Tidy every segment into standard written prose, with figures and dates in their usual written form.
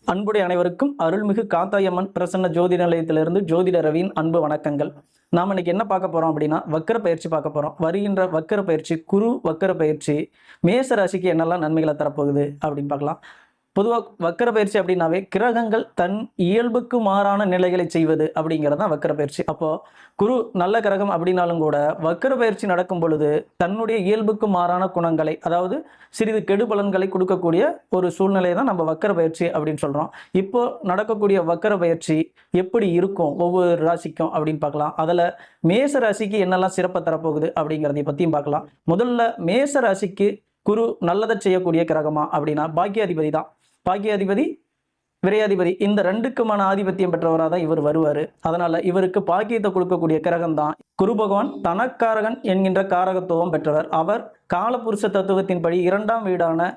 அன்புடைய அனைவருக்கும் அருள்மிகு காத்தாயம்மன் பிரசன்ன ஜோதி நிலையத்திலிருந்து ஜோதிட ரவியின் அன்பு வணக்கங்கள். நாம் இன்னைக்கு என்ன பார்க்க போறோம் அப்படின்னா வக்கர பயிற்சி பார்க்க போறோம். வருகின்ற வக்கர பயிற்சி, குரு வக்கர பயிற்சி மேச ராசிக்கு என்னெல்லாம் நன்மைகளை தரப்போகுது அப்படின்னு பார்க்கலாம். பொதுவாக வக்கர பயிற்சி அப்படின்னாவே கிரகங்கள் தன் இயல்புக்கு மாறான நிலைகளை செய்வது அப்படிங்கிறது தான் வக்கர பயிற்சி. அப்போ குரு நல்ல கிரகம் அப்படின்னாலும் கூட வக்கர பயிற்சி நடக்கும் பொழுது தன்னுடைய இயல்புக்கு மாறான குணங்களை, அதாவது சிறிது கெடு பலன்களை கொடுக்கக்கூடிய ஒரு சூழ்நிலையை தான் நம்ம வக்கர பயிற்சி அப்படின்னு சொல்றோம். இப்போ நடக்கக்கூடிய வக்கர பயிற்சி எப்படி இருக்கும் ஒவ்வொரு ராசிக்கும் அப்படின்னு பார்க்கலாம். அதில் மேச ராசிக்கு என்னெல்லாம் சிறப்பை தரப்போகுது அப்படிங்கிறதை பற்றியும் பார்க்கலாம். முதல்ல மேச ராசிக்கு குரு நல்லதை செய்யக்கூடிய கிரகமா அப்படின்னா பாக்கியாதிபதி தான். பாக்கியாதிபதி, விரையாதிபதி, இந்த ரெண்டுக்குமான ஆதிபத்தியம் பெற்றவராக தான் இவர் வருவார். அதனால இவருக்கு பாக்கியத்தை கொடுக்கக்கூடிய கிரகம் தான் குரு பகவான். தனக்காரகன் என்கின்ற காரகத்துவம் பெற்றவர். அவர் காலபுருஷ தத்துவத்தின்படி 2ஆம் வீடான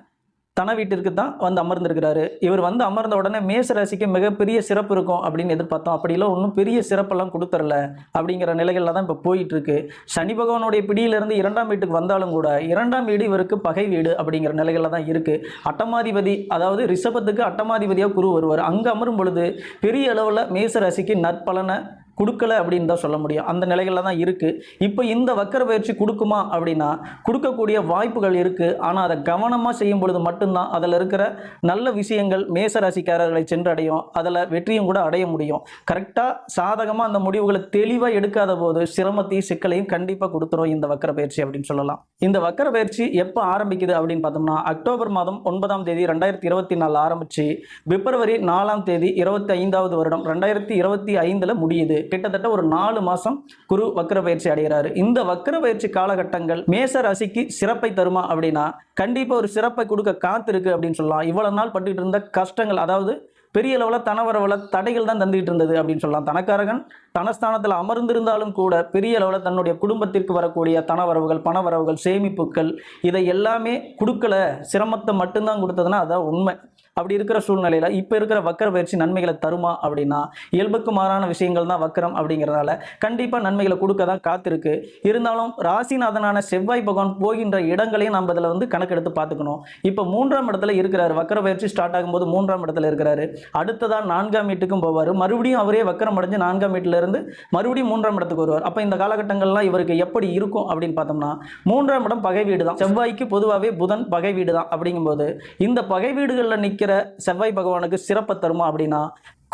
தன வீட்டிற்கு தான் வந்து அமர்ந்திருக்கிறாரு. இவர் வந்து அமர்ந்த உடனே மேச ராசிக்கு மிகப்பெரிய சிறப்பு இருக்கும் அப்படின்னு எதிர்பார்த்தோம். அப்படிலாம் ஒன்றும் பெரிய சிறப்பெல்லாம் கொடுத்துடல அப்படிங்கிற நிலைகளில் தான் இப்போ போயிட்டு இருக்கு. சனி பகவானுடைய பிடியிலிருந்து 2ஆம் வீட்டுக்கு வந்தாலும் கூட 2ஆம் வீடு இவருக்கு பகை வீடு அப்படிங்கிற நிலைகளில் தான் இருக்கு. அட்டமாதிபதி, அதாவது ரிஷபத்துக்கு அட்டமாதிபதியாக குரு வருவார். அங்கே அமரும் பொழுது பெரிய அளவில் மேச ராசிக்கு நற்பலனை கொடுக்கல அப்படின்னு தான் சொல்ல முடியும். அந்த நிலைகளில் தான் இருக்குது. இப்போ இந்த வக்கர பயிற்சி கொடுக்குமா அப்படின்னா கொடுக்கக்கூடிய வாய்ப்புகள் இருக்குது. ஆனால் அதை கவனமாக செய்யும் பொழுது மட்டும்தான் அதில் இருக்கிற நல்ல விஷயங்கள் மேசராசிக்காரர்களை சென்றடையும். அதில் வெற்றியும் கூட அடைய முடியும். கரெக்டாக சாதகமாக அந்த முடிவுகளை தெளிவாக எடுக்காத போது சிரமத்தையும் சிக்கலையும் கண்டிப்பாக கொடுத்துரும் இந்த வக்கர பயிற்சி அப்படின்னு சொல்லலாம். இந்த வக்கர பயிற்சி எப்போ ஆரம்பிக்குது அப்படின்னு பார்த்தோம்னா அக்டோபர் மாதம் 9ஆம் தேதி 2024 ஆரம்பித்து பிப்ரவரி 4ஆம் தேதி 25வது வருடம் 2025 முடியுது. கிட்டத்தட்ட ஒரு 4 மாசம் குரு வக்கர பயிற்சி அடைகிறாரு. இந்த வக்கர பயிற்சி காலகட்டங்கள் மேச ராசிக்கு சிறப்பை தருமா அப்படின்னா கண்டிப்பா ஒரு சிறப்பை கொடுக்க காத்திருக்கு அப்படின்னு சொல்லலாம். இவ்வளவு நாள் பட்டுக்கிட்டு இருந்த கஷ்டங்கள், அதாவது பெரிய அளவில் தனவரவுல தடைகள் தான் தந்துகிட்டு இருந்தது அப்படின்னு சொல்லலாம். தனக்காரகன் தனஸ்தானத்தில் அமர்ந்திருந்தாலும் கூட பெரிய அளவில் தன்னுடைய குடும்பத்திற்கு வரக்கூடிய தனவரவுகள், பணவரவுகள், சேமிப்புகள் இதை எல்லாமே கொடுக்கல, சிரமத்தை மட்டும்தான் கொடுத்ததுன்னா அதான் உண்மை. அப்படி இருக்கிற சூழ்நிலையில் இப்போ இருக்கிற வக்கர பயிற்சி நன்மைகளை தருமா அப்படின்னா இயல்புக்கு மாறான விஷயங்கள் தான் வக்கரம் அப்படிங்கிறதுனால கண்டிப்பாக நன்மைகளை கொடுக்க தான் காத்திருக்கு. இருந்தாலும் ராசிநாதனான செவ்வாய் பகவான் போகின்ற இடங்களையும் நம்ம இதில் வந்து கணக்கெடுத்து பார்த்துக்கணும். இப்போ 3ஆம் இடத்துல இருக்கிறாரு. வக்கர பயிற்சி ஸ்டார்ட் ஆகும்போது 3ஆம் இடத்துல இருக்கிறாரு. அடுத்ததான் 4ஆம் வீட்டுக்கும் போவார். மறுபடியும் அவரே வக்கரம் அடைஞ்சு 4ஆம் வீட்டில இருந்து மறுபடியும் 3ஆம் இடத்துக்கு வருவார். அப்போ இந்த காலகட்டங்கள்லாம் இவருக்கு எப்படி இருக்கும் அப்படின்னு பார்த்தோம்னா 3ஆம் இடம் பகை வீடு தான். செவ்வாய்க்கு பொதுவாகவே புதன் பகை வீடு தான். அப்படிங்கும்போது இந்த பகை வீடுகளில் நிற்கிற செவ்வாய் பகவானுக்கு சிறப்பை தருமா அப்படின்னா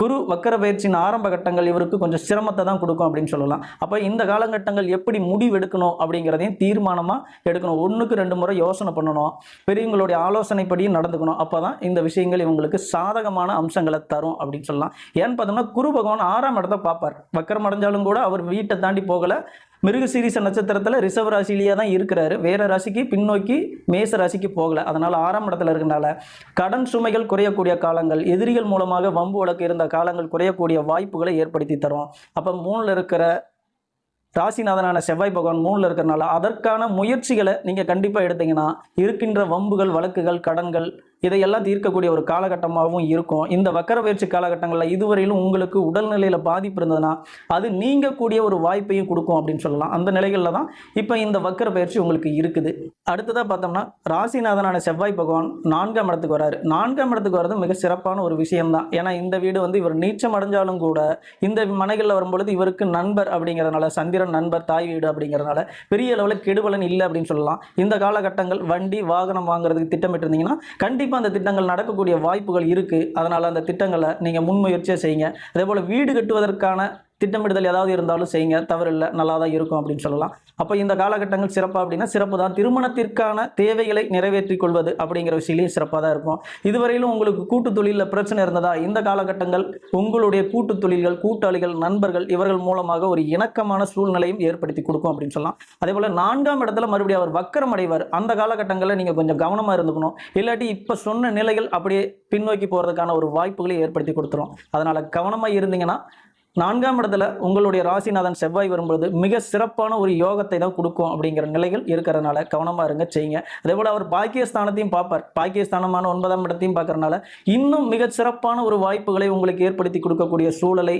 குரு வக்கர பயிற்சியின் ஆரம்ப கட்டங்கள் இவருக்கு கொஞ்சம் சிரமத்தை தான் கொடுக்கும் அப்படின்னு சொல்லலாம். அப்போ இந்த காலகட்டங்கள் எப்படி முடிவு எடுக்கணும் அப்படிங்கிறதையும் தீர்மானமாக எடுக்கணும். 1க்கு 2 முறை யோசனை பண்ணணும். பெரியவங்களுடைய ஆலோசனைப்படியும் நடந்துக்கணும். அப்போ தான் இந்த விஷயங்கள் இவங்களுக்கு சாதகமான அம்சங்களை தரும் அப்படின்னு சொல்லலாம். ஏன்னு பார்த்தோம்னா குரு பகவான் 6ஆம் இடத்தை பார்ப்பார். வக்கரம் அடைஞ்சாலும் கூட அவர் வீட்டை தாண்டி போகலை. மிருகசீரிச நட்சத்திரத்தில் ரிஷப ராசிலேயே தான் இருக்கிறாரு. வேற ராசிக்கு பின்னோக்கி மேச ராசிக்கு போகலை. அதனால் 6ஆம் இடத்துல இருக்கனால கடன் சுமைகள் குறையக்கூடிய காலங்கள், எதிரிகள் மூலமாக வம்பு வழக்கு இருந்த காலங்கள் குறையக்கூடிய வாய்ப்புகளை ஏற்படுத்தி தரும். அப்போ 3ல் இருக்கிற ராசிநாதனான செவ்வாய் பகவான் 3ல் இருக்கிறனால அதற்கான முயற்சிகளை நீங்கள் கண்டிப்பாக எடுத்தீங்கன்னா இருக்கின்ற வம்புகள், வழக்குகள், கடன்கள் இதையெல்லாம் தீர்க்கக்கூடிய ஒரு காலகட்டமாகவும் இருக்கும். இந்த வக்கர பயிற்சி காலகட்டங்களில் இதுவரையிலும் உங்களுக்கு உடல்நிலையில் பாதிப்பு இருந்ததுன்னா அது நீங்கக்கூடிய ஒரு வாய்ப்பையும் கொடுக்கும் அப்படின்னு சொல்லலாம். அந்த நிலைகளில் தான் இப்போ இந்த வக்கர பயிற்சி உங்களுக்கு இருக்குது. அடுத்ததாக பார்த்தோம்னா ராசிநாதனான செவ்வாய் பகவான் 4ஆம் இடத்துக்கு வராரு. 4ஆம் இடத்துக்கு வர்றது மிக சிறப்பான ஒரு விஷயம்தான். ஏன்னா இந்த வீடு வந்து இவர் நீச்சம் அடைஞ்சாலும் கூட இந்த மனைகளில் வரும்பொழுது இவருக்கு நண்பர் அப்படிங்கிறதுனால, சந்திரன் நண்பர், தாய் வீடு அப்படிங்கிறதுனால பெரிய அளவில் கெடுபலன் இல்லை அப்படின்னு சொல்லலாம். இந்த காலகட்டங்கள் வண்டி வாகனம் வாங்குறதுக்கு திட்டமிட்டு இருந்தீங்கன்னா கண்டிப்பாக அந்த திட்டங்கள் நடக்கக்கூடிய வாய்ப்புகள் இருக்குது. அதனால் அந்த திட்டங்களை நீங்கள் முன்முயற்சியாக செய்யுங்க. அதே போல் வீடு கட்டுவதற்கான திட்டமிடுதல் ஏதாவது இருந்தாலும் செய்யுங்க, தவறில்லை, நல்லா தான் இருக்கும் அப்படின்னு சொல்லலாம். அப்போ இந்த காலகட்டங்கள் சிறப்பாக அப்படின்னா சிறப்பு தான். திருமணத்திற்கான தேவைகளை நிறைவேற்றிக் கொள்வது அப்படிங்கிற விஷயத்தையும் சிறப்பாக தான் இருக்கும். இதுவரையிலும் உங்களுக்கு கூட்டு தொழிலில் பிரச்சனை இருந்ததா, இந்த காலகட்டங்கள் உங்களுடைய கூட்டு தொழில்கள், கூட்டாளிகள், நண்பர்கள் இவர்கள் மூலமாக ஒரு இணக்கமான சூழ்நிலையும் ஏற்படுத்தி கொடுக்கும் அப்படின்னு சொல்லலாம். அதே போல் 4ஆம் இடத்துல மறுபடியும் அவர் வக்கரம் அடைவார். அந்த காலகட்டங்களில் நீங்கள் கொஞ்சம் கவனமாக இருந்துக்கணும். இல்லாட்டி இப்போ சொன்ன நிலைகள் அப்படியே பின்னோக்கி போகிறதுக்கான ஒரு வாய்ப்புகளை ஏற்படுத்தி கொடுத்துரும். அதனால் கவனமாக இருந்தீங்கன்னா 4ஆம் இடத்துல உங்களுடைய ராசிநாதன் செவ்வாய் வரும்பொழுது மிக சிறப்பான ஒரு யோகத்தை தான் கொடுக்கும் அப்படிங்கிற நிலைகள் இருக்கிறதுனால கவனமாக இருங்க, செய்யுங்க. அதே போல் அவர் பாக்கியஸ்தானத்தையும் பார்ப்பார். பாக்கியஸ்தானமான 9ஆம் இடத்தையும் பார்க்கறதுனால இன்னும் மிக சிறப்பான ஒரு வாய்ப்புகளை உங்களுக்கு ஏற்படுத்தி கொடுக்கக்கூடிய சூழலை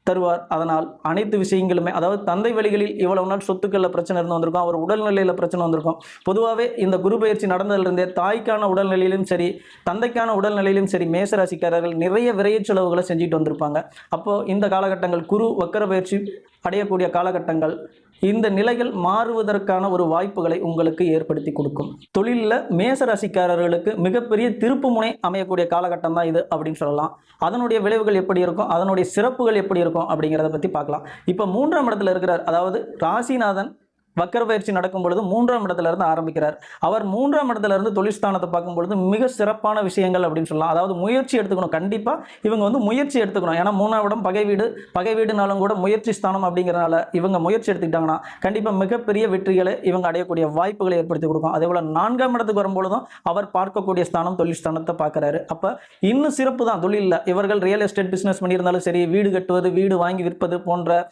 தருவார். அதனால் அனைத்து விஷயங்களுமே, அதாவது தந்தை வழிகளில் இவ்வளவு நாள் சொத்துக்களில் பிரச்சனை இருந்து வந்திருக்கும், அவர் உடல்நிலையில் பிரச்சனை வந்திருக்கும். பொதுவாகவே இந்த குரு பயிற்சி நடந்ததிலிருந்தே தாய்க்கான உடல்நிலையிலும் சரி, தந்தைக்கான உடல்நிலையிலும் சரி, மேசராசிக்காரர்கள் நிறைய விரைய செலவுகளை செஞ்சுட்டு வந்திருப்பாங்க. அப்போது இந்த காலகட்டங்கள் குரு வக்கர பயிற்சி அடையக்கூடிய காலகட்டங்கள், இந்த நிலைகள் மாறுவதற்கான ஒரு வாய்ப்புகளை உங்களுக்கு ஏற்படுத்தி கொடுக்கும். தொழிலில் மேசராசிக்காரர்களுக்கு மிகப்பெரிய திருப்பு முனை அமையக்கூடிய காலகட்டம் தான் இது அப்படின்னு சொல்லலாம். அதனுடைய விளைவுகள் எப்படி இருக்கும், அதனுடைய சிறப்புகள் எப்படி இருக்கும் அப்படிங்கிறத பற்றி பார்க்கலாம். இப்போ 3ஆம் இடத்துல இருக்கிறார், அதாவது ராசிநாதன் வக்கர பயிற்சி நடக்கும் பொழுது 3ஆம் இடத்துல இருந்து ஆரம்பிக்கிறார். அவர் 3ஆம் இடத்துல இருந்து தொழில் ஸ்தானத்தை பார்க்கும் பொழுது மிக சிறப்பான விஷயங்கள் அப்படின்னு சொல்லலாம். அதாவது முயற்சி எடுத்துக்கணும், கண்டிப்பாக இவங்க வந்து முயற்சி எடுத்துக்கணும். ஏன்னா 3ஆம் இடம் பகை வீடுனாலும் கூட முயற்சி ஸ்தானம் அப்படிங்கிறனால இவங்க முயற்சி எடுத்துக்கிட்டாங்கன்னா கண்டிப்பாக மிகப்பெரிய வெற்றிகளை இவங்க அடையக்கூடிய வாய்ப்புகளை ஏற்படுத்தி கொடுக்கும். அதே போல் 4ஆம் இடத்துக்கு வரும்பொழுதும் அவர் பார்க்கக்கூடிய ஸ்தானம் தொழில் ஸ்தானத்தை பார்க்குறாரு. அப்போ இன்னும் சிறப்பு தான் தொழிலில். இவர்கள் ரியல் எஸ்டேட் பிஸ்னஸ் பண்ணியிருந்தாலும் சரி, வீடு கட்டுவது, வீடு வாங்கி விற்பது போன்ற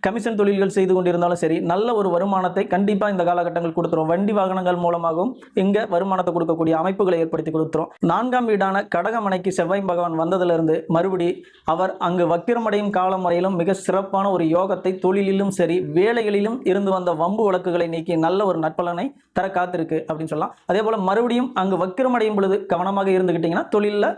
கமிஷன் தொழில்கள் செய்து கொண்டிருந்தாலும் சரி, நல்ல ஒரு வருமானத்தை கண்டிப்பாக இந்த காலகட்டங்கள் கொடுத்துரும். வண்டி வாகனங்கள் மூலமாகவும் இங்கே வருமானத்தை கொடுக்கக்கூடிய அமைப்புகளை ஏற்படுத்தி கொடுத்துரும். 4ஆம் வீடான கடகமனைக்கு செவ்வாய் பகவான் வந்ததிலிருந்து மறுபடி அவர் அங்கு வக்கிரமடையும் காலம் வரையிலும் மிக சிறப்பான ஒரு யோகத்தை தொழிலிலும் சரி, வேலைகளிலும் இருந்து வந்த வம்பு வழக்குகளை நீக்கி நல்ல ஒரு நற்பலனை தர காத்திருக்கு அப்படின்னு சொல்லலாம். அதே போல் மறுபடியும் அங்கு வக்கிரமடையும் பொழுது கவனமாக இருந்துக்கிட்டிங்கன்னா தொழிலில்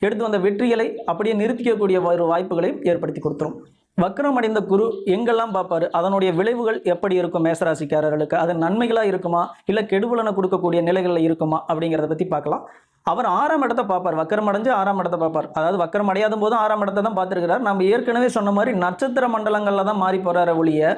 எடுத்து வந்த வெற்றிகளை அப்படியே நிறுத்திக்கக்கூடிய ஒரு வாய்ப்புகளையும் ஏற்படுத்தி கொடுத்துரும். வக்ரம் அடைந்த குரு எங்கெல்லாம் பார்ப்பாரு, அதனுடைய விளைவுகள் எப்படி இருக்கும் மேசராசிக்காரர்களுக்கு, அது நன்மைகளாக இருக்குமா இல்லை கெடுபலனை கொடுக்கக்கூடிய நிலைகளில் இருக்குமா அப்படிங்கிறத பற்றி பார்க்கலாம். அவர் 6ஆம் இடத்தை பார்ப்பார், வக்கரம் அடைஞ்சு 6ஆம் இடத்தை பார்ப்பார். அதாவது வக்கரம் அடையாத போதும் 6ஆம் இடத்தை தான் பார்த்துருக்கிறார். நம்ம ஏற்கனவே சொன்ன மாதிரி நட்சத்திர மண்டலங்களில் தான் மாறி போகிறார ஒழிய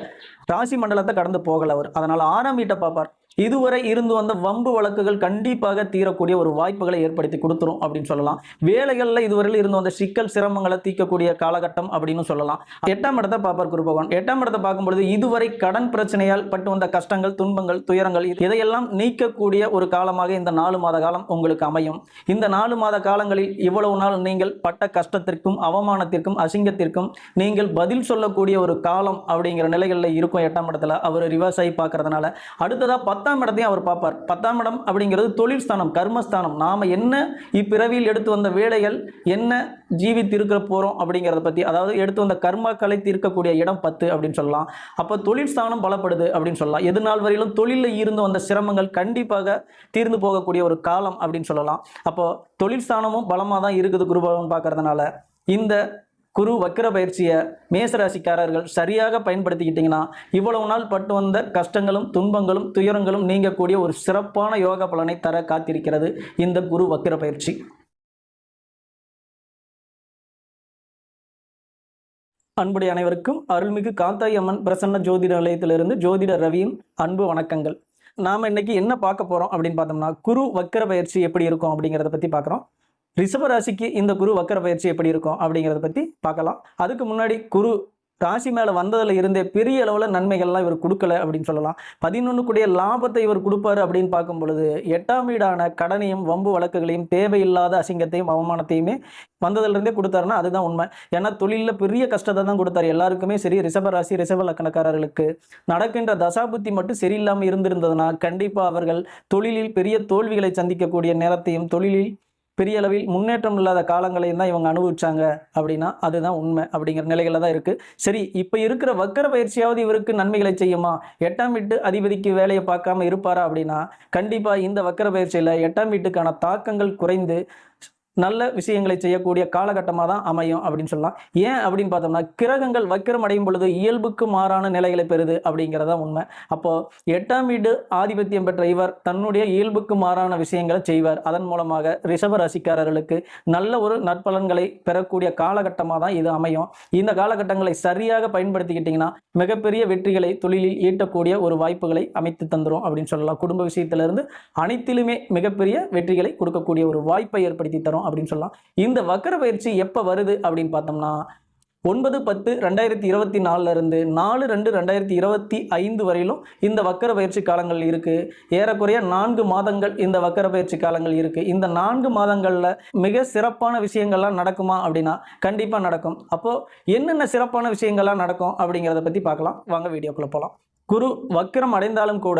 ராசி மண்டலத்தை கடந்து போகல அவர். அதனால் 6ஆம் வீட்டை பார்ப்பார். இதுவரை இருந்து வந்த வம்பு வழக்குகள் கண்டிப்பாக தீரக்கூடிய ஒரு வாய்ப்புகளை ஏற்படுத்தி கொடுத்துரும் அப்படின்னு சொல்லலாம். வேலைகளில் இதுவரையில் இருந்து வந்த சிக்கல் சிரமங்களை தீர்க்கக்கூடிய காலகட்டம் அப்படின்னு சொல்லலாம். 8ஆம் இடத்தை பார்ப்பார் குரு பகவான். 8ஆம் இடத்தை பார்க்கும்பொழுது இதுவரை கடன் பிரச்சனையால் பட்டு வந்த கஷ்டங்கள், துன்பங்கள், துயரங்கள் இதையெல்லாம் நீக்கக்கூடிய ஒரு காலமாக இந்த 4 மாத காலம் உங்களுக்கு அமையும். இந்த 4 மாத காலங்களில் இவ்வளவு நாள் நீங்கள் பட்ட கஷ்டத்திற்கும் அவமானத்திற்கும் அசிங்கத்திற்கும் நீங்கள் பதில் சொல்லக்கூடிய ஒரு காலம் அப்படிங்கிற நிலைகளில் இருக்கும். 8ஆம் இடத்துல அவர் ரிவர்ஸ் ஆகி பார்க்கறதுனால அடுத்ததாக 10ஆம் இடத்தையும் அவர் பார்ப்பார். 10ஆம் இடம் அப்படிங்கிறது தொழில் ஸ்தானம், கர்மஸ்தானம். நாம் என்ன இப்பிறவியில் எடுத்து வந்த வேலைகள் என்ன ஜீவித்து இருக்க போகிறோம் அப்படிங்கிறத பற்றி, அதாவது எடுத்து வந்த கர்மாக்களை தீர்க்கக்கூடிய இடம் 10 அப்படின்னு சொல்லலாம். அப்போ தொழில் ஸ்தானம் பலப்படுது அப்படின்னு சொல்லலாம். எது நாள் வரையிலும் தொழிலில் இருந்து வந்த சிரமங்கள் கண்டிப்பாக தீர்ந்து போகக்கூடிய ஒரு காலம் அப்படின்னு சொல்லலாம். அப்போ தொழில் ஸ்தானமும் பலமாக தான் இருக்குது குரு பகவான் பார்க்கறதுனால. இந்த குரு வக்கிர பயிற்சியை மேசராசிக்காரர்கள் சரியாக பயன்படுத்திக்கிட்டிங்கன்னா இவ்வளவு நாள் பட்டு வந்த கஷ்டங்களும் துன்பங்களும் துயரங்களும் நீங்கக்கூடிய ஒரு சிறப்பான யோக பலனை தர காத்திருக்கிறது இந்த குரு வக்கிர பயிற்சி. அன்புடைய அனைவருக்கும் அருள்மிகு காத்தாயி அம்மன் பிரசன்ன ஜோதிட நிலையத்திலிருந்து ஜோதிட ரவியின் அன்பு வணக்கங்கள். நாம் இன்னைக்கு என்ன பார்க்க போகிறோம் அப்படின்னு பார்த்தோம்னா, குரு வக்கிர பயிற்சி எப்படி இருக்கும் அப்படிங்கிறத பற்றி பார்க்குறோம். ரிஷப ராசிக்கு இந்த குரு வக்கர பயிற்சி எப்படி இருக்கும் அப்படிங்கிறத பற்றி பார்க்கலாம். அதுக்கு முன்னாடி குரு ராசி மேலே வந்ததில் இருந்தே பெரிய அளவில் நன்மைகள்லாம் இவர் கொடுக்கல அப்படின்னு சொல்லலாம். 11 கூடிய லாபத்தை இவர் கொடுப்பாரு அப்படின்னு பார்க்கும் பொழுது 8ஆம் வீடான கடனையும் வம்பு வழக்குகளையும் தேவையில்லாத அசிங்கத்தையும் அவமானத்தையுமே வந்ததிலிருந்தே கொடுத்தாருன்னா அதுதான் உண்மை. ஏன்னா தொழிலில் பெரிய கஷ்டத்தை தான் கொடுத்தாரு எல்லாருக்குமே சரி. ரிஷப ராசி ரிஷப லக்கணக்காரர்களுக்கு நடக்கின்ற தசாபுத்தி மட்டும் சரியில்லாமல் இருந்திருந்ததுன்னா கண்டிப்பாக அவர்கள் தொழிலில் பெரிய தோல்விகளை சந்திக்கக்கூடிய நேரத்தையும் தொழிலில் பெரிய அளவில் முன்னேற்றம் இல்லாத காலங்களையும் தான் இவங்க அனுபவிச்சாங்க அப்படின்னா அதுதான் உண்மை அப்படிங்கிற நிலைகளில் தான் இருக்குது. சரி, இப்போ இருக்கிற வக்கர பயிற்சியாவது இவருக்கு நன்மைகளை செய்யுமா? 8ஆம் வீட்டு அதிபதிக்கு வேலையை பார்க்காம இருப்பாரா அப்படின்னா கண்டிப்பாக இந்த வக்கர பயிற்சியில் 8ஆம் வீட்டுக்கான தாக்கங்கள் குறைந்து நல்ல விஷயங்களை செய்யக்கூடிய காலகட்டமாக தான் அமையும் அப்படின்னு சொல்லலாம். ஏன் அப்படின்னு பார்த்தோம்னா கிரகங்கள் வக்கிரம் அடையும் பொழுது இயல்புக்கு மாறான நிலைகளை பெறுது அப்படிங்கிறதா உண்மை. அப்போது 8ஆம் வீடு ஆதிபத்தியம் பெற்ற இவர் தன்னுடைய இயல்புக்கு மாறான விஷயங்களை செய்வார். அதன் மூலமாக ரிஷப ராசிக்காரர்களுக்கு நல்ல ஒரு நற்பலன்களை பெறக்கூடிய காலகட்டமாக தான் இது அமையும். இந்த காலகட்டங்களை சரியாக பயன்படுத்திக்கிட்டிங்கன்னா மிகப்பெரிய வெற்றிகளை தொழிலில் ஈட்டக்கூடிய ஒரு வாய்ப்புகளை அமைத்து தந்துடும் அப்படின்னு சொல்லலாம். குடும்ப விஷயத்திலிருந்து அனைத்திலுமே மிகப்பெரிய வெற்றிகளை கொடுக்கக்கூடிய ஒரு வாய்ப்பை ஏற்படுத்தி தரும் அப்படின்னு சொல்லலாம். இந்த வக்கர பயிற்சி எப்ப வருது அப்படின்னு பார்த்தோம்னா 9/10/2024 இருந்து 4/2/2025 வரையிலும் இந்த வக்கர பயிற்சி காலங்கள் இருக்கு. ஏறக்குறைய 4 மாதங்கள் இந்த வக்கர பயிற்சி காலங்கள் இருக்கு. இந்த 4 மாதங்கள்ல மிக சிறப்பான விஷயங்கள்லாம் நடக்குமா அப்படின்னா கண்டிப்பா நடக்கும். அப்போ என்னென்ன சிறப்பான விஷயங்கள்லாம் நடக்கும் அப்படிங்கிறத பத்தி பார்க்கலாம். வாங்க வீடியோக்குள்ள போகலாம். குரு வக்கரம் அடைந்தாலும் கூட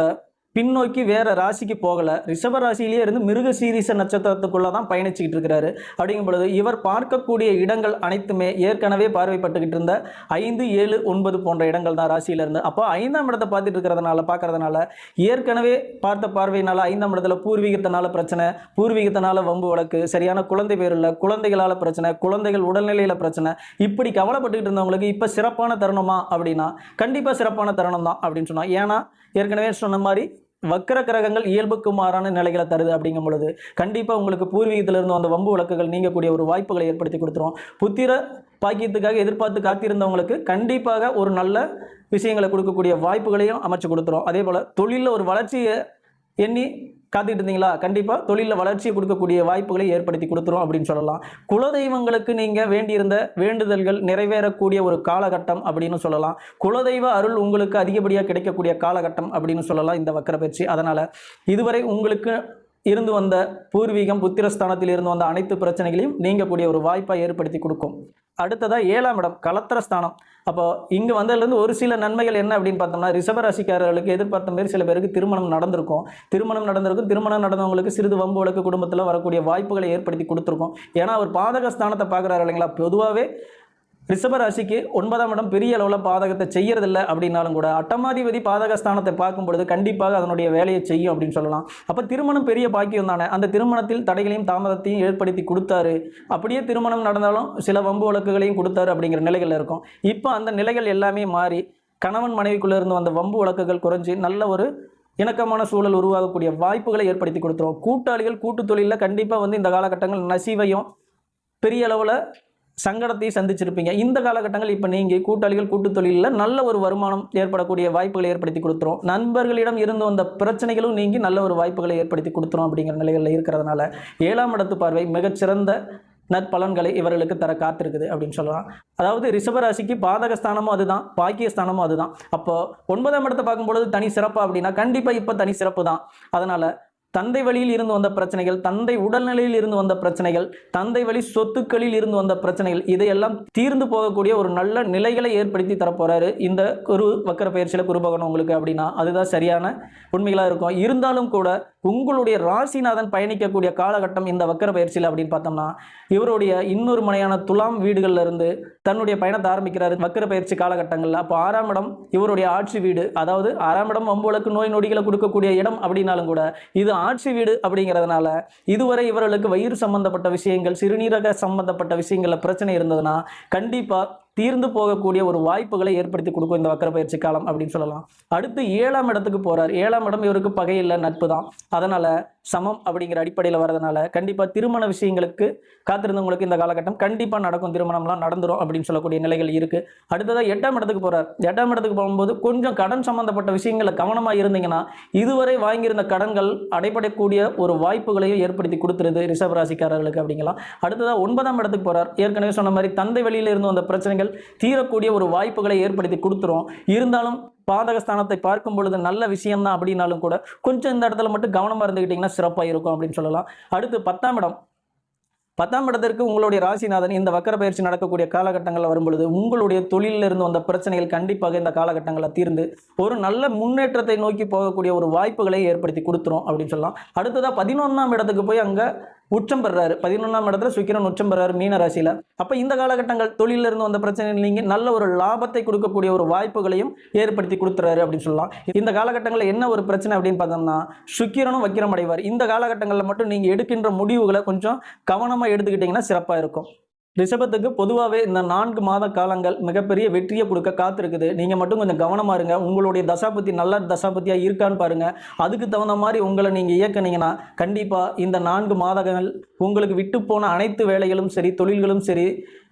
பின்னோக்கி வேற ராசிக்கு போகல, ரிஷப ராசியிலேயே இருந்து மிருக சீரிஷ நட்சத்திரத்துக்குள்ள தான் பயணிச்சுக்கிட்டு இருக்கிறாரு. அப்படிங்கும் பொழுது இவர் பார்க்கக்கூடிய இடங்கள் அனைத்துமே ஏற்கனவே பார்வைப்பட்டுக்கிட்டு இருந்த 5, 7, 9 போன்ற இடங்கள் தான் ராசியில இருந்து. அப்போ 5ஆம் இடத்தை பார்த்துட்டு இருக்கிறதுனால பார்க்கறதுனால ஏற்கனவே பார்த்த பார்வையினால 5ஆம் இடத்துல பூர்வீகத்தினால பிரச்சனை, பூர்வீகத்தினால வம்பு வழக்கு, சரியான குழந்தை பேர் இல்லை, குழந்தைகளால பிரச்சனை, குழந்தைகள் உடல்நிலையில பிரச்சனை, இப்படி கவலைப்பட்டுக்கிட்டு இருந்தவங்களுக்கு இப்ப சிறப்பான தருணமா அப்படின்னா கண்டிப்பா சிறப்பான தருணம் தான் அப்படின்னு சொன்னா. ஏன்னா ஏற்கனவே சொன்ன மாதிரி வக்கர கிரகங்கள் இயல்புக்கு மாறான நிலைகளை தருது. அப்படிங்கும் பொழுது கண்டிப்பா உங்களுக்கு பூர்வீகத்திலிருந்து அந்த வம்பு வழக்குகள் நீங்கக்கூடிய ஒரு வாய்ப்புகளை ஏற்படுத்தி கொடுத்துரும். புத்திர பாக்கியத்துக்காக எதிர்பார்த்து காத்திருந்தவங்களுக்கு கண்டிப்பாக ஒரு நல்ல விஷயங்களை கொடுக்கக்கூடிய வாய்ப்புகளையும் அமைச்சு கொடுத்துரும். அதே போல தொழிலில் ஒரு வளர்ச்சியை எண்ணி காத்துக்கிட்டு இருந்தீங்களா, கண்டிப்பாக தொழிலில் வளர்ச்சியை கொடுக்கக்கூடிய வாய்ப்புகளை ஏற்படுத்தி கொடுத்துரும் அப்படின்னு சொல்லலாம். குலதெய்வங்களுக்கு நீங்கள் வேண்டியிருந்த வேண்டுதல்கள் நிறைவேறக்கூடிய ஒரு காலகட்டம் அப்படின்னு சொல்லலாம். குலதெய்வ அருள் உங்களுக்கு அதிகப்படியாக கிடைக்கக்கூடிய காலகட்டம் அப்படின்னு சொல்லலாம் இந்த வக்கர பயிற்சி. அதனால் இதுவரை உங்களுக்கு இருந்து வந்த பூர்வீகம் புத்திரஸ்தானத்தில் இருந்து வந்த அனைத்து பிரச்சனைகளையும் நீங்கக்கூடிய ஒரு வாய்ப்பை ஏற்படுத்தி கொடுக்கும். அடுத்ததாக 7ஆம் இடம் கலத்திரஸ்தானம். அப்போ இங்கே வந்ததுலேருந்து ஒரு சில நன்மைகள் என்ன அப்படின்னு பார்த்தோம்னா, ரிஷபராசிக்காரர்களுக்கு எதிர்பார்த்த மாதிரி சில பேருக்கு திருமணம் நடந்திருக்கும். திருமணம் நடந்தவங்களுக்கு சிறிது வம்பு வழக்கு குடும்பத்தில் வரக்கூடிய வாய்ப்புகளை ஏற்படுத்தி கொடுத்துருக்கோம். ஏன்னா அவர் பாதகஸ்தானத்தை பார்க்குறாரு இல்லைங்களா. பொதுவாகவே ரிஷபராசிக்கு 9ஆம் இடம் பெரிய அளவில் பாதகத்தை செய்யறதில்லை அப்படின்னாலும் கூட அட்டமாதிபதி பாதகஸ்தானத்தை பார்க்கும் பொழுது கண்டிப்பாக அதனுடைய வேலையை செய்யும் அப்படின்னு சொல்லலாம். அப்போ திருமணம் பெரிய பாக்கியம் தானே. அந்த திருமணத்தில் தடைகளையும் தாமதத்தையும் ஏற்படுத்தி கொடுத்தாரு. அப்படியே திருமணம் நடந்தாலும் சில வம்பு வழக்குகளையும் கொடுத்தாரு அப்படிங்கிற நிலைகள் இருக்கும். இப்போ அந்த நிலைகள் எல்லாமே மாறி கணவன் மனைவிக்குள்ளே இருந்து வந்த வம்பு வழக்குகள் குறைஞ்சி நல்ல ஒரு இணக்கமான சூழல் உருவாகக்கூடிய வாய்ப்புகளை ஏற்படுத்தி கொடுத்துரும். கூட்டாளிகள் கூட்டு தொழிலில் கண்டிப்பாக இந்த காலகட்டங்கள் நசிவையும் பெரிய அளவில் சங்கடத்தையும் சந்திச்சிருப்பீங்க. இந்த காலகட்டங்கள் இப்போ நீங்கள் கூட்டாளிகள் கூட்டு தொழிலில் நல்ல ஒரு வருமானம் ஏற்படக்கூடிய வாய்ப்புகளை ஏற்படுத்தி கொடுத்துரும். நண்பர்களிடம் இருந்து வந்த பிரச்சனைகளும் நீங்கி நல்ல ஒரு வாய்ப்புகளை ஏற்படுத்தி கொடுத்துரும் அப்படிங்கிற நிலைகளில் இருக்கிறதுனால 7ஆம் இடத்து பார்வை மிகச்சிறந்த நற்பலன்களை இவர்களுக்கு தர காத்திருக்குது அப்படின்னு சொல்லலாம். அதாவது ரிஷபராசிக்கு பாதகஸ்தானமும் அதுதான், பாக்கியஸ்தானமும் அதுதான். அப்போ 9ஆம் இடத்தை பார்க்கும்பொழுது தனி சிறப்பா அப்படின்னா கண்டிப்பாக இப்போ தனி சிறப்பு தான். அதனால் தந்தை வழியில் இருந்து வந்த பிரச்சனைகள், தந்தை உடல்நிலையில் இருந்து வந்த பிரச்சனைகள், தந்தை வழி சொத்துக்களில் இருந்து வந்த பிரச்சனைகள், இதையெல்லாம் தீர்ந்து போகக்கூடிய ஒரு நல்ல நிலைகளை ஏற்படுத்தி தரப்போறாரு இந்த குரு வக்கர பயிற்சியில் குரு பகவான் உங்களுக்கு. அப்படின்னா அதுதான் சரியான உண்மைகளாக இருக்கும். இருந்தாலும் கூட உங்களுடைய ராசிநாதன் பயணிக்கக்கூடிய காலகட்டம் இந்த வக்கர பயிற்சியில் அப்படின்னு பார்த்தோம்னா இவருடைய இன்னொரு மனையான துலாம் வீடுகளில் இருந்து தன்னுடைய பயணத்தை ஆரம்பிக்கிறாரு வக்கர பயிற்சி காலகட்டங்களில். அப்போ 6ஆம் இடம் இவருடைய ஆட்சி வீடு. அதாவது 6ஆம் இடம் வம்புகளுக்கு நோய் நொடிகளை கொடுக்கக்கூடிய இடம் அப்படின்னாலும் கூட இது ஆட்சி வீடு அப்படிங்கிறதுனால இதுவரை இவர்களுக்கு வயிறு சம்பந்தப்பட்ட விஷயங்கள், சிறுநீரக சம்பந்தப்பட்ட விஷயங்கள்ல பிரச்சனை இருந்ததுன்னா கண்டிப்பா தீர்ந்து போகக்கூடிய ஒரு வாய்ப்புகளை ஏற்படுத்தி கொடுக்கும் இந்த வக்கர பயிற்சி காலம் அப்படின்னு சொல்லலாம். அடுத்து 7ஆம் இடத்துக்கு போறார். 7ஆம் இடம் இவருக்கு பகையில் நட்பு தான். அதனால சமம் அப்படிங்கிற அடிப்படையில் வரதுனால கண்டிப்பா திருமண விஷயங்களுக்கு காத்திருந்தவங்களுக்கு இந்த காலகட்டம் கண்டிப்பா நடக்கும், திருமணம்லாம் நடந்துரும் அப்படின்னு சொல்லக்கூடிய நிலைகள் இருக்கு. அடுத்ததாக 8ஆம் இடத்துக்கு போறார். 8ஆம் இடத்துக்கு போகும்போது கொஞ்சம் கடன் சம்பந்தப்பட்ட விஷயங்களை கவனமா இருந்தீங்கன்னா இதுவரை வாங்கியிருந்த கடன்கள் அடைபடக்கூடிய ஒரு வாய்ப்புகளையும் ஏற்படுத்தி கொடுத்துருது ரிஷபராசிக்காரர்களுக்கு அப்படிங்கலாம். அடுத்ததாக 9ஆம் இடத்துக்கு போறார். ஏற்கனவே சொன்ன மாதிரி தந்தை வெளியில இருந்து வந்த பிரச்சனைகள் தீரக்கூடிய ஒரு வாய்ப்புகளை ஏற்படுத்தி கொடுத்துரும். இருந்தாலும் பாதகஸ்தானத்தை பார்க்கும் பொழுது நல்ல விஷயம் தான் அப்படின்னாலும் கூட கொஞ்சம் இந்த இடத்துல மட்டும் கவனமா இருந்துக்கிட்டீங்கன்னா சிறப்பாக இருக்கும் அப்படின்னு சொல்லலாம். அடுத்து 10ஆம் இடம். 10ஆம் இடத்திற்கு உங்களுடைய ராசிநாதன் இந்த வக்கர பயிற்சி நடக்கக்கூடிய காலகட்டங்களில் வரும்பொழுது உங்களுடைய தொழிலில் இருந்து வந்த பிரச்சனைகள் கண்டிப்பாக இந்த காலகட்டங்களில் தீர்ந்து ஒரு நல்ல முன்னேற்றத்தை நோக்கி போகக்கூடிய ஒரு வாய்ப்புகளை ஏற்படுத்தி கொடுத்துரும் அப்படின்னு சொல்லலாம். அடுத்ததாக 11ஆம் இடத்துக்கு போய் அங்கே உச்சம் பெறாரு. 11ஆம் இடத்துல சுக்கிரன் உச்சம் பெறாரு மீன ராசியில. அப்ப இந்த காலகட்டங்கள் தொழில இருந்து வந்த பிரச்சனை நீங்க நல்ல ஒரு லாபத்தை கொடுக்கக்கூடிய ஒரு வாய்ப்புகளையும் ஏற்படுத்தி கொடுத்துறாரு அப்படின்னு சொல்லலாம். இந்த காலகட்டங்களில் என்ன ஒரு பிரச்சனை அப்படின்னு பார்த்தோம்னா சுக்கிரனும் வக்கிரம் அடைவார். இந்த காலகட்டங்களில் மட்டும் நீங்க எடுக்கின்ற முடிவுகளை கொஞ்சம் கவனமா எடுத்துக்கிட்டீங்கன்னா சிறப்பா இருக்கும். ரிஷபத்துக்கு பொதுவாகவே இந்த 4 மாத காலங்கள் மிகப்பெரிய வெற்றியை கொடுக்க காத்திருக்குது. நீங்கள் மட்டும் கொஞ்சம் கவனமாக இருங்க. உங்களுடைய தசாபுத்தி நல்ல தசாபுத்தியாக இருக்கான்னு பாருங்கள். அதுக்கு தகுந்த மாதிரி உங்களை நீங்கள் இயக்குனீங்கன்னா கண்டிப்பாக இந்த 4 மாதங்கள் உங்களுக்கு விட்டு போன அனைத்து வேலைகளும் சரி, தொழில்களும் சரி,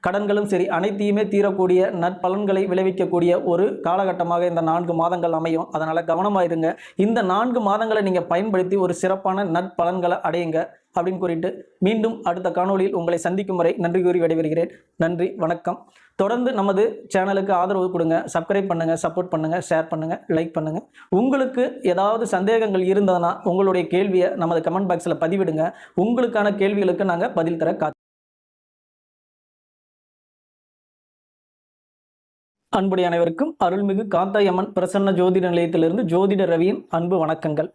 கடன்களும் சரி, அனைத்தையுமே தீரக்கூடிய நற்பலன்களை விளைவிக்கக்கூடிய ஒரு காலகட்டமாக இந்த 4 மாதங்கள் அமையும். அதனால் கவனமாக இருங்க. இந்த 4 மாதங்களை நீங்கள் பயன்படுத்தி ஒரு சிறப்பான நற்பலன்களை அடையுங்க அப்படின்னு கூறிட்டு மீண்டும் அடுத்த காணொளியில் உங்களை சந்திக்கும் வரை நன்றி கூறி விடைபெறுகிறேன். நன்றி, வணக்கம். தொடர்ந்து நமது சேனலுக்கு ஆதரவு கொடுங்க, சப்ஸ்கிரைப் பண்ணுங்கள், சப்போர்ட் பண்ணுங்கள், ஷேர் பண்ணுங்கள், லைக் பண்ணுங்கள். உங்களுக்கு ஏதாவது சந்தேகங்கள் இருந்ததுன்னா உங்களுடைய கேள்வியை நமது கமெண்ட் பாக்ஸில் பதிவிடுங்க. உங்களுக்கான கேள்விகளுக்கு நாங்கள் பதில் தர அன்புடைய அனைவருக்கும் அருள்மிகு காத்தாயம்மன் பிரசன்ன ஜோதிட நிலையத்திலிருந்து ஜோதிட ரவியின் அன்பு வணக்கங்கள்.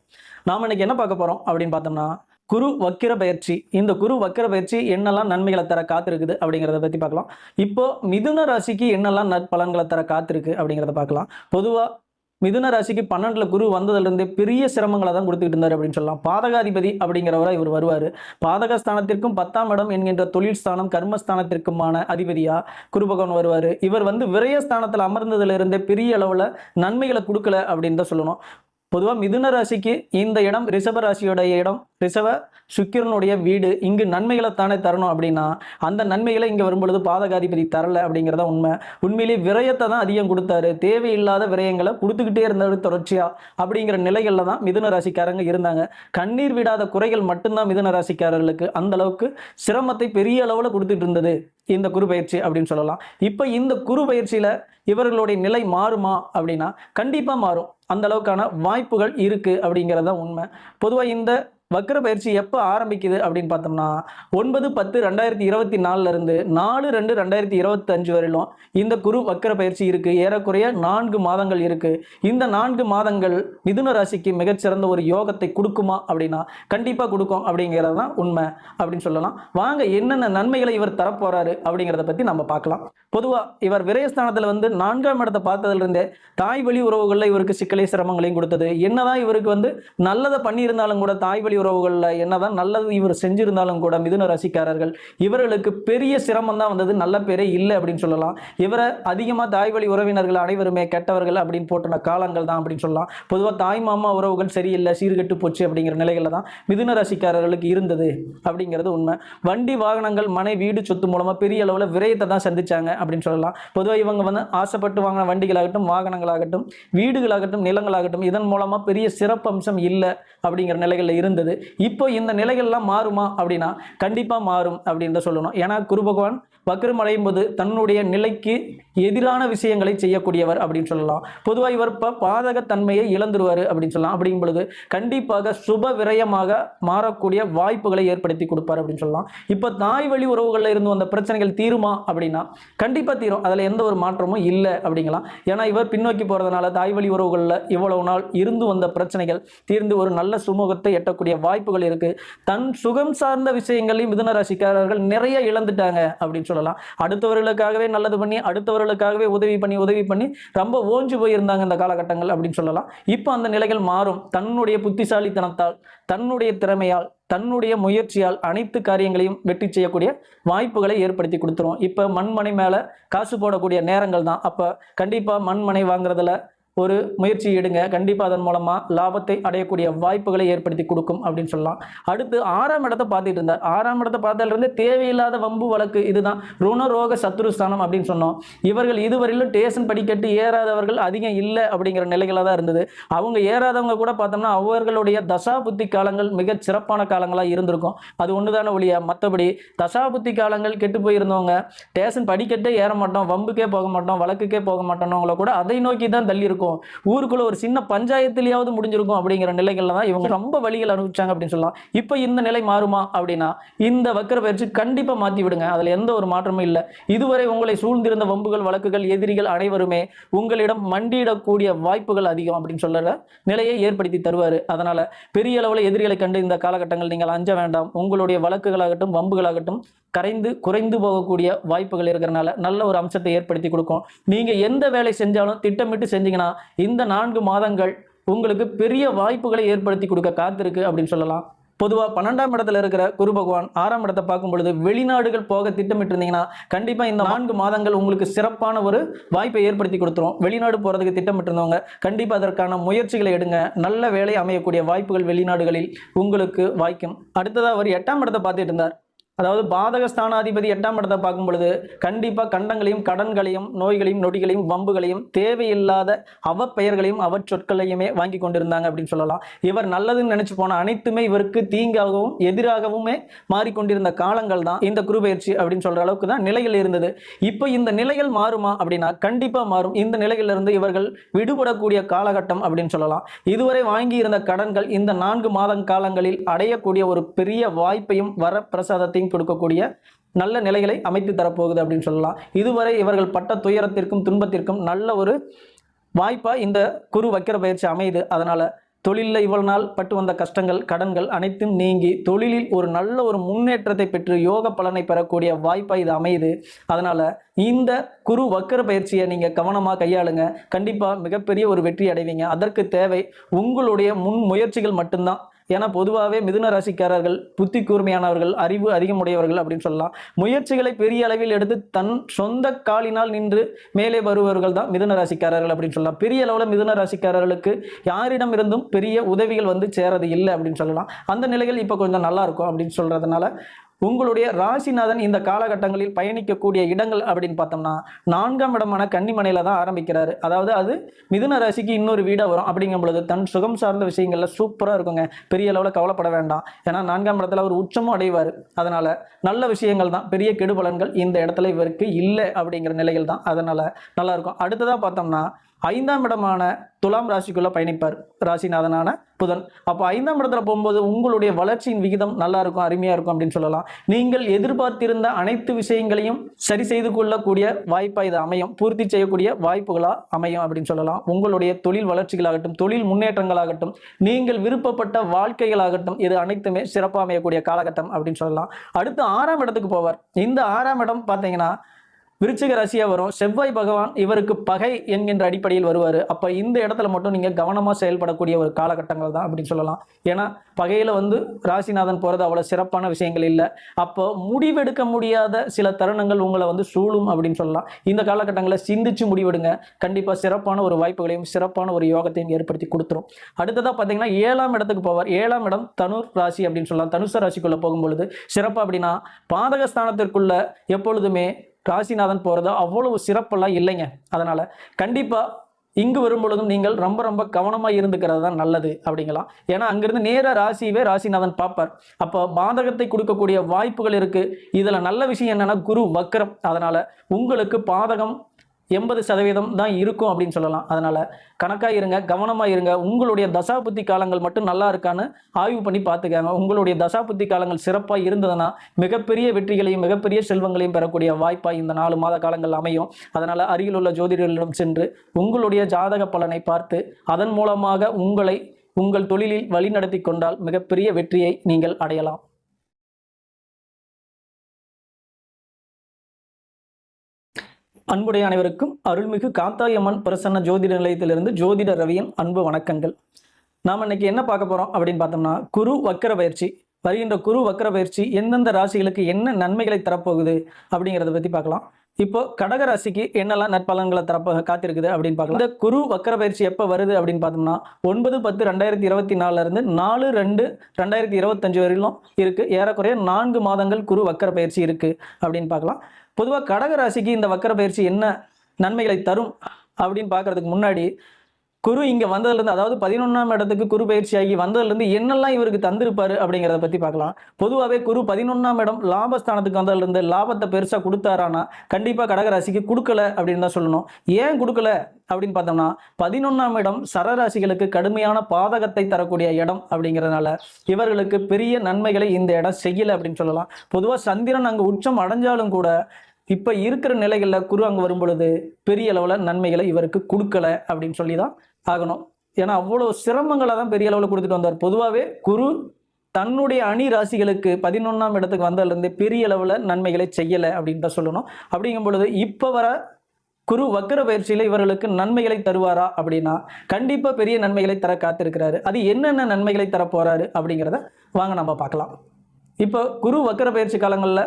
நாம் இன்னைக்கு என்ன பார்க்க போறோம் அப்படின்னு பார்த்தோம்னா, குரு வக்கிர பயிற்சி. இந்த குரு வக்கிர பயிற்சி என்னெல்லாம் நன்மைகளை தர காத்திருக்குது அப்படிங்கிறத பற்றி பார்க்கலாம். இப்போ மிதுன ராசிக்கு என்னெல்லாம் நற்பலன்களை தர காத்திருக்கு அப்படிங்கிறத பார்க்கலாம். பொதுவாக மிதுன ராசிக்கு 12ல் குரு வந்ததுலேருந்தே பெரிய சிரமங்களை தான் கொடுத்துக்கிட்டு இருந்தார் அப்படின்னு சொல்லலாம். பாதகாதிபதி அப்படிங்கிறவரை இவர் வருவார். பாதகஸ்தானத்திற்கும் 10ஆம் இடம் என்கின்ற தொழில் ஸ்தானம் கர்மஸ்தானத்திற்குமான அதிபதியா குரு பகவான் வருவார். இவர் விரயஸ்தானத்தில் அமர்ந்ததுலேருந்தே பெரிய அளவில் நன்மைகளை கொடுக்கல அப்படின்னு தான் சொல்லணும். பொதுவாக மிதுன ராசிக்கு இந்த இடம் ரிஷப ராசியோடைய இடம், ரிஷப சுக்கிரனுடைய வீடு. இங்கு நன்மைகளை தானே தரணும் அப்படின்னா அந்த நன்மைகளை இங்கே வரும்பொழுது பாதகாதிபதி தரல அப்படிங்கிறத உண்மை. உண்மையிலேயே விரயத்தை தான் அதிகம் கொடுத்தாரு, தேவையில்லாத விரயங்களை கொடுத்துக்கிட்டே இருந்தாரு தொடர்ச்சியா. அப்படிங்கிற நிலைகளில் தான் மிதுன ராசிக்காரங்க இருந்தாங்க. கண்ணீர் விடாத குறைகள் மட்டும்தான் மிதுன ராசிக்காரர்களுக்கு அந்த அளவுக்கு சிரமத்தை பெரிய அளவில் கொடுத்துட்டு இருந்தது இந்த குரு பயிற்சி அப்படின்னு சொல்லலாம். இப்போ இந்த குரு பயிற்சியில் இவர்களுடைய நிலை மாறுமா அப்படின்னா கண்டிப்பாக மாறும். அந்த அளவுக்கான வாய்ப்புகள் இருக்கு அப்படிங்கிறத உண்மை. பொதுவாக இந்த வக்ர பயிற்சி எப்போ ஆரம்பிக்குது அப்படின்னு பார்த்தோம்னா 9/10/2024 இருந்து 4/2/2025 வரையிலும் இந்த குரு வக்ர பயிற்சி இருக்கு. ஏறக்குறைய 4 மாதங்கள் இருக்கு. இந்த 4 மாதங்கள் மிதுன ராசிக்கு மிகச்சிறந்த ஒரு யோகத்தை கொடுக்குமா அப்படின்னா கண்டிப்பாக கொடுக்கும் அப்படிங்கிறது தான் உண்மை அப்படின்னு சொல்லலாம். வாங்க என்னென்ன நன்மைகளை இவர் தரப்போறாரு அப்படிங்கிறத பற்றி நம்ம பார்க்கலாம். பொதுவாக இவர் விரயஸ்தானத்தில் 4ஆம் இடத்தை பார்த்ததுலேருந்தே தாய் வழி உறவுகளில் இவருக்கு சிக்கலை சிரமங்களையும் கொடுத்தது. என்னதான் இவருக்கு நல்லதை பண்ணியிருந்தாலும் கூட தாய் வழி உறவுகளில் என்னதான் நல்லது இவர் செஞ்சிருந்தாலும் கூட மிதுன ராசிக்காரர்கள் இவர்களுக்கு பெரிய சிரமம் தான் வந்தது, நல்ல பேரே இல்லை அப்படின்னு சொல்லலாம். இவரை அதிகமாக தாய் வழி உறவினர்கள் அனைவருமே கெட்டவர்கள் அப்படின்னு போட்டுன காலங்கள் தான் அப்படின்னு சொல்லலாம். பொதுவாக தாய் மாமா உறவுகள் சரியில்லை, சீர்கெட்டு போச்சு அப்படிங்கிற நிலைகளில் தான் மிதுன ராசிக்காரர்களுக்கு இருந்தது அப்படிங்கிறது உண்மை. வண்டி வாகனங்கள் மனை வீடு சொத்து மூலமாக பெரிய அளவில் விரயத்தை தான் சந்திச்சாங்க அப்படின்னு சொல்லலாம். பொதுவாக இவங்க ஆசைப்பட்டு வாங்கின வண்டிகளாகட்டும், வாகனங்களாகட்டும், வீடுகளாகட்டும், நிலங்களாகட்டும் இதன் மூலமாக பெரிய சிறப்பம்சம் இல்லை அப்படிங்கிற நிலைகளில் இருந்தது. இப்போ இந்த நிலைகள்லாம் மாறுமா அப்படின்னா கண்டிப்பாக மாறும் அப்படின்னு தான் சொல்லணும். ஏன்னா குரு பகவான் வக்ரம் அடையும் போது தன்னுடைய நிலைக்கு எதிரான விஷயங்களை செய்யக்கூடியவர் அப்படின்னு சொல்லலாம். பொதுவாக இவர் இப்போ பாதகத்தன்மையை இழந்துருவார் அப்படின்னு சொல்லலாம். அப்படிங்கும் பொழுது கண்டிப்பாக சுப விரயமாக மாறக்கூடிய வாய்ப்புகளை ஏற்படுத்தி கொடுப்பார் அப்படின்னு சொல்லலாம். இப்போ தாய் வழி உறவுகளில் இருந்து வந்த பிரச்சனைகள் தீருமா அப்படின்னா கண்டிப்பாக தீரும். அதில் எந்த ஒரு மாற்றமும் இல்லை அப்படிங்கலாம். ஏன்னா இவர் பின்னோக்கி போகிறதுனால தாய் வழி உறவுகளில் இவ்வளவு நாள் இருந்து வந்த பிரச்சனைகள் தீர்ந்து ஒரு நல்ல சுமூகத்தை எட்டக்கூடிய வாய்ப்புகள் இருக்கு. தன் சுகம் சார்ந்த விஷயங்களையும் மிதுன ராசிக்காரர்கள் நிறைய இழந்துட்டாங்க அப்படின்னு சொல்லலாம். அடுத்தவர்களுக்காகவே நல்லது பண்ணி, அடுத்தவர்களுக்காகவே உதவி பண்ணி ரொம்ப ஓஞ்சு போயிருந்தாங்க இந்த காலகட்டங்கள் அப்படின்னு சொல்லலாம். இப்போ அந்த நிலைகள் மாறும். தன்னுடைய புத்திசாலித்தனத்தால், தன்னுடைய திறமையால், தன்னுடைய முயற்சியால் அனைத்து காரியங்களையும் வெற்றி செய்யக்கூடிய வாய்ப்புகளை ஏற்படுத்தி கொடுத்துரும். இப்போ மண்மனை மேலே காசு போடக்கூடிய நேரங்கள் தான். அப்போ கண்டிப்பாக மண்மனை வாங்குறதுல ஒரு முயற்சி எடுங்க. கண்டிப்பாக அதன் மூலமாக லாபத்தை அடையக்கூடிய வாய்ப்புகளை ஏற்படுத்தி கொடுக்கும் அப்படின்னு சொல்லலாம். அடுத்து 6ஆம் இடத்தை பார்த்துட்டு இருந்தார். 6ஆம் இடத்தை பார்த்ததுலேருந்து தேவையில்லாத வம்பு வழக்கு, இதுதான் ருணரோக சத்ருஸ்தானம் அப்படின்னு சொன்னோம். இவர்கள் இதுவரையிலும் டேஷன் படிக்கட்டு ஏறாதவர்கள் அதிகம் இல்லை அப்படிங்கிற நிலைகளாக தான் இருந்தது. அவங்க ஏறாதவங்க கூட பார்த்தோம்னா அவர்களுடைய தசாபுத்தி காலங்கள் மிக சிறப்பான காலங்களாக இருந்திருக்கும். அது ஒன்று தானே ஒழிய மற்றபடி தசாபுத்தி காலங்கள் கெட்டு போயிருந்தவங்க டேஷன் படிக்கட்டே ஏற மாட்டோம், வம்புக்கே போக மாட்டோம், வழக்குக்கே போக மாட்டோம்னவங்கள கூட அதை நோக்கி தான் தள்ளி இருக்கும். ஊருக்குள்ள ஒரு சின்ன பஞ்சாயத்திலேயாவது முடிஞ்சிருக்கும் அப்படிங்கிற நிலைகள்ல தான் இவங்க ரொம்ப வழிகள் அனுபவிச்சாங்க அப்படின்னு சொல்லலாம். இப்போ இந்த நிலை மாறுமா அப்படின்னா இந்த வக்ர பயிற்சி கண்டிப்பா மாற்றி விடுங்க. அதுல எந்த ஒரு மாற்றமும் இல்லை. இதுவரை உங்களை சூழ்ந்திருந்த வம்புகள், வழக்குகள், எதிரிகள் அனைவருமே உங்களிடம் மண்டியிடக்கூடிய வாய்ப்புகள் அதிகம் அப்படின்னு சொல்ற நிலையை ஏற்படுத்தி தருவார். அதனால பெரிய அளவில் எதிரிகளை கண்டு இந்த காலகட்டங்கள் நீங்கள் அஞ்ச வேண்டாம். உங்களுடைய வழக்குகளாகட்டும், வம்புகளாகட்டும் குறைந்து போகக்கூடிய வாய்ப்புகள் இருக்கிறனால நல்ல ஒரு அம்சத்தை ஏற்படுத்தி கொடுக்கும். நீங்க எந்த வேலை செஞ்சாலும் திட்டமிட்டு செஞ்சீங்கன்னா இந்த 4 மாதங்கள் உங்களுக்கு பெரிய வாய்ப்புகளை ஏற்படுத்தி கொடுக்க காத்திருக்கு அப்படின்னு சொல்லலாம். பொதுவாக 12ஆம் இடத்துல இருக்கிற குரு பகவான் 6ஆம் இடத்தை பார்க்கும் பொழுது வெளிநாடுகள் போக திட்டமிட்டு இருந்தீங்கன்னா கண்டிப்பாக இந்த 4 மாதங்கள் உங்களுக்கு சிறப்பான ஒரு வாய்ப்பை ஏற்படுத்தி கொடுத்துரும். வெளிநாடு போகிறதுக்கு திட்டமிட்டு இருந்தவங்க கண்டிப்பாக அதற்கான முயற்சிகளை எடுங்க. நல்ல வேலை அமையக்கூடிய வாய்ப்புகள் வெளிநாடுகளில் உங்களுக்கு வாய்க்கும். அடுத்ததாக அவர் 8ஆம் இடத்தை பார்த்துட்டு இருந்தார். அதாவது பாதகஸ்தானாதிபதி 8ஆம் இடத்தை பார்க்கும் பொழுது கண்டிப்பாக கண்டங்களையும், கடன்களையும், நோய்களையும், நொடிகளையும், வம்புகளையும், தேவையில்லாத அவப்பெயர்களையும், அவச்சொற்களையுமே வாங்கி கொண்டிருந்தாங்க அப்படின்னு சொல்லலாம். இவர் நல்லதுன்னு நினைச்சு போன அனைத்துமே இவருக்கு தீங்காகவும் எதிராகவுமே மாறிக்கொண்டிருந்த காலங்கள் தான் இந்த குரு பயிற்சி அப்படின்னு சொல்ற அளவுக்கு தான் நிலைகள் இருந்தது. இப்போ இந்த நிலைகள் மாறுமா அப்படின்னா கண்டிப்பா மாறும். இந்த நிலையிலிருந்து இவர்கள் விடுபடக்கூடிய காலகட்டம் அப்படின்னு சொல்லலாம். இதுவரை வாங்கி இருந்த கடன்கள் இந்த 4 மாத காலங்களில் அடையக்கூடிய ஒரு பெரிய வாய்ப்பையும் வரப்பிரசாதத்தையும் கொடுக்கக்கூடிய நல்ல நிலைகளை அமைத்து தரப்போகுது அப்படின்னு சொல்லலாம். இதுவரை இவர்கள் பட்ட துயரத்திற்கும் துன்பத்திற்கும் நல்ல ஒரு வாய்ப்பா இந்த குரு வக்கிர பயிற்சி அமையுது. அதனால தொழிலில் இவ்வளவு நாள் பட்டு வந்த கஷ்டங்கள், கடன்கள் அனைத்தும் நீங்கி தொழிலில் ஒரு நல்ல ஒரு முன்னேற்றத்தை பெற்று யோக பலனை பெறக்கூடிய வாய்ப்பா இது அமையுது. அதனால இந்த குரு வக்கிர பயிற்சியை நீங்க கவனமா கையாளுங்க. கண்டிப்பா மிகப்பெரிய ஒரு வெற்றி அடைவீங்க. அதற்கு தேவை உங்களுடைய முன் முயற்சிகள் மட்டும்தான். ஏன்னா பொதுவாகவே மிதுன ராசிக்காரர்கள் புத்தி கூர்மையானவர்கள், அறிவு அதிகமுடையவர்கள் அப்படின்னு சொல்லலாம். முயற்சிகளை பெரிய அளவில் எடுத்து தன் சொந்த காலினால் நின்று மேலே வருபவர்கள் தான் மிதுன ராசிக்காரர்கள் அப்படின்னு சொல்லலாம். பெரிய அளவில் மிதுன ராசிக்காரர்களுக்கு யாரிடம் இருந்தும் பெரிய உதவிகள் வந்து சேரது இல்லை அப்படின்னு சொல்லலாம். அந்த நிலைகள் இப்போ கொஞ்சம் நல்லா இருக்கும் அப்படின்னு சொல்றதுனால உங்களுடைய ராசிநாதன் இந்த காலகட்டங்களில் பயணிக்கக்கூடிய இடங்கள் அப்படின்னு பார்த்தோம்னா 4ஆம் இடமான கன்னிமனையில தான் ஆரம்பிக்கிறாரு. அதாவது அது மிதுன ராசிக்கு இன்னொரு வீடா வரும். அப்படிங்கும் பொழுது தன் சுகம் சார்ந்த விஷயங்கள்ல சூப்பரா இருக்குங்க. பெரிய அளவில் கவலைப்பட வேண்டாம். ஏன்னா 4ஆம் இடத்துல அவர் உச்சமும் அடைவார். அதனால நல்ல விஷயங்கள் தான். பெரிய கெடுபலன்கள் இந்த இடத்துல இவருக்கு இல்லை அப்படிங்கிற நிலைகள் தான். அதனால நல்லா இருக்கும். அடுத்ததா பார்த்தோம்னா 5ஆம் இடமான துலாம் ராசிக்குள்ள பயணிப்பார் ராசிநாதனான புதன். அப்போ 5ஆம் இடத்துல போகும்போது உங்களுடைய வளர்ச்சியின் விகிதம் நல்லா இருக்கும், அருமையா இருக்கும் அப்படின்னு சொல்லலாம். நீங்கள் எதிர்பார்த்திருந்த அனைத்து விஷயங்களையும் சரி செய்து கொள்ளக்கூடிய வாய்ப்பா இது அமையும், பூர்த்தி செய்யக்கூடிய வாய்ப்புகளா அமையும் அப்படின்னு சொல்லலாம். உங்களுடைய தொழில் வளர்ச்சிகளாகட்டும், தொழில் முன்னேற்றங்களாகட்டும், நீங்கள் விருப்பப்பட்ட வாழ்க்கைகளாகட்டும், இது அனைத்துமே சிறப்பாக அமையக்கூடிய காலகட்டம் அப்படின்னு சொல்லலாம். அடுத்து 6ஆம் இடத்துக்கு போவார். இந்த 6ஆம் இடம் பார்த்தீங்கன்னா விருச்சிக ராசியா வரும். செவ்வாய் பகவான் இவருக்கு பகை என்கின்ற அடிப்படையில் வருவார். அப்போ இந்த இடத்துல மட்டும் நீங்கள் கவனமாக செயல்படக்கூடிய ஒரு காலகட்டங்கள் தான் அப்படின்னு சொல்லலாம். ஏன்னா பகையில் வந்து ராசிநாதன் போகிறது அவ்வளோ சிறப்பான விஷயங்கள் இல்லை. அப்போ முடிவெடுக்க முடியாத சில தருணங்கள் உங்களை வந்து சூழும் அப்படின்னு சொல்லலாம். இந்த காலகட்டங்களில் சிந்திச்சு முடிவெடுங்க. கண்டிப்பாக சிறப்பான ஒரு வாய்ப்புகளையும் சிறப்பான ஒரு யோகத்தையும் ஏற்படுத்தி கொடுத்துரும். அடுத்ததாக பார்த்தீங்கன்னா 7ஆம் இடத்துக்கு போவார். 7ஆம் இடம் தனுர் ராசி அப்படின்னு சொல்லலாம். தனுச ராசிக்குள்ளே போகும்பொழுது சிறப்பாக அப்படின்னா பாதகஸ்தானத்திற்குள்ள எப்பொழுதுமே ராசிநாதன் போகிறது அவ்வளவு சிறப்பெல்லாம் இல்லைங்க. அதனால் கண்டிப்பாக இங்கு வரும்பொழுதும் நீங்கள் ரொம்ப ரொம்ப கவனமாக இருந்துக்கிறது தான் நல்லது அப்படிங்கலாம். ஏன்னா அங்கிருந்து நேராக ராசியவே ராசிநாதன் பார்ப்பார். அப்போ பாதகத்தை கொடுக்கக்கூடிய வாய்ப்புகள் இருக்குது. இதில் நல்ல விஷயம் என்னென்னா குரு வக்கரம். அதனால் உங்களுக்கு பாதகம் 80% தான் இருக்கும் அப்படின்னு சொல்லலாம். அதனால் கணக்காக இருங்க, கவனமாக இருங்க. உங்களுடைய தசாபுத்தி காலங்கள் மட்டும் நல்லா இருக்கான்னு ஆய்வு பண்ணி பார்த்துக்காங்க. உங்களுடைய தசாபுத்தி காலங்கள் சிறப்பாக இருந்ததுன்னா மிகப்பெரிய வெற்றிகளையும் மிகப்பெரிய செல்வங்களையும் பெறக்கூடிய வாய்ப்பாக இந்த 4 மாத காலங்கள் அமையும். அதனால் அருகில் உள்ள ஜோதிடர்களிடம் சென்று உங்களுடைய ஜாதக பலனை பார்த்து அதன் மூலமாக உங்கள் தொழிலில் வழிநடத்தி கொண்டால் மிகப்பெரிய வெற்றியை நீங்கள் அடையலாம். அன்புடைய அனைவருக்கும் அருள்மிகு காத்தாயம்மன் பிரசன்ன ஜோதிட நிலையத்திலிருந்து ஜோதிட ரவியின் அன்பு வணக்கங்கள். நாம் இன்னைக்கு என்ன பார்க்க போகிறோம் அப்படின்னு பார்த்தோம்னா குரு வக்கர பயிற்சி. வருகின்ற குரு வக்கர பயிற்சி எந்தெந்த ராசிகளுக்கு என்ன நன்மைகளை தரப்போகுது அப்படிங்கிறத பற்றி பார்க்கலாம். இப்போ கடக ராசிக்கு என்னெல்லாம் நற்பலன்களை காத்திருக்குது அப்படின்னு பார்க்கலாம். இந்த குரு வக்கர பயிற்சி எப்போ வருது அப்படின்னு பார்த்தோம்னா 9/10/2024 இருந்து 4/2/2025 வரையிலும் இருக்கு. ஏறக்குறைய 4 மாதங்கள் குரு வக்கர பயிற்சி இருக்கு அப்படின்னு பார்க்கலாம். பொதுவாக கடக ராசிக்கு இந்த வக்கர பயிற்சி என்ன நன்மைகளை தரும் அப்படின்னு பார்க்கறதுக்கு முன்னாடி குரு இங்கே வந்ததுலேருந்து, அதாவது 11ஆம் இடத்துக்கு குரு பயிற்சி ஆகி வந்ததுலேருந்து என்னெல்லாம் இவருக்கு தந்திருப்பாரு அப்படிங்கிறத பற்றி பார்க்கலாம். பொதுவாகவே குரு 11ஆம் இடம் லாபஸ்தானத்துக்கு வந்ததுலேருந்து லாபத்தை பெருசாக கொடுத்தாரானா கண்டிப்பாக கடகராசிக்கு கொடுக்கல அப்படின்னு தான் சொல்லணும். ஏன் கொடுக்கல அப்படின்னு பார்த்தோம்னா 11ஆம் இடம் சரராசிகளுக்கு கடுமையான பாதகத்தை தரக்கூடிய இடம் அப்படிங்கிறதுனால இவர்களுக்கு பெரிய நன்மைகளை இந்த இடம் செய்யலை அப்படின்னு சொல்லலாம். பொதுவாக சந்திரன் அங்கே உச்சம் அடைஞ்சாலும் கூட இப்போ இருக்கிற நிலைகளில் குரு அங்கே வரும் பொழுது பெரிய அளவில் நன்மைகளை இவருக்கு கொடுக்கல அப்படின்னு சொல்லி தான் ஆகணும். ஏன்னா அவ்வளோ சிரமங்களை தான் பெரிய அளவில் கொடுத்துட்டு வந்தார். பொதுவாகவே குரு தன்னுடைய அணி ராசிகளுக்கு 11ஆம் இடத்துக்கு வந்ததுலேருந்து பெரிய அளவில் நன்மைகளை செய்யலை அப்படின்னு தான் சொல்லணும். அப்படிங்கும் பொழுது இப்போ வர குரு வக்கர பயிற்சியில் இவர்களுக்கு நன்மைகளை தருவாரா அப்படின்னா கண்டிப்பாக பெரிய நன்மைகளை தர காத்திருக்கிறாரு. அது என்னென்ன நன்மைகளை தர போகிறாரு அப்படிங்கிறத வாங்க நம்ம பார்க்கலாம். இப்போ குரு வக்கர பயிற்சி காலங்களில்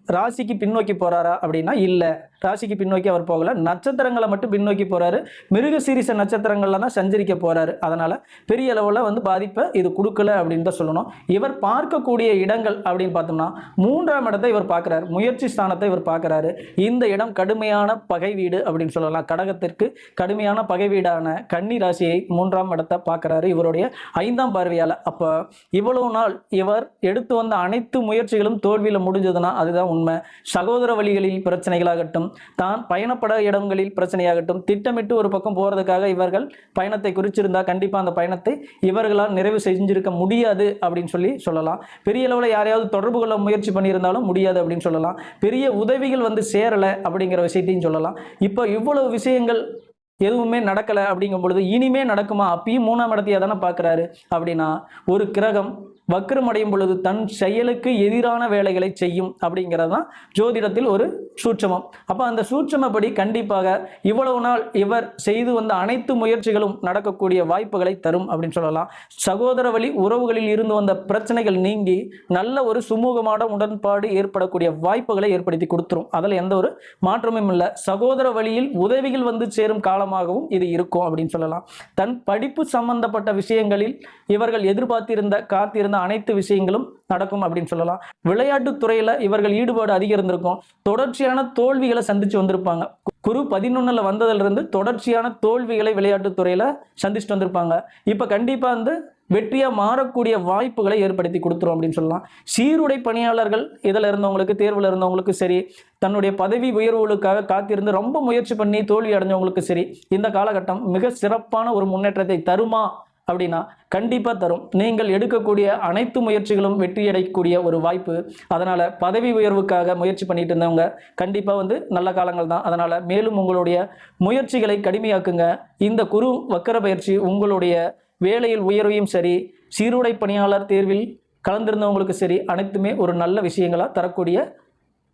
ராசிக்கு பின்னோக்கி போறாரா அப்படின்னா இல்லை, ராசிக்கு பின்னோக்கி அவர் போகல. நட்சத்திரங்களை மட்டும் பின்னோக்கி போறாரு. மிருகசீரிச நட்சத்திரங்கள்ல தான் சஞ்சரிக்க போறாரு. அதனால பெரிய அளவில் வந்து பாதிப்பை இது கொடுக்கல அப்படின்னு தான் சொல்லணும். இவர் பார்க்கக்கூடிய இடங்கள் அப்படின்னு பார்த்தோம்னா 3ஆம் இடத்தை இவர் பார்க்கிறார். முயற்சி ஸ்தானத்தை இவர் பார்க்கிறாரு. இந்த இடம் கடுமையான பகை வீடு அப்படின்னு சொல்லலாம். கடகத்திற்கு கடுமையான பகை வீடான கன்னி ராசியை 3ஆம் இடத்தை பார்க்கிறாரு இவருடைய 5ஆம் பார்வையால். அப்போ இவ்வளவு நாள் இவர் எடுத்து வந்த அனைத்து முயற்சிகளும் தோல்வியில் முடிஞ்சதுன்னா அதுதான் உண்மை. சகோதர வழிகளில் பிரச்சனைகளாகட்டும், தான் பயணப்பட இடங்களில் பிரச்சனையாகட்டும், திட்டமிட்டு ஒரு பக்கம் போகிறதுக்காக இவர்கள் பயணத்தை குறிச்சிருந்தா கண்டிப்பாக அந்த பயணத்தை இவர்களால் நிறைவு செஞ்சிருக்க முடியாது அப்படின்னு சொல்லலாம். பெரிய அளவில் யாரையாவது தொடர்பு கொள்ள முயற்சி பண்ணியிருந்தாலும் முடியாது அப்படின்னு சொல்லலாம். பெரிய உதவிகள் வந்து சேரலை அப்படிங்கிற விஷயத்தையும் சொல்லலாம். இப்போ இவ்வளவு விஷயங்கள் எதுவுமே நடக்கலை அப்படிங்கும் பொழுது இனிமே நடக்குமா? அப்பயும் 3ஆம் இடத்தையே தானே பார்க்குறாரு. அப்படின்னா ஒரு கிரகம் வக்ரம் அடையும் பொழுது தன் செயலுக்கு எதிரான வேலைகளை செய்யும் அப்படிங்கிறது தான் ஜோதிடத்தில் ஒரு சூட்சமம். அப்போ அந்த சூட்சமப்படி கண்டிப்பாக இவ்வளவு நாள் இவர் செய்து வந்த அனைத்து முயற்சிகளும் நடக்கக்கூடிய வாய்ப்புகளை தரும் அப்படின்னு சொல்லலாம். சகோதர வழி உறவுகளில் இருந்து வந்த பிரச்சனைகள் நீங்கி நல்ல ஒரு சுமூகமான உடன்பாடு ஏற்படக்கூடிய வாய்ப்புகளை ஏற்படுத்தி கொடுத்துரும். அதில் எந்த ஒரு மாற்றமும் இல்லை. சகோதர வழியில் உதவிகள் வந்து சேரும் காலமாகவும் இது இருக்கும் அப்படின்னு சொல்லலாம். தன் படிப்பு சம்பந்தப்பட்ட விஷயங்களில் இவர்கள் எதிர்பார்த்திருந்த காத்திருந்த அனைத்து விஷயங்களும் நடக்கும் அப்படின்னு சொல்லலாம். விளையாட்டு துறையில இவர்கள் ஈடுபாடு அதிகம் இருந்திருக்கும். தொடர்ச்சியான தோல்விகளை சந்திச்சு வந்திருப்பாங்க. குரு 11ல் வந்ததுல இருந்து தொடர்ச்சியான தோல்விகளை விளையாட்டு துறையில சந்திச்சுட்டு வந்திருப்பாங்க. இப்ப கண்டிப்பா வந்து வெற்றியா மாறக்கூடிய வாய்ப்புகளை ஏற்படுத்தி கொடுத்துரும் அப்படின்னு சொல்லலாம். சீருடை பணியாளர்கள் இதில் இருந்தவங்களுக்கு, தேர்வில் இருந்தவங்களுக்கு சரி, தன்னுடைய பதவி உயர்வுகளுக்காக காத்திருந்து ரொம்ப முயற்சி பண்ணி தோல்வி அடைஞ்சவங்களுக்கு சரி, இந்த காலகட்டம் மிக சிறப்பான ஒரு முன்னேற்றத்தை தருமா அப்படின்னா கண்டிப்பாக தரும். நீங்கள் எடுக்கக்கூடிய அனைத்து முயற்சிகளும் வெற்றியடையக்கூடிய ஒரு வாய்ப்பு. அதனால் பதவி உயர்வுக்காக முயற்சி பண்ணிட்டு இருந்தவங்க கண்டிப்பாக வந்து நல்ல காலங்கள் தான். அதனால் மேலும் உங்களுடைய முயற்சிகளை கடுமையாக்குங்க. இந்த குரு வக்கர பயிற்சி உங்களுடைய வேலையில் உயர்வையும் சரி, சீருடை பணியாளர் தேர்வில் கலந்திருந்தவங்களுக்கு சரி, அனைத்துமே ஒரு நல்ல விஷயங்களாக தரக்கூடிய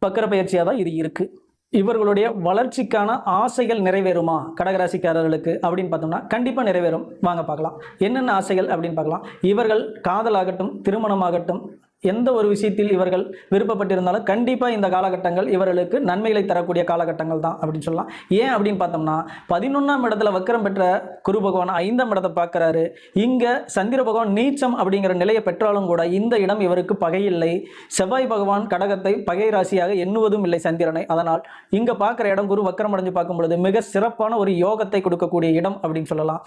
வக்கர பயிற்சியாக தான் இது இருக்குது. இவர்களுடைய வளர்ச்சிக்கான ஆசைகள் நிறைவேறுமா கடகராசிக்காரர்களுக்கு அப்படின்னு பார்த்தோம்னா கண்டிப்பாக நிறைவேறும். வாங்க பார்க்கலாம் என்னென்ன ஆசைகள் அப்படின்னு பார்க்கலாம். இவர்கள் காதலாகட்டும், திருமணமாகட்டும், எந்த ஒரு விஷயத்தில் இவர்கள் விருப்பப்பட்டிருந்தாலும் கண்டிப்பாக இந்த காலகட்டங்கள் இவர்களுக்கு நன்மைகளை தரக்கூடிய காலகட்டங்கள் தான் அப்படின்னு சொல்லலாம். ஏன் அப்படின்னு பார்த்தோம்னா 11ஆம் இடத்துல வக்கரம் பெற்ற குரு பகவான் 5ஆம் இடத்தை பார்க்குறாரு. இங்கே சந்திர பகவான் நீச்சம் அப்படிங்கிற நிலையை பெற்றாலும் கூட இந்த இடம் இவருக்கு பகையில்லை. செவ்வாய் பகவான் கடகத்தை பகை ராசியாக எண்ணுவதும் இல்லை சந்திரனை. அதனால் இங்கே பார்க்குற இடம் குரு வக்கரம் அடைஞ்சு பார்க்கும் பொழுது மிக சிறப்பான ஒரு யோகத்தை கொடுக்கக்கூடிய இடம் அப்படின்னு சொல்லலாம்.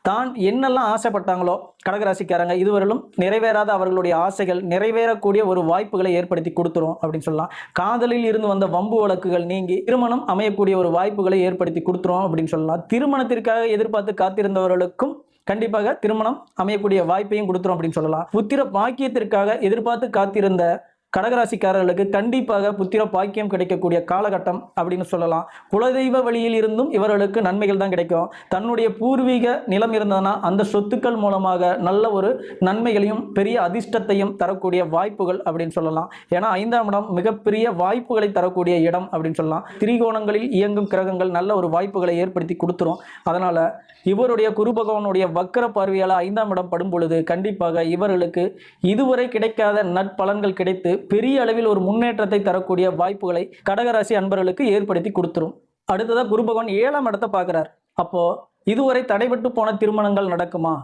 தான் என்னெல்லாம் ஆசைப்பட்டாங்களோ கடகராசிக்காரங்க இதுவரையிலும் நிறைவேறாத அவர்களுடைய ஆசைகள் நிறைவேறக்கூடிய ஒரு வாய்ப்புகளை ஏற்படுத்தி கொடுத்துரும் அப்படின்னு சொல்லலாம். காதலில் இருந்து வந்த வம்பு வழக்குகள் நீங்கி திருமணம் அமையக்கூடிய ஒரு வாய்ப்புகளை ஏற்படுத்தி கொடுத்துரும் அப்படின்னு சொல்லலாம். திருமணத்திற்காக எதிர்பார்த்து காத்திருந்தவர்களுக்கும் கண்டிப்பாக திருமணம் அமையக்கூடிய வாய்ப்பையும் கொடுத்துரும் அப்படின்னு சொல்லலாம். புத்திர பாக்கியத்திற்காக எதிர்பார்த்து காத்திருந்த கடகராசிக்காரர்களுக்கு கண்டிப்பாக புத்திர பாக்கியம் கிடைக்கக்கூடிய காலகட்டம் அப்படின்னு சொல்லலாம். குலதெய்வ வழியில் இருந்தும் இவர்களுக்கு நன்மைகள் தான் கிடைக்கும். தன்னுடைய பூர்வீக நிலம் இருந்ததுன்னா அந்த சொத்துக்கள் மூலமாக நல்ல ஒரு நன்மைகளையும் பெரிய அதிர்ஷ்டத்தையும் தரக்கூடிய வாய்ப்புகள் அப்படின்னு சொல்லலாம். ஏன்னா 5ஆம் இடம் மிகப்பெரிய வாய்ப்புகளை தரக்கூடிய இடம் அப்படின்னு சொல்லலாம். திரிகோணங்களில் இயங்கும் கிரகங்கள் நல்ல ஒரு வாய்ப்புகளை ஏற்படுத்தி கொடுத்துரும். அதனால இவருடைய குரு பகவானுடைய வக்கர பார்வையால் 5ஆம் இடம் படும் பொழுது கண்டிப்பாக இவர்களுக்கு இதுவரை கிடைக்காத நற்பலன்கள் கிடைத்து பெரிய அளவில் ஒரு முன்னேற்றத்தை தரக்கூடிய வாய்ப்புகளை கடகராசி அன்பர்களுக்கு ஏற்படுத்தி கொடுத்துரும். அடுத்ததாக குரு பகவான் 7ஆம் இடத்தை பார்க்குறார். அப்போ இதுவரை தடைபட்டு போன திருமணங்கள் நடக்குமா?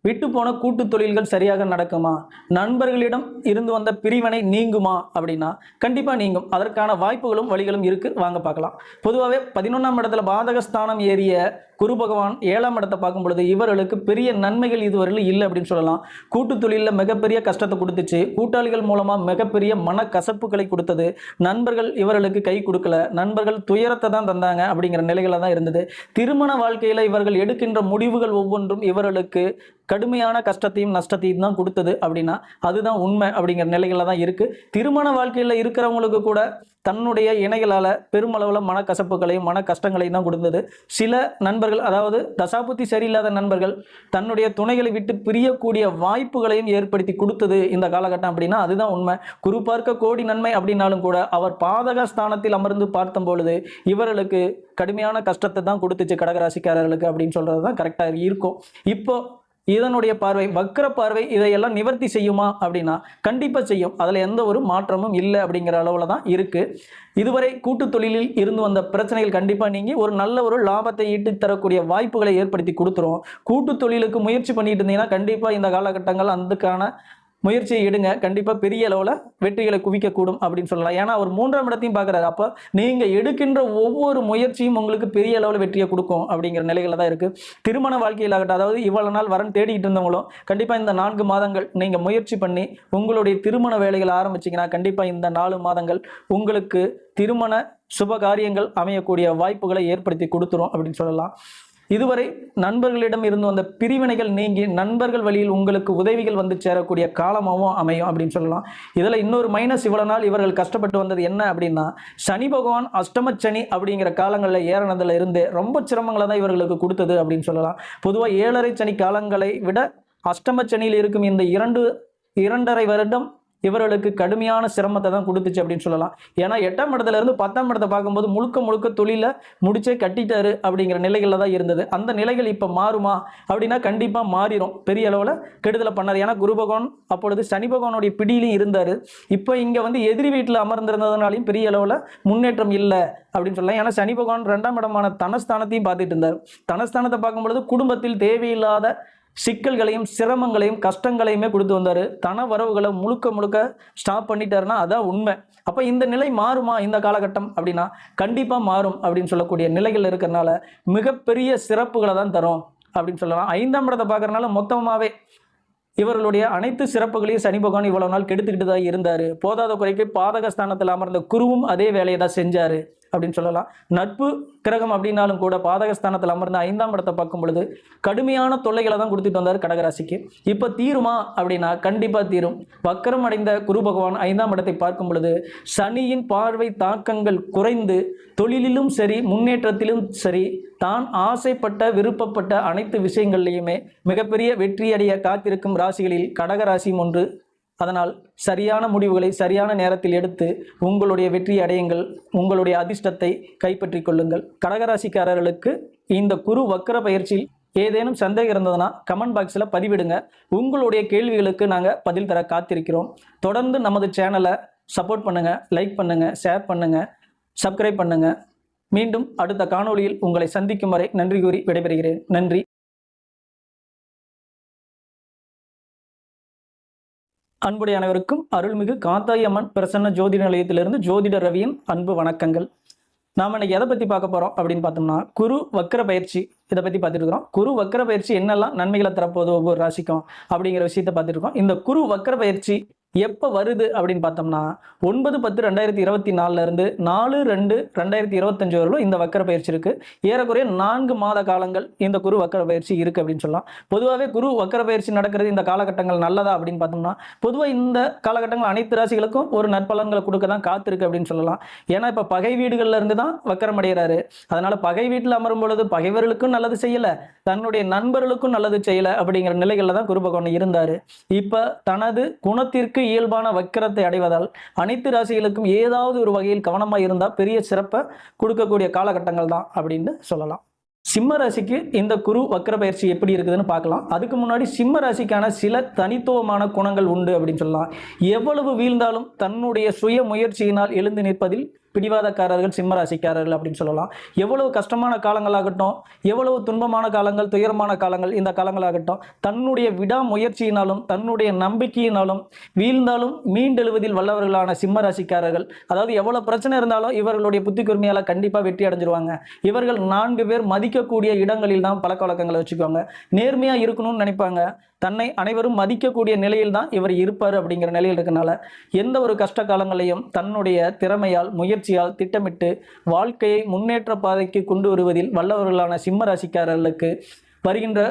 விட்டு போன கூட்டு தொழில்கள் சரியாக நடக்குமா? நண்பர்களிடம் இருந்து வந்த பிரிவினை நீங்குமா அப்படின்னா கண்டிப்பாக நீங்கும். அதற்கான வாய்ப்புகளும் வழிகளும் இருக்கு. வாங்க பார்க்கலாம். பொதுவாகவே 11ஆம் இடத்துல பாதகஸ்தானம் ஏறிய குரு பகவான் 7ஆம் இடத்தை பார்க்கும் பொழுது இவர்களுக்கு பெரிய நன்மைகள் இதுவரையிலும் இல்லை அப்படின்னு சொல்லலாம். கூட்டு தொழிலில் மிகப்பெரிய கஷ்டத்தை கொடுத்துச்சு. கூட்டாளிகள் மூலமாக மிகப்பெரிய மனக்கசப்புகளை கொடுத்தது. நண்பர்கள் இவர்களுக்கு கை கொடுக்கல. நண்பர்கள் துயரத்தை தான் தந்தாங்க அப்படிங்கிற நிலைகளில் தான் இருந்தது. திருமண வாழ்க்கையில் இவர்கள் எடுக்கின்ற முடிவுகள் ஒவ்வொன்றும் இவர்களுக்கு கடுமையான கஷ்டத்தையும் நஷ்டத்தையும் தான் கொடுத்தது அப்படின்னா அதுதான் உண்மை அப்படிங்கிற நிலைகளில் தான் இருக்குது. திருமண வாழ்க்கையில் இருக்கிறவங்களுக்கு கூட தன்னுடைய இணைகளால் பெருமளவில் மனக்கசப்புகளையும் மன கஷ்டங்களையும் தான் கொடுத்தது. சில நண்பர்கள், அதாவது தசாபுத்தி சரியில்லாத நண்பர்கள் தன்னுடைய துணைகளை விட்டு பிரியக்கூடிய வாய்ப்புகளையும் ஏற்படுத்தி கொடுத்தது இந்த காலகட்டம் அப்படின்னா அதுதான் உண்மை. குரு பார்க்க கோடி நன்மை அப்படின்னாலும் கூட அவர் பாதக ஸ்தானத்தில் அமர்ந்து பார்த்தும் பொழுது இவர்களுக்கு கடுமையான கஷ்டத்தை தான் கொடுத்துச்சு கடகராசிக்காரர்களுக்கு அப்படின்னு சொல்கிறது தான் கரெக்டாக இருக்கும். இப்போ இதனுடைய பார்வை வக்கர பார்வை இதையெல்லாம் நிவர்த்தி செய்யுமா அப்படின்னா கண்டிப்பாக செய்யும். அதில் எந்த ஒரு மாற்றமும் இல்லை அப்படிங்கிற அளவில் தான் இருக்குது. இதுவரை கூட்டு தொழிலில் இருந்து வந்த பிரச்சனைகள் கண்டிப்பாக நீங்கி ஒரு நல்ல ஒரு லாபத்தை ஈட்டி தரக்கூடிய வாய்ப்புகளை ஏற்படுத்தி கொடுத்துரும். கூட்டு தொழிலுக்கு முயற்சி பண்ணிட்டு இருந்தீங்கன்னா கண்டிப்பாக இந்த காலகட்டங்கள் அதுக்கான முயற்சியை எடுங்க, கண்டிப்பா பெரிய அளவுல வெற்றிகளை குவிக்கக்கூடும் அப்படின்னு சொல்லலாம். ஏன்னா அவர் 3ஆம் இடத்தையும் பார்க்குறாரு. அப்போ நீங்க எடுக்கின்ற ஒவ்வொரு முயற்சியும் உங்களுக்கு பெரிய அளவுல வெற்றியை கொடுக்கும் அப்படிங்கிற நிலையில தான் இருக்கு. திருமண வாழ்க்கையில் ஆகட்டும், அதாவது இவ்வளவு நாள் வரன் தேடிக்கிட்டு இருந்தவங்களும் கண்டிப்பா இந்த 4 மாதங்கள் நீங்க முயற்சி பண்ணி உங்களுடைய திருமண வேலைகளை ஆரம்பிச்சீங்கன்னா கண்டிப்பா இந்த 4 மாதங்கள் உங்களுக்கு திருமண சுப காரியங்கள் அமையக்கூடிய வாய்ப்புகளை ஏற்படுத்தி கொடுத்துரும் அப்படின்னு சொல்லலாம். இதுவரை நண்பர்களிடம் இருந்து வந்த பிரிவினைகள் நீங்கி நண்பர்கள் வழியில் உங்களுக்கு உதவிகள் வந்து சேரக்கூடிய காலமாகவும் அமையும் அப்படின்னு சொல்லலாம். இதில் இன்னொரு மைனஸ், இவ்வளவு நாள் இவர்கள் கஷ்டப்பட்டு வந்தது என்ன அப்படின்னா, சனி பகவான் அஷ்டமச்சனி அப்படிங்கிற காலங்களில் ஏறினதுல இருந்து ரொம்ப சிரமங்களை தான் இவர்களுக்கு கொடுத்தது அப்படின்னு சொல்லலாம். பொதுவாக 7.5 சனி காலங்களை விட அஷ்டமச்சனியில் இருக்கும் இந்த 2.5 வருடம் இவர்களுக்கு கடுமையான சிரமத்தை தான் கொடுத்துச்சு அப்படின்னு சொல்லலாம். ஏன்னா 8ஆம் இடத்துல இருந்து 10ஆம் இடத்தை பார்க்கும்போது முழுக்க முழுக்க தொழிலை முடிச்சே கட்டிட்டாரு அப்படிங்கிற நிலைகளில் தான் இருந்தது. அந்த நிலைகள் இப்போ மாறுமா அப்படின்னா கண்டிப்பாக மாறிடும். பெரிய அளவில் கெடுதலை பண்ணார். ஏன்னா குரு பகவான் அப்பொழுது சனி பகவானுடைய பிடியிலையும் இருந்தார். இப்போ இங்கே வந்து எதிரி வீட்டில் அமர்ந்திருந்ததுனாலையும் பெரிய அளவில் முன்னேற்றம் இல்லை அப்படின்னு சொல்லலாம். ஏன்னா சனி பகவான் 2ஆம் இடமான தனஸ்தானத்தையும் பார்த்துட்டு இருந்தார். தனஸ்தானத்தை பார்க்கும்பொழுது குடும்பத்தில் தேவையில்லாத சிக்கல்களையும் சிரமங்களையும் கஷ்டங்களையுமே கொடுத்து வந்தார். தன வரவுகளை முழுக்க முழுக்க ஸ்டாப் பண்ணிட்டாருன்னா அதான் உண்மை. அப்போ இந்த நிலை மாறுமா இந்த காலகட்டம் அப்படின்னா கண்டிப்பாக மாறும் அப்படின்னு சொல்லக்கூடிய நிலைகள் இருக்கிறதுனால மிகப்பெரிய சிறப்புகளை தான் தரும் அப்படின்னு சொல்லலாம். 5ஆம் இடத்தை பார்க்கறதுனால மொத்தமாகவே இவர்களுடைய அனைத்து சிறப்புகளையும் சனி பகவான் இவ்வளவு நாள் கெடுத்துக்கிட்டு தான் இருந்தார். போதாத குறைக்கு பாதகஸ்தானத்தில் அமர்ந்த குருவும் அதே வேலையை தான் செஞ்சார் அப்படின்னு சொல்லலாம். நட்பு கிரகம் அப்படின்னாலும் கூட பாதகஸ்தானத்தில் அமர்ந்த 5ஆம் இடத்தை பார்க்கும் பொழுது கடுமையான தொல்லைகளை தான் கொடுத்துட்டு வந்தார் கடகராசிக்கு. இப்போ தீருமா அப்படின்னா கண்டிப்பாக தீரும். வக்கரம் அடைந்த குரு பகவான் 5ஆம் இடத்தை பார்க்கும் பொழுது சனியின் பார்வை தாக்கங்கள் குறைந்து தொழிலிலும் சரி முன்னேற்றத்திலும் சரி தான் ஆசைப்பட்ட விருப்பப்பட்ட அனைத்து விஷயங்கள்லையுமே மிகப்பெரிய வெற்றியடைய காத்திருக்கும் ராசிகளில் கடகராசியும் ஒன்று. அதனால் சரியான முடிவுகளை சரியான நேரத்தில் எடுத்து உங்களுடைய வெற்றி அடையுங்கள். உங்களுடைய அதிர்ஷ்டத்தை கைப்பற்றி கொள்ளுங்கள். கடகராசிக்காரர்களுக்கு இந்த குரு வக்கர பயிற்சியில் ஏதேனும் சந்தேகம் இருந்ததுன்னா கமெண்ட் பாக்ஸில் பதிவிடுங்க. உங்களுடைய கேள்விகளுக்கு நாங்கள் பதில் தர காத்திருக்கிறோம். தொடர்ந்து நமது சேனலை சப்போர்ட் பண்ணுங்கள், லைக் பண்ணுங்கள், ஷேர் பண்ணுங்கள், சப்ஸ்கிரைப் பண்ணுங்கள். மீண்டும் அடுத்த காணொளியில் உங்களை சந்திக்கும் வரை நன்றி கூறி விடைபெறுகிறேன். நன்றி. அன்புடைய அனைவருக்கும் அருள்மிகு காத்தாயி அம்மன் பிரசன்ன ஜோதிட நிலையத்திலிருந்து ஜோதிட ரவியின் அன்பு வணக்கங்கள். நாம் இன்னைக்கு எதை பற்றி பார்க்க போகிறோம் அப்படின்னு பார்த்தோம்னா, குரு வக்கர பயிற்சி இதை பற்றி பார்த்துட்டு இருக்கிறோம். குரு வக்கர பயிற்சி என்னெல்லாம் நன்மைகளை தரப்போகுது ஒவ்வொரு ராசிக்கும் அப்படிங்கிற விஷயத்தை பார்த்துட்டு இருக்கோம். இந்த குரு வக்கர பயிற்சி எப்போ வருது அப்படின்னு பார்த்தோம்னா 9/10/2024 இருந்து 4/2/2025 வரலும் இந்த வக்கர பயிற்சி இருக்கு. ஏறக்குறைய 4 மாத காலங்கள் இந்த குரு வக்கர பயிற்சி இருக்கு அப்படின்னு சொல்லலாம். பொதுவாகவே குரு வக்கர பயிற்சி நடக்கிறது இந்த காலகட்டங்கள் நல்லதா அப்படின்னு பார்த்தோம்னா, பொதுவாக இந்த காலகட்டங்கள் அனைத்து ராசிகளுக்கும் ஒரு நற்பலன்களை கொடுக்க தான் காத்திருக்கு அப்படின்னு சொல்லலாம். ஏன்னா இப்போ பகை வீடுகள்ல இருந்து தான் வக்கரம் அடைகிறாரு. அதனால பகை வீட்டில் அமரும் பொழுது பகைவர்களுக்கும் நல்லது செய்யல, தன்னுடைய நண்பர்களுக்கும் நல்லது செய்யல அப்படிங்கிற நிலைகளில் தான் குரு பகவான் இருந்தார். இப்போ தனது குணத்திற்கு இயல்பான வக்கரத்தை அடைவதால் அனைத்து ராசிகளுக்கும் ஏதாவது ஒரு வகையில் கவனமாக இருந்தால் பெரிய சிறப்பை கொடுக்கக்கூடிய காலகட்டங்கள் தான் அப்படின்னு சொல்லலாம். சிம்ம ராசிக்கு இந்த குரு வக்கர பயிற்சி எப்படி இருக்குதுன்னு பார்க்கலாம். அதுக்கு முன்னாடி சிம்ம ராசிக்கான சில தனித்துவமான குணங்கள் உண்டு அப்படின்னு சொல்லலாம். எவ்வளவு வீழ்ந்தாலும் தன்னுடைய சுய முயற்சியினால் எழுந்து நிற்பதில் பிடிவாதக்காரர்கள் சிம்ம ராசிக்காரர்கள் அப்படின்னு சொல்லலாம். எவ்வளவு கஷ்டமான காலங்களாகட்டும், எவ்வளவு துன்பமான காலங்கள், துயரமான காலங்கள், இந்த காலங்களாகட்டும் தன்னுடைய விடாமுயற்சியினாலும் தன்னுடைய நம்பிக்கையினாலும் வீழ்ந்தாலும் மீண்டெழுவதில் வல்லவர்களான சிம்ம ராசிக்காரர்கள். அதாவது எவ்வளவு பிரச்சனை இருந்தாலும் இவர்களுடைய புத்தி கூர்மையால கண்டிப்பாக வெற்றி அடைஞ்சிருவாங்க. இவர்கள் 4 பேர் மதிக்கக்கூடிய இடங்களில் தான் பழக்க வழக்கங்களை வச்சுக்குவாங்க. நேர்மையாக இருக்கணும்னு நினைப்பாங்க. தன்னை அனைவரும் மதிக்கக்கூடிய நிலையில் தான் இவர் இருப்பார் அப்படிங்கிற நிலையில் இருக்கனால எந்த ஒரு கஷ்ட காலங்களையும் தன்னுடைய திறமையால் முயற்சியால் திட்டமிட்டு வாழ்க்கையை முன்னேற்ற பாதைக்கு கொண்டு வருவதில் வல்லவர்களான சிம்ம ராசிக்காரர்களுக்கு வருகின்ற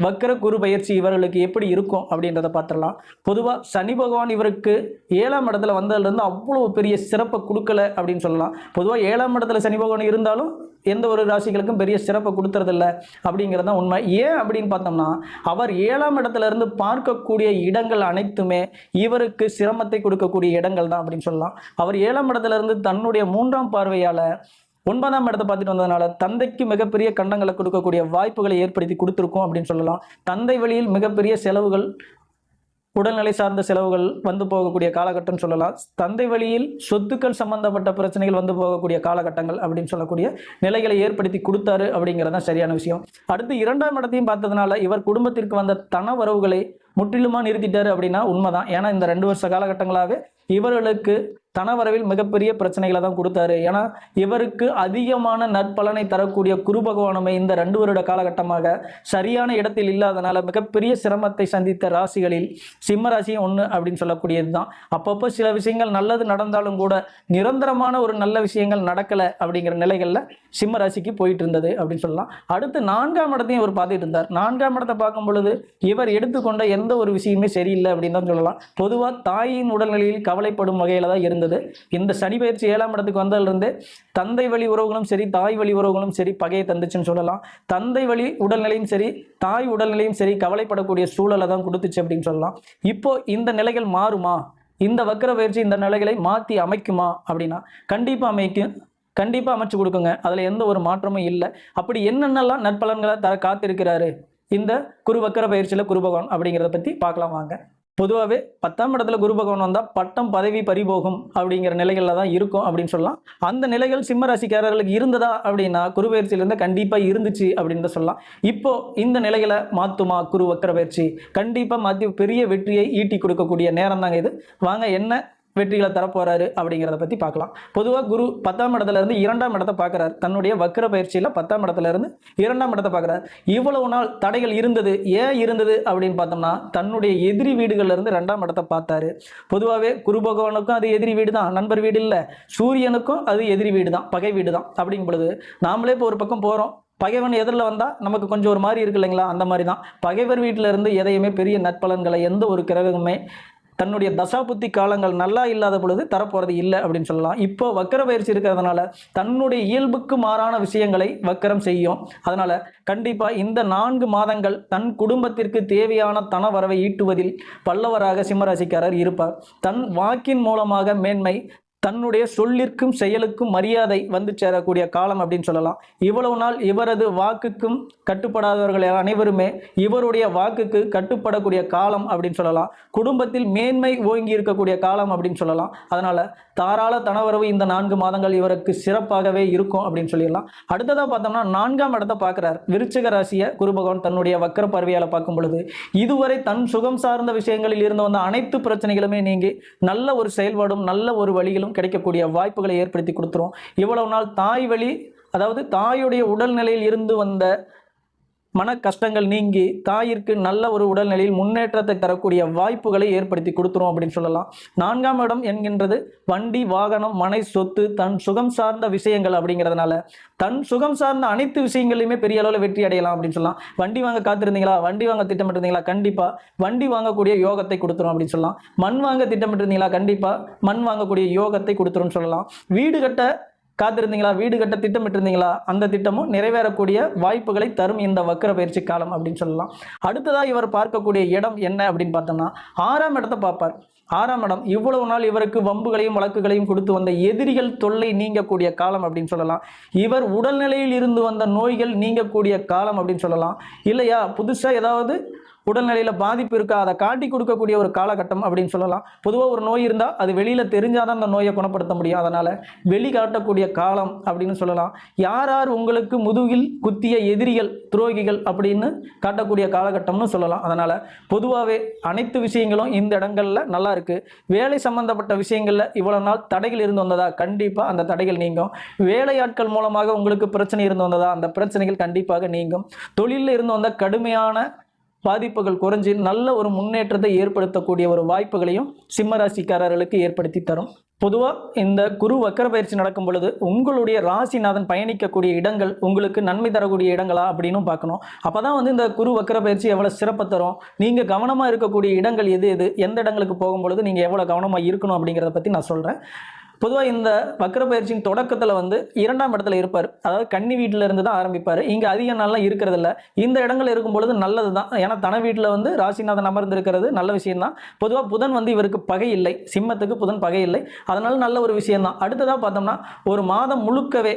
வக்கர குரு பயிற்சி இவர்களுக்கு எப்படி இருக்கும் அப்படின்றத பார்த்துடலாம். பொதுவாக சனி பகவான் இவருக்கு 7ஆம் இடத்துல வந்ததுலேருந்து அவ்வளோ பெரிய சிறப்பை கொடுக்கல அப்படின்னு சொல்லலாம். பொதுவாக 7ஆம் இடத்துல சனி பகவான் இருந்தாலும் எந்த ஒரு ராசிகளுக்கும் பெரிய சிறப்பை கொடுத்துறதில்ல அப்படிங்கிறது தான் உண்மை. ஏன் அப்படின்னு பார்த்தோம்னா, அவர் 7ஆம் இடத்துல இருந்து பார்க்கக்கூடிய இடங்கள் அனைத்துமே இவருக்கு சிரமத்தை கொடுக்கக்கூடிய இடங்கள் தான் அப்படின்னு சொல்லலாம். அவர் 7ஆம் இடத்துல இருந்து தன்னுடைய 3ஆம் பார்வையால் 9ஆம் இடத்தை பார்த்துட்டு வந்ததுனால தந்தைக்கு மிகப்பெரிய கண்டங்களை கொடுக்கக்கூடிய வாய்ப்புகளை ஏற்படுத்தி கொடுத்துருக்கோம் அப்படின்னு சொல்லலாம். தந்தை வழியில் மிகப்பெரிய செலவுகள், உடல்நிலை சார்ந்த செலவுகள் வந்து போகக்கூடிய காலகட்டம் சொல்லலாம். தந்தை வழியில் சொத்துக்கள் சம்பந்தப்பட்ட பிரச்சனைகள் வந்து போகக்கூடிய காலகட்டங்கள் அப்படின்னு சொல்லக்கூடிய நிலைகளை ஏற்படுத்தி கொடுத்தாரு அப்படிங்கிறது தான் சரியான விஷயம். அடுத்து 2ஆம் இடத்தையும் பார்த்ததுனால இவர் குடும்பத்திற்கு வந்த தன வரவுகளை முற்றிலுமா நிறுத்திட்டாரு அப்படின்னா உண்மைதான். ஏன்னா இந்த 2 வருஷ காலகட்டங்களாகவே இவர்களுக்கு தனவரவில் மிகப்பெரிய பிரச்சனைகளை தான் கொடுத்தாரு. ஏன்னா இவருக்கு அதிகமான நற்பலனை தரக்கூடிய குரு பகவானுமே இந்த 2 வருட காலகட்டமாக சரியான இடத்தில் இல்லாதனால மிகப்பெரிய சிரமத்தை சந்தித்த ராசிகளில் சிம்ம ராசியும் ஒன்று அப்படின்னு சொல்லக்கூடியது தான். அப்பப்போ சில விஷயங்கள் நல்லது நடந்தாலும் கூட நிரந்தரமான ஒரு நல்ல விஷயங்கள் நடக்கலை அப்படிங்கிற நிலைகளில் சிம்ம ராசிக்கு போயிட்டு இருந்தது அப்படின்னு சொல்லலாம். அடுத்து 4ஆம் இடத்தையும் இவர் பார்த்துட்டு இருந்தார். 4ஆம் இடத்தை பார்க்கும் பொழுது இவர் எடுத்துக்கொண்ட எந்த ஒரு விஷயமே சரியில்லை அப்படின்னு தான் சொல்லலாம். பொதுவாக தாயின் உடல்நிலையில் கவலைப்படும் வகையில் தான் இருந்தது. இந்த சனி பயிற்சி 7ஆம் இடத்துக்கு வந்ததிலிருந்து தந்தை வழி உறவுகளும் சரி, தாய் வழி உறவுகளும் சரி பகையை தந்துச்சுன்னு சொல்லலாம். தந்தை வழி உடல்நிலையும் சரி, தாய் உடல்நிலையும் சரி கவலைப்படக்கூடிய சூழலை தான் கொடுத்துச்சு அப்படின்னு சொல்லலாம். இப்போ இந்த நிலைகள் மாறுமா? இந்த வக்கர பயிற்சி இந்த நிலைகளை மாற்றி அமைக்குமா அப்படின்னா கண்டிப்பாக அமைச்சு கொடுக்குங்க. அதில் எந்த ஒரு மாற்றமும் இல்லை. அப்படி என்னென்னலாம் நற்பலன்களை காத்திருக்கிறாரு இந்த குரு வக்கர பயிற்சியில் குரு பகவான் அப்படிங்கிறத பற்றி பார்க்கலாம் வாங்க. பொதுவாகவே 10ஆம் இடத்துல குரு பகவான் வந்தால் பட்டம் பதவி பறிபோகும் அப்படிங்கிற நிலைகளில் தான் இருக்கும் அப்படின்னு சொல்லலாம். அந்த நிலைகள் சிம்ம ராசிக்காரர்களுக்கு இருந்ததா அப்படின்னா குரு பயிற்சியிலேருந்து கண்டிப்பாக இருந்துச்சு அப்படின்னு தான் சொல்லலாம். இப்போ இந்த நிலைகளை மாற்றுமா குரு வக்கர பயிற்சி? கண்டிப்பாக மாற்றி பெரிய வெற்றியை ஈட்டி கொடுக்கக்கூடிய நேரம் தாங்க இது. வாங்க என்ன வெற்றிகளை தரப்போறாரு அப்படிங்கிறத பற்றி பார்க்கலாம். பொதுவாக குரு 10ஆம் இடத்துல இருந்து 2ஆம் இடத்தை பார்க்குறாரு. தன்னுடைய வக்கர பயிற்சியில் 10ஆம் இடத்துல இருந்து 2ஆம் இடத்தை பார்க்குறாரு. இவ்வளவு நாள் தடைகள் இருந்தது. ஏன் இருந்தது அப்படின்னு பார்த்தோம்னா தன்னுடைய எதிரி வீடுகள்ல இருந்து 2ஆம் இடத்தை பார்த்தாரு. பொதுவாகவே குரு பகவானுக்கும் அது எதிரி வீடு தான், நண்பர் வீடு இல்லை. சூரியனுக்கும் அது எதிரி வீடு தான், பகை வீடு தான். அப்படிங்கும் பொழுது நாமளே இப்போ ஒரு பக்கம் போகிறோம், பகைவன் எதிரில் வந்தால் நமக்கு கொஞ்சம் ஒரு மாதிரி இருக்கு இல்லைங்களா? அந்த மாதிரி தான் பகைவர் வீட்டில் இருந்து எதையுமே பெரிய நற்பலன்களை எந்த ஒரு கிரகமே தன்னுடைய தசாபுத்தி காலங்கள் நல்லா இல்லாத பொழுது தரப்போறது இல்லை அப்படின்னு சொல்லலாம். இப்போ வக்கர பயிற்சி இருக்கிறதுனால தன்னுடைய இயல்புக்கு மாறான விஷயங்களை வக்கரம் செய்யும். அதனால கண்டிப்பா இந்த 4 மாதங்கள் தன் குடும்பத்திற்கு தேவையான தன வரவை ஈட்டுவதில் பல்லவராக சிம்மராசிக்காரர் இருப்பார். தன் வாக்கின் மூலமாக மேன்மை, தன்னுடைய சொல்லிற்கும் செயலுக்கும் மரியாதை வந்து சேரக்கூடிய காலம் அப்படின்னு சொல்லலாம். இவ்வளவு நாள் இவரது வாக்குக்கும் கட்டுப்படாதவர்கள் அனைவருமே இவருடைய வாக்குக்கு கட்டுப்படக்கூடிய காலம் அப்படின்னு சொல்லலாம். குடும்பத்தில் மேன்மை ஓங்கி இருக்கக்கூடிய காலம் அப்படின்னு சொல்லலாம். அதனால தாராள தனவரவு இந்த 4 மாதங்கள் இவருக்கு சிறப்பாகவே இருக்கும் அப்படின்னு சொல்லிடலாம். அடுத்ததாக பார்த்தோம்னா 4ஆம் இடத்தை பார்க்கிறார். விருச்சிக ராசியை குரு பகவான் தன்னுடைய வக்கர பார்வையால் பார்க்கும் பொழுது இதுவரை தன் சுகம் சார்ந்த விஷயங்களில் இருந்து வந்த அனைத்து பிரச்சனைகளுமே நீங்கி நல்ல ஒரு செயல்பாடும் நல்ல ஒரு வழிகளும் கிடைக்கக்கூடிய வாய்ப்புகளை ஏற்படுத்தி கொடுத்துரும். இவ்வளவு நாள் தாய் வழி, அதாவது தாயுடைய உடல்நிலையில் இருந்து வந்த மன கஷ்டங்கள் நீங்கி தாயிற்கு நல்ல ஒரு உடல்நிலையில் முன்னேற்றத்தை தரக்கூடிய வாய்ப்புகளை ஏற்படுத்தி கொடுத்துரும் அப்படின்னு சொல்லலாம். 4ஆம் இடம் என்கின்றது வண்டி, வாகனம், மனை, சொத்து, தன் சுகம் சார்ந்த விஷயங்கள் அப்படிங்கிறதுனால தன் சுகம் சார்ந்த அனைத்து விஷயங்களையுமே பெரிய அளவில் வெற்றி அடையலாம் அப்படின்னு சொல்லலாம். வண்டி வாங்க காத்திருந்தீங்களா, வண்டி வாங்க திட்டமிட்டிருந்தீங்களா, கண்டிப்பாக வண்டி வாங்கக்கூடிய யோகத்தை கொடுத்துரும் அப்படின்னு சொல்லலாம். மண் வாங்க திட்டமிட்டிருந்தீங்களா, கண்டிப்பாக மண் வாங்கக்கூடிய யோகத்தை கொடுத்துரும்னு சொல்லலாம். வீடு கட்ட காத்திருந்தீங்களா, வீடு கட்ட திட்டமிட்டிருந்தீங்களா, அந்த திட்டமும் நிறைவேறக்கூடிய வாய்ப்புகளை தரும் இந்த வக்கர பயிற்சி காலம் அப்படின்னு சொல்லலாம். அடுத்ததாக இவர் பார்க்கக்கூடிய இடம் என்ன அப்படின்னு பார்த்தோம்னா 6ஆம் இடத்தை பார்ப்பார். 6ஆம் இடம் இவ்வளவு நாள் இவருக்கு வம்புகளையும் வழக்குகளையும் கொடுத்து வந்த எதிரிகள் தொல்லை நீங்கக்கூடிய காலம் அப்படின்னு சொல்லலாம். இவர் உடல்நிலையில் இருந்து வந்த நோய்கள் நீங்கக்கூடிய காலம் அப்படின்னு சொல்லலாம். இல்லையா புதுசாக ஏதாவது உடல்நிலையில் பாதிப்பு இருக்கா, அதை காட்டி கொடுக்கக்கூடிய ஒரு காலகட்டம் அப்படின்னு சொல்லலாம். பொதுவாக ஒரு நோய் இருந்தால் அது வெளியில் தெரிஞ்சாதான் அந்த நோயை குணப்படுத்த முடியும். அதனால் வெளிக்காட்டக்கூடிய காலம் அப்படின்னு சொல்லலாம். யார் யார் உங்களுக்கு முதுகில் குத்திய எதிரிகள், துரோகிகள் அப்படின்னு காட்டக்கூடிய காலகட்டம்னு சொல்லலாம். அதனால் பொதுவாகவே அனைத்து விஷயங்களும் இந்த இடங்களில் நல்லா இருக்குது. வேலை சம்பந்தப்பட்ட விஷயங்களில் இவ்வளோ நாள் தடைகள் இருந்து வந்ததா, கண்டிப்பாக அந்த தடைகள் நீங்கும். வேலையாட்கள் மூலமாக உங்களுக்கு பிரச்சனை இருந்து வந்ததா, அந்த பிரச்சனைகள் கண்டிப்பாக நீங்கும். தொழிலில் இருந்து வந்த கடுமையான பாதிப்புகள் குறைஞ்சி நல்ல ஒரு முன்னேற்றத்தை ஏற்படுத்தக்கூடிய ஒரு வாய்ப்புகளையும் சிம்மராசிக்காரர்களுக்கு ஏற்படுத்தி தரும். பொதுவாக இந்த குரு வக்கர பயிற்சி நடக்கும் பொழுது உங்களுடைய ராசிநாதன் பயணிக்கக்கூடிய இடங்கள் உங்களுக்கு நன்மை தரக்கூடிய இடங்களா அப்படின்னு பார்க்கணும். அப்போ தான் வந்து இந்த குரு வக்கர பயிற்சி எவ்வளோ சிறப்பு தரும், நீங்கள் கவனமாக இருக்கக்கூடிய இடங்கள் எது எது, எந்த இடங்களுக்கு போகும்பொழுது நீங்கள் எவ்வளோ கவனமாக இருக்கணும் அப்படிங்கிறத பற்றி நான் சொல்கிறேன். பொதுவாக இந்த வக்கர பயிற்சியின் தொடக்கத்தில் வந்து 2ஆம் இடத்துல இருப்பார். அதாவது கன்னி வீட்டில் இருந்து தான் ஆரம்பிப்பார். இங்கே அதிக நாள்லாம் இருக்கிறதில்ல. இந்த இடங்கள் இருக்கும் பொழுது நல்லது தான். ஏன்னா தன வீட்டில் வந்து ராசிநாதன் அமர்ந்திருக்கிறது நல்ல விஷயம்தான். பொதுவாக புதன் வந்து இவருக்கு பகை இல்லை, சிம்மத்துக்கு புதன் பகை இல்லை. அதனால நல்ல ஒரு விஷயம்தான். அடுத்ததாக பார்த்தோம்னா ஒரு மாதம் முழுக்கவே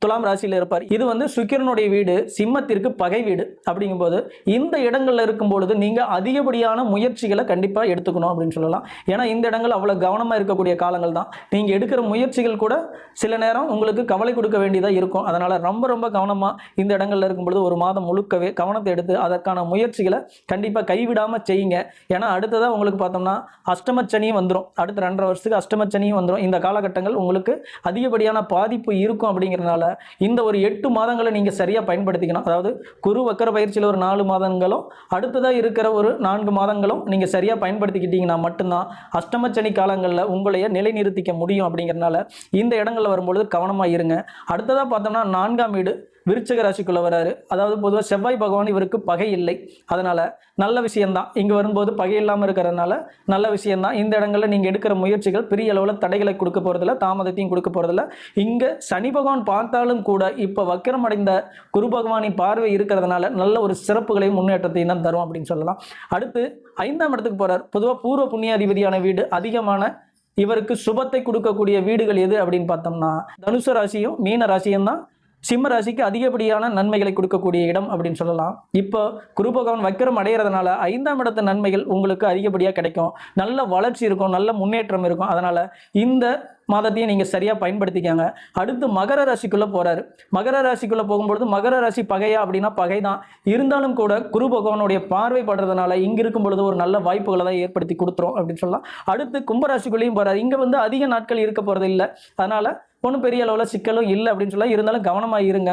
துலாம் ராசியில் இருப்பார். இது வந்து சுக்கிரனுடைய வீடு, சிம்மத்திற்கு பகை வீடு. அப்படிங்கும்போது இந்த இடங்கள்ல இருக்கும் பொழுது நீங்க அதிகப்படியான முயற்சிகளை கண்டிப்பா எடுத்துக்கணும் அப்படின்னு சொல்லலாம். ஏன்னா இந்த இடங்கள் அவ்வளவு கவனமா இருக்கக்கூடிய காலங்கள் தான். நீங்க எடுக்கிற முயற்சிகள் கூட சில நேரம் உங்களுக்கு கவலை கொடுக்க வேண்டியதா இருக்கும். அதனால ரொம்ப ரொம்ப கவனமா இந்த இடங்கள்ல இருக்கும் பொழுது ஒரு மாதம் முழுக்கவே கவனத்தை எடுத்து அதற்கான முயற்சிகளை கண்டிப்பா கைவிடாம செய்யுங்க. ஏன்னா அடுத்ததா உங்களுக்கு பார்த்தோம்னா அஷ்டமச்சனியும் வந்துடும். அடுத்த 2.5 வருஷத்துக்கு அஷ்டமச்சனியும் வந்துடும். இந்த காலகட்டங்கள் உங்களுக்கு அதிகப்படியான பாதிப்பு இருக்கும். அப்படிங்கிறதுனால இந்த ஒரு 8 மாதங்களை நீங்க சரியா பயன்படுத்திக்கணும். அதாவது குரு வக்கர பயிற்சியில் ஒரு 4 மாதங்களும் அடுத்ததா இருக்கிற ஒரு 4 மாதங்களும் நீங்க சரியா பயன்படுத்திக்கிட்டீங்கன்னா மட்டும்தான் அஷ்டமச்சனி காலங்களில் உங்களைய நிலைநிறுத்திக்க முடியும். அப்படிங்கிறதுனால இந்த இடங்கள்ல வரும்பொழுது கவனமா இருங்க. அடுத்ததா பார்த்தோம்னா 4ஆம் வீடு விருச்சிக ராசிக்குள்ள வராரு. அதாவது பொதுவாக செவ்வாய் பகவான் இவருக்கு பகை இல்லை. அதனால நல்ல விஷயம்தான். இங்க வரும்போது பகை இல்லாமல் இருக்கிறதுனால நல்ல விஷயம்தான். இந்த இடங்கள்ல நீங்க எடுக்கிற முயற்சிகள் பெரிய அளவில் தடைகளை கொடுக்க போறதில்ல, தாமதத்தையும் கொடுக்க போறதில்ல. இங்க சனி பகவான் பார்த்தாலும் கூட இப்ப வக்கிரமடைந்த குரு பகவானின் பார்வை இருக்கிறதுனால நல்ல ஒரு சிறப்புகளையும் முன்னேற்றத்தையும் தான் தரும் அப்படின்னு சொல்லலாம். அடுத்து 5ஆம் இடத்துக்கு போறார். பொதுவாக பூர்வ புண்ணியாதிபதியான வீடு அதிகமான இவருக்கு சுபத்தை கொடுக்கக்கூடிய வீடுகள் எது அப்படின்னு பார்த்தோம்னா தனுசு ராசியும் மீன ராசியும் தான் சிம்ம ராசிக்கு அதிகப்படியான நன்மைகளை கொடுக்கக்கூடிய இடம் அப்படின்னு சொல்லலாம். இப்போ குரு பகவான் வக்கிரம் அடைகிறதுனால 5ஆம் இடத்து நன்மைகள் உங்களுக்கு அதிகப்படியாக கிடைக்கும். நல்ல வளர்ச்சி இருக்கும், நல்ல முன்னேற்றம் இருக்கும். அதனால இந்த மாதத்தையும் நீங்கள் சரியாக பயன்படுத்திக்கங்க. அடுத்து மகர ராசிக்குள்ளே போகிறாரு. மகர ராசிக்குள்ளே போகும்பொழுது மகர ராசி பகையா அப்படின்னா பகை தான். இருந்தாலும் கூட குரு பகவானுடைய பார்வை படுறதுனால இங்கே இருக்கும் பொழுது ஒரு நல்ல வாய்ப்புகளை தான் ஏற்படுத்தி கொடுத்துரும் அப்படின்னு சொல்லலாம். அடுத்து கும்பராசிக்குள்ளேயும் போகிறாரு. இங்கே வந்து அதிக நாட்கள் இருக்க போகிறது இல்லை. அதனால் ஒன்றும் பெரிய அளவில் சிக்கலும் இல்லை அப்படின்னு சொல்லலாம். இருந்தாலும் கவனமாக இருங்க.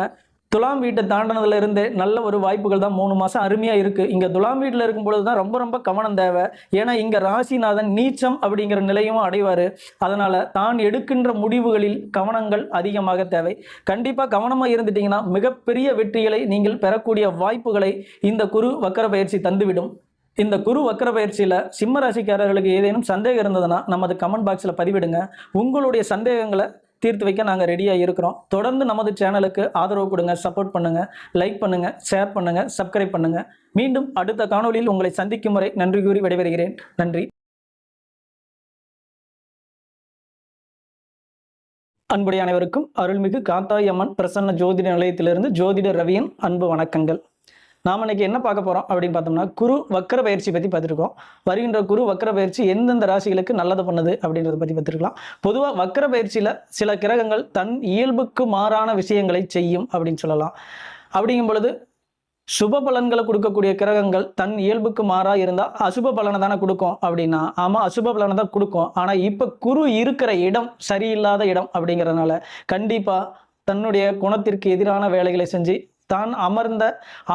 துலாம் வீட்டை தாண்டினதுல இருந்து நல்ல ஒரு வாய்ப்புகள் தான் 3 மாதம் அருமையாக இருக்குது. இங்கே துலாம் வீட்டில் இருக்கும் பொழுது தான் ரொம்ப ரொம்ப கவனம் தேவை. ஏன்னா இங்கே ராசிநாதன் நீச்சம் அப்படிங்கிற நிலையும் அடைவார். அதனால் தான் எடுக்கின்ற முடிவுகளில் கவனங்கள் அதிகமாக தேவை. கண்டிப்பாக கவனமாக இருந்துட்டிங்கன்னா மிகப்பெரிய வெற்றிகளை நீங்கள் பெறக்கூடிய வாய்ப்புகளை இந்த குரு வக்கர பயிற்சி தந்துவிடும். இந்த குரு வக்கர பயிற்சியில் சிம்ம ராசிக்காரர்களுக்கு ஏதேனும் சந்தேகம் இருந்ததுன்னா நமது கமெண்ட் பாக்ஸில் பதிவிடுங்க. உங்களுடைய சந்தேகங்களை தீர்த்து வைக்க நாங்கள் ரெடியாக இருக்கிறோம். தொடர்ந்து நமது சேனலுக்கு ஆதரவு கொடுங்க, சப்போர்ட் பண்ணுங்கள், லைக் பண்ணுங்கள், ஷேர் பண்ணுங்கள், சப்ஸ்கிரைப் பண்ணுங்கள். மீண்டும் அடுத்த காணொலியில் உங்களை சந்திக்கும் வரை நன்றி கூறி விடைபெறுகிறேன். நன்றி. அன்புடைய அனைவருக்கும் அருள்மிகு காத்தாயம்மன் பிரசன்ன ஜோதிட நிலையத்திலிருந்து ஜோதிடர் ரவியின் அன்பு வணக்கங்கள். நாம் இன்னைக்கு என்ன பார்க்க போகிறோம் அப்படின்னு பார்த்தோம்னா குரு வக்கர பயிற்சி பற்றி பார்த்துருக்கோம். வருகின்ற குரு வக்கர பயிற்சி எந்தெந்த ராசிகளுக்கு நல்லது பண்ணுது அப்படின்றத பற்றி பார்த்துருக்கலாம். பொதுவாக வக்கர பயிற்சியில் சில கிரகங்கள் தன் இயல்புக்கு மாறான விஷயங்களை செய்யும் அப்படின்னு சொல்லலாம். அப்படிங்கும் பொழுது சுப பலன்களை கொடுக்கக்கூடிய கிரகங்கள் தன் இயல்புக்கு மாறா இருந்தால் அசுப பலனை தானே கொடுக்கும் அப்படின்னா, ஆமாம் அசுப பலனை தான் கொடுக்கும். ஆனால் இப்போ குரு இருக்கிற இடம் சரியில்லாத இடம் அப்படிங்கிறதுனால கண்டிப்பாக தன்னுடைய குணத்திற்கு எதிரான வேலைகளை செஞ்சு தான் அமர்ந்த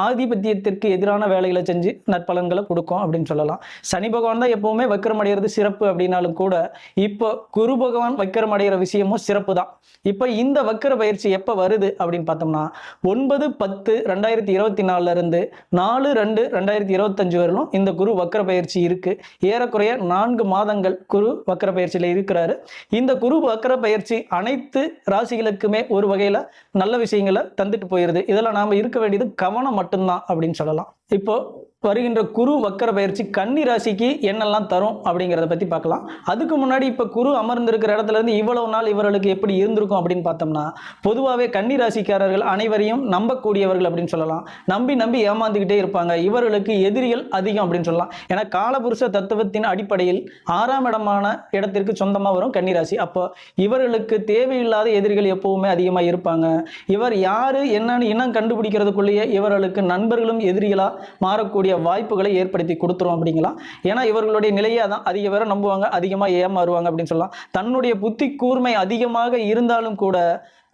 ஆதிபத்தியத்திற்கு எதிரான வேலைகளை செஞ்சு நற்பலன்களை கொடுக்கும் அப்படின்னு சொல்லலாம். சனி பகவான் தான் எப்பவுமே வக்கரம் அடைகிறது சிறப்பு அப்படின்னாலும் கூட இப்போ குரு பகவான் வக்கரம் அடைகிற விஷயமும் சிறப்பு தான். இப்போ இந்த வக்கர பயிற்சி எப்போ வருது அப்படின்னு பார்த்தோம்னா 9/10/2024 இருந்து 4/2/2025 வரலும் இந்த குரு வக்கர பயிற்சி இருக்கு. ஏறக்குறைய 4 மாதங்கள் குரு வக்கர பயிற்சியில் இருக்கிறாரு. இந்த குரு வக்கர பயிற்சி அனைத்து ராசிகளுக்குமே ஒரு வகையில் நல்ல விஷயங்களை தந்துட்டு போயிருது. இதெல்லாம் நாம இருக்க வேண்டியது கவனம் மட்டும்தான் அப்படின்னு சொல்லலாம். இப்போ வருகின்ற குரு வக்கர பயிற்சி கன்னி ராசிக்கு என்னெல்லாம் தரும் அப்படிங்கிறத பற்றி பார்க்கலாம். அதுக்கு முன்னாடி இப்போ குரு அமர்ந்திருக்கிற இடத்துல இருந்து இவ்வளவு நாள் இவர்களுக்கு எப்படி இருந்திருக்கும் அப்படின்னு பார்த்தோம்னா பொதுவாகவே கன்னி ராசிக்காரர்கள் அனைவரையும் நம்பக்கூடியவர்கள் அப்படின்னு சொல்லலாம். நம்பி நம்பி ஏமாந்துக்கிட்டே இருப்பாங்க. இவர்களுக்கு எதிரிகள் அதிகம் அப்படின்னு சொல்லலாம். ஏன்னா காலபுருஷ தத்துவத்தின் அடிப்படையில் 6ஆம் இடமான இடத்திற்கு சொந்தமாக வரும் கன்னிராசி. அப்போ இவர்களுக்கு தேவையில்லாத எதிரிகள் எப்பவுமே அதிகமாக இருப்பாங்க. இவர் யாரு என்னன்னு இனம் கண்டுபிடிக்கிறதுக்குள்ளேயே இவர்களுக்கு நண்பர்களும் எதிரிகளா மாறக்கூடிய வாய்ப்புகளை ஏற்படுத்தி கொடுத்துரும் அப்படிங்கலாம். ஏன்னா இவர்களுடைய நிலையை தான் அதிக பேரை நம்புவாங்க, அதிகமாக ஏமாறுவாங்க அப்படின்னு சொல்லலாம். தன்னுடைய புத்தி கூர்மை அதிகமாக இருந்தாலும் கூட